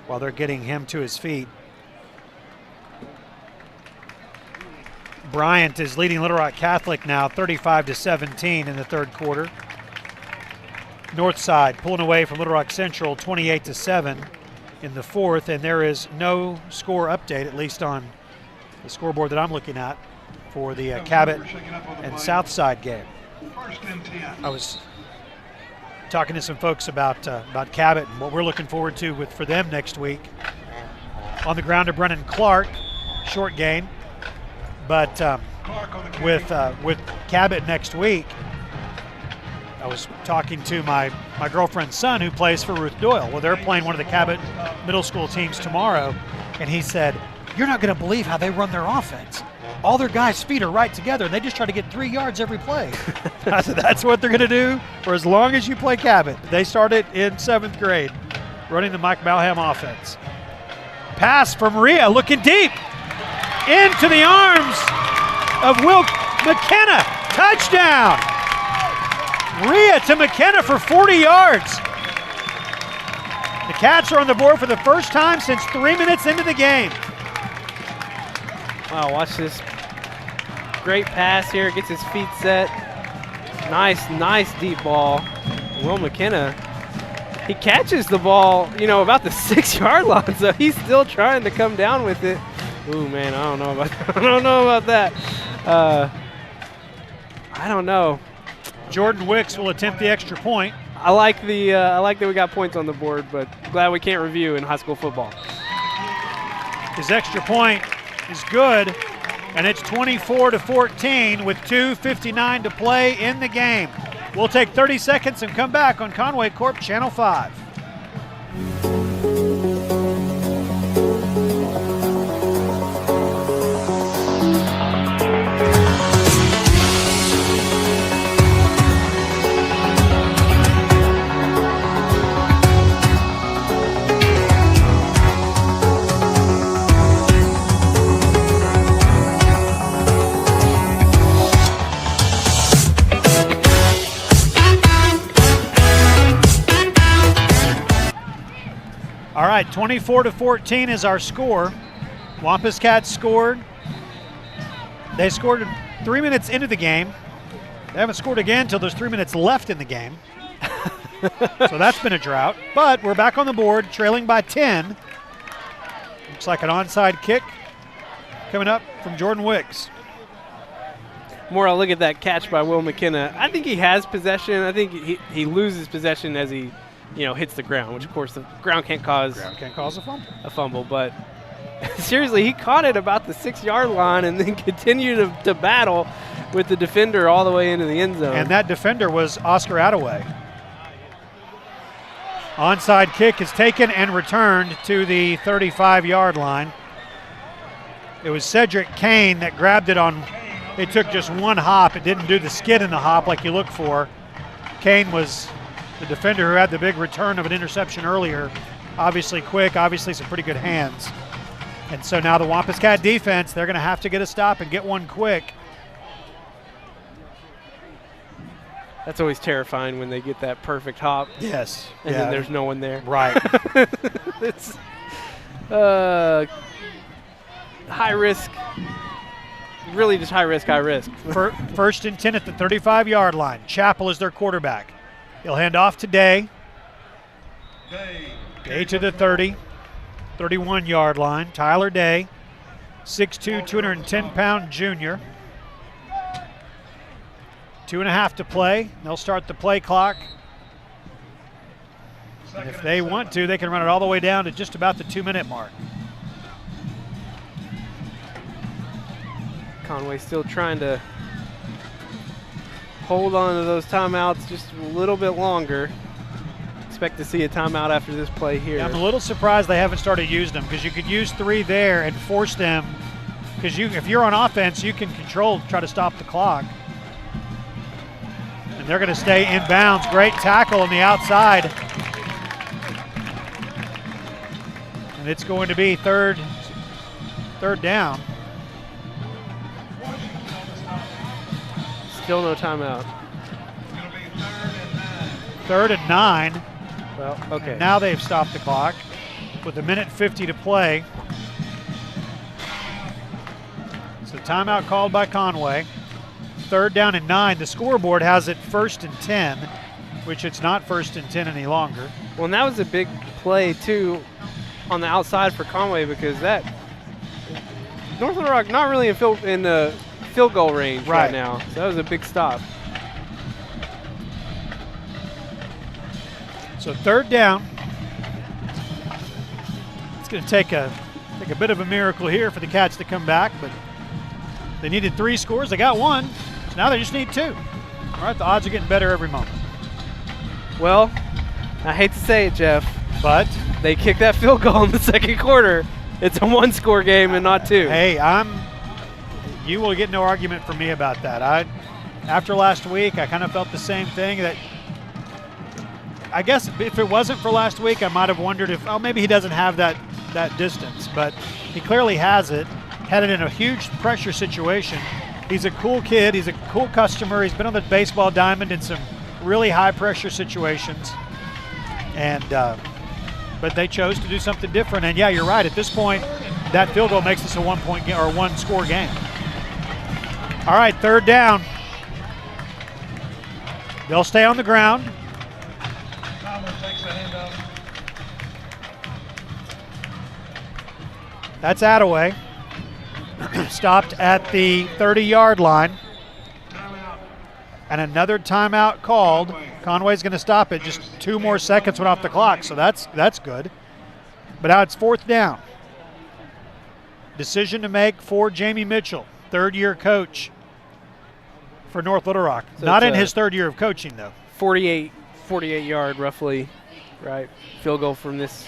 while they're getting him to his feet. Bryant is leading Little Rock Catholic now 35-17 in the third quarter. Northside pulling away from Little Rock Central 28-7 in the fourth, and there is no score update, at least on the scoreboard that I'm looking at, for the Cabot and Southside game. I was talking to some folks about Cabot and what we're looking forward to for them next week. On the ground to Brennan Clark, short gain. But with Cabot next week, I was talking to my girlfriend's son who plays for Ruth Doyle. Well, they're playing one of the Cabot middle school teams tomorrow, and he said, "You're not going to believe how they run their offense. All their guys' feet are right together, and they just try to get 3 yards every play." I said, that's what they're going to do for as long as you play Cabot. They started in 7th grade, running the Mike Malham offense. Pass from Maria, looking deep. Into the arms of Will McKenna. Touchdown. Maria to McKenna for 40 yards. The Cats are on the board for the first time since 3 minutes into the game. Wow, watch this great pass here. Gets his feet set. Nice deep ball. Will McKenna, he catches the ball, about the 6-yard line, so he's still trying to come down with it. Ooh, man, I don't know about that. I don't know. Jordan Wicks will attempt the extra point. I like that we got points on the board, but glad we can't review in high school football. His extra point is good, and it's 24-14 with 2:59 to play in the game. We'll take 30 seconds and come back on Conway Corp Channel 5. All right, 24-14 is our score. Wampus Cats scored. They scored 3 minutes into the game. They haven't scored again until there's 3 minutes left in the game. So that's been a drought. But we're back on the board, trailing by 10. Looks like an onside kick coming up from Jordan Wicks. More I'll look at that catch by Will McKenna. I think he has possession. I think he loses possession as he hits the ground, which of course the ground can't cause a fumble. But seriously, he caught it about the 6-yard line and then continued to battle with the defender all the way into the end zone. And that defender was Oscar Attaway. Onside kick is taken and returned to the 35-yard line. It was Cedric Kane that grabbed it on. It took just one hop. It didn't do the skid in the hop like you look for. Kane was the defender who had the big return of an interception earlier. Obviously quick, obviously some pretty good hands. And so now the Wampus Cat defense, they're going to have to get a stop and get one quick. That's always terrifying when they get that perfect hop. Yes. And then there's no one there. Right. It's high risk. Really just high risk, high risk. First and 10 at the 35-yard line. Chappell is their quarterback. He'll hand off to Day. Day to the 30, 31-yard line. Tyler Day, 6'2", 210-pound junior. 2.5 to play. They'll start the play clock. And if they want to, they can run it all the way down to just about the 2-minute mark. Conway still trying to hold on to those timeouts just a little bit longer. Expect to see a timeout after this play here. Yeah, I'm a little surprised they haven't started using them, because you could use 3 there and force them, because if you're on offense, you can try to stop the clock. And They're going to stay inbounds. Great tackle on the outside. And it's going to be third down. Still no timeout. 3rd and 9. Well, okay. And now they've stopped the clock with 1:50 to play. So timeout called by Conway. 3rd down and 9. The scoreboard has it 1st and 10, which it's not 1st and 10 any longer. Well, and that was a big play, too, on the outside for Conway, because that North Little Rock not really in field goal range right now. So that was a big stop. So 3rd down. It's going to take a bit of a miracle here for the Cats to come back, but they needed 3 scores. They got 1. So now they just need 2. All right, the odds are getting better every moment. Well, I hate to say it, Jeff, but they kicked that field goal in the second quarter. It's a 1-score game and not 2. Hey, you will get no argument from me about that. After last week, I kind of felt the same thing. That I guess if it wasn't for last week, I might have wondered if, maybe he doesn't have that distance, but he clearly has it. Had it in a huge pressure situation. He's a cool kid. He's a cool customer. He's been on the baseball diamond in some really high pressure situations, and but they chose to do something different. And yeah, you're right. At this point, that field goal makes this a 1-point game or 1-score game. All right, 3rd down. They'll stay on the ground. That's Attaway. Stopped at the 30-yard line. And another timeout called. Conway's going to stop it. Just 2 more seconds went off the clock, so that's good. But now it's 4th down. Decision to make for Jamie Mitchell, 3rd-year coach for North Little Rock. So not in his 3rd year of coaching, though. 48-yard, roughly, right? Field goal from this.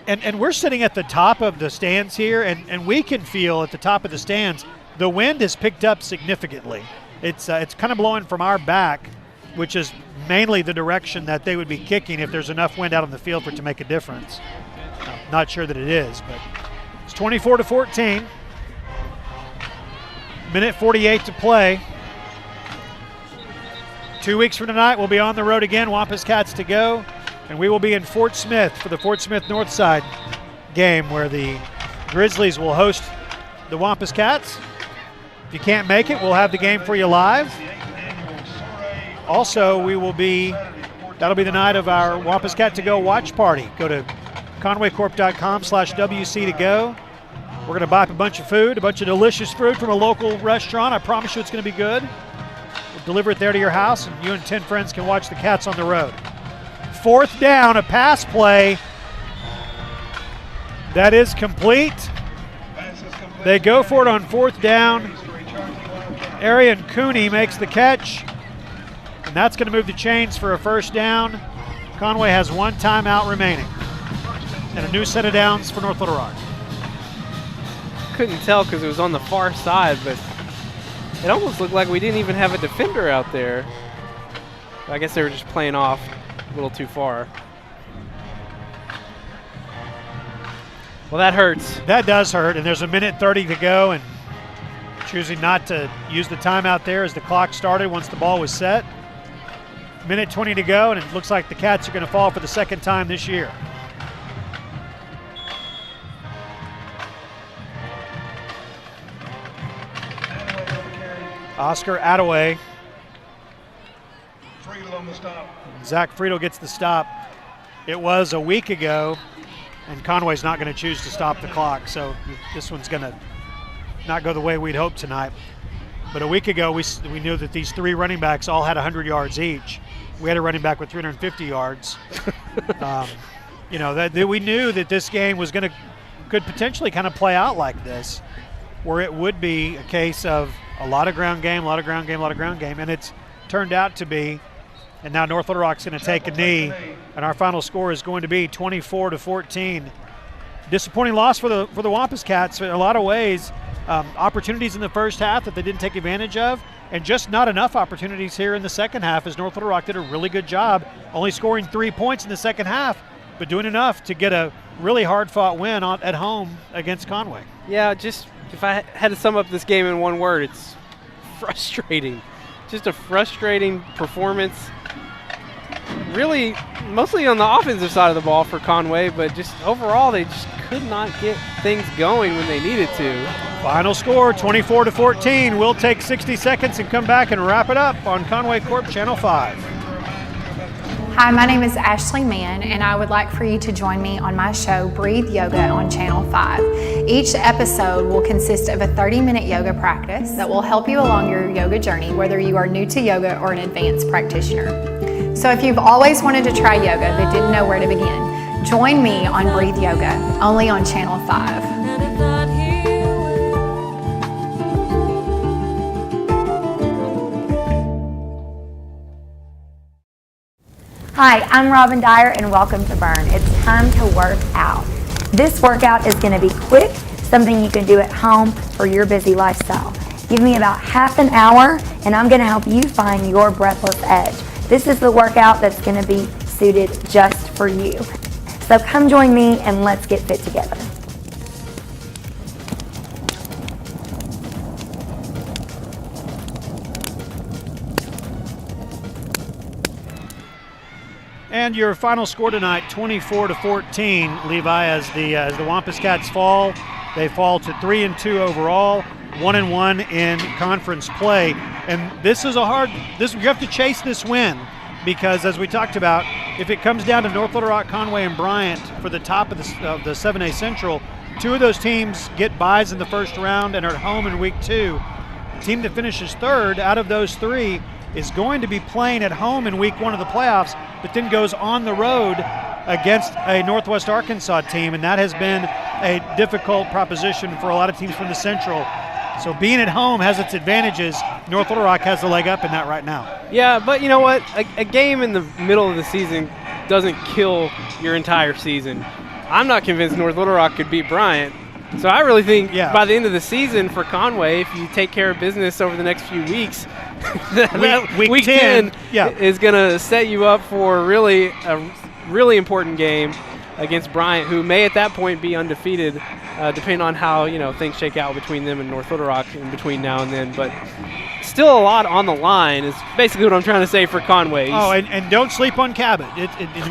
And we're sitting at the top of the stands here, and we can feel at the top of the stands the wind has picked up significantly. It's kind of blowing from our back, which is mainly the direction that they would be kicking if there's enough wind out on the field for it to make a difference. Not sure that it is, but it's 24-14. 1:48 to play. 2 weeks from tonight, we'll be on the road again, Wampus Cats to go. And we will be in Fort Smith for the Fort Smith Northside game where the Grizzlies will host the Wampus Cats. If you can't make it, we'll have the game for you live. Also, that'll be the night of our Wampus Cat to Go watch party. Go to conwaycorp.com/WC to go. We're going to buy up a bunch of food, a bunch of delicious food from a local restaurant. I promise you it's going to be good. We'll deliver it there to your house, and you and 10 friends can watch the Cats on the road. 4th down, a pass play that is complete. They go for it on 4th down. Arian Cooney makes the catch, and that's going to move the chains for a 1st down. Conway has 1 timeout remaining and a new set of downs for North Little Rock. Couldn't tell because it was on the far side, but it almost looked like we didn't even have a defender out there. I guess they were just playing off a little too far. Well, that hurts. That does hurt, and there's 1:30 to go, and choosing not to use the timeout there as the clock started once the ball was set. 1:20 to go, and it looks like the Cats are going to fall for the 2nd time this year. Oscar Attaway. Friedel on the stop. Zach Friedel gets the stop. It was a week ago, and Conway's not going to choose to stop the clock, so this one's going to not go the way we'd hoped tonight. But a week ago, we knew that these 3 running backs all had 100 yards each. We had a running back with 350 yards. We knew that this game could potentially kind of play out like this, where it would be a case of a lot of ground game, and it's turned out to be. And now North Little Rock's going to take a knee, and our final score is going to be 24-14. Disappointing loss for the Wampus Cats in a lot of ways. opportunities in the first half that they didn't take advantage of, and just not enough opportunities here in the second half, as North Little Rock did a really good job only scoring 3 points in the second half, but doing enough to get a really hard-fought win at home against Conway. Yeah, just if I had to sum up this game in one word, it's frustrating. Just a frustrating performance. Really, mostly on the offensive side of the ball for Conway, but just overall, they just could not get things going when they needed to. Final score, 24-14. We'll take 60 seconds and come back and wrap it up on Conway Corp Channel 5. Hi, my name is Ashley Mann, and I would like for you to join me on my show, Breathe Yoga, on Channel 5. Each episode will consist of a 30-minute yoga practice that will help you along your yoga journey, whether you are new to yoga or an advanced practitioner. So if you've always wanted to try yoga but didn't know where to begin, join me on Breathe Yoga, only on Channel 5. Hi, I'm Robin Dyer and welcome to Burn. It's time to work out. This workout is going to be quick, something you can do at home for your busy lifestyle. Give me about half an hour and I'm going to help you find your breathless edge. This is the workout that's going to be suited just for you. So come join me and let's get fit together. And your final score tonight, 24-14, Levi, as the Wampus Cats fall. They fall to 3-2 overall, 1-1 in conference play. And this is you have to chase this win, because as we talked about, if it comes down to North Little Rock, Conway, and Bryant for the top of the 7A Central, two of those teams get byes in the first round and are at home in week 2. The team that finishes third out of those three is going to be playing at home in week 1 of the playoffs, but then goes on the road against a Northwest Arkansas team, and that has been a difficult proposition for a lot of teams from the Central. So being at home has its advantages. North Little Rock has the leg up in that right now. Yeah, but you know what? A game in the middle of the season doesn't kill your entire season. I'm not convinced North Little Rock could beat Bryant. So I really think by the end of the season for Conway, if you take care of business over the next few weeks, week 10 is going to set you up for a really important game against Bryant, who may at that point be undefeated, depending on how things shake out between them and North Little Rock in between now and then. But still a lot on the line is basically what I'm trying to say for Conway. Oh, and don't sleep on Cabot.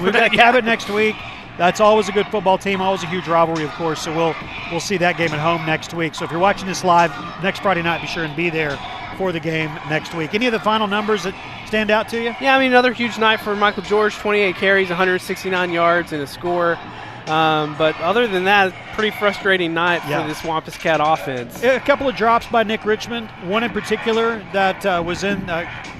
We've got Cabot next week. That's always a good football team, always a huge rivalry, of course, so we'll see that game at home next week. So if you're watching this live next Friday night, be sure and be there for the game next week. Any of the final numbers that stand out to you? Yeah, I mean, another huge night for Michael George, 28 carries, 169 yards, and a score. But other than that, pretty frustrating night for this Wampus Cat offense. A couple of drops by Nick Richmond, one in particular that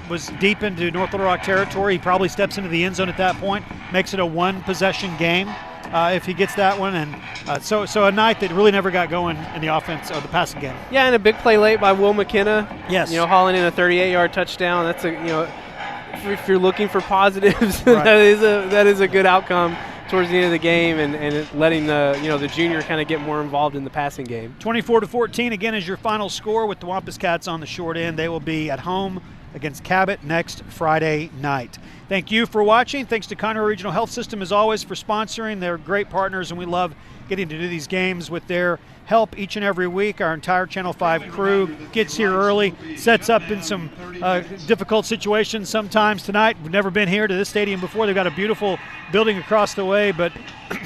was deep into North Little Rock territory. He probably steps into the end zone at that point, makes it a one-possession game if he gets that one. And so a night that really never got going in the offense or the passing game. Yeah, and a big play late by Will McKenna. Yes. Hauling in a 38-yard touchdown. That's if you're looking for positives, that is a good outcome towards the end of the game, and letting the junior kind of get more involved in the passing game. 24-14 again is your final score with the Wampus Cats on the short end. They will be at home against Cabot next Friday night. Thank you for watching. Thanks to Conway Regional Health System, as always, for sponsoring. They're great partners, and we love getting to do these games with their help each and every week. Our entire Channel 5 crew gets here early, sets up in some difficult situations sometimes. Tonight, we've never been here to this stadium before. They've got a beautiful building across the way, but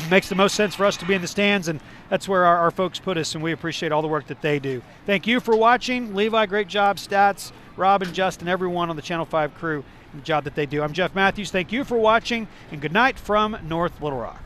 makes the most sense for us to be in the stands, and that's where our folks put us, and we appreciate all the work that they do. Thank you for watching. Levi, great job. Stats, Rob and Justin, everyone on the Channel 5 crew, the job that they do. I'm Jeff Matthews. Thank you for watching, and good night from North Little Rock.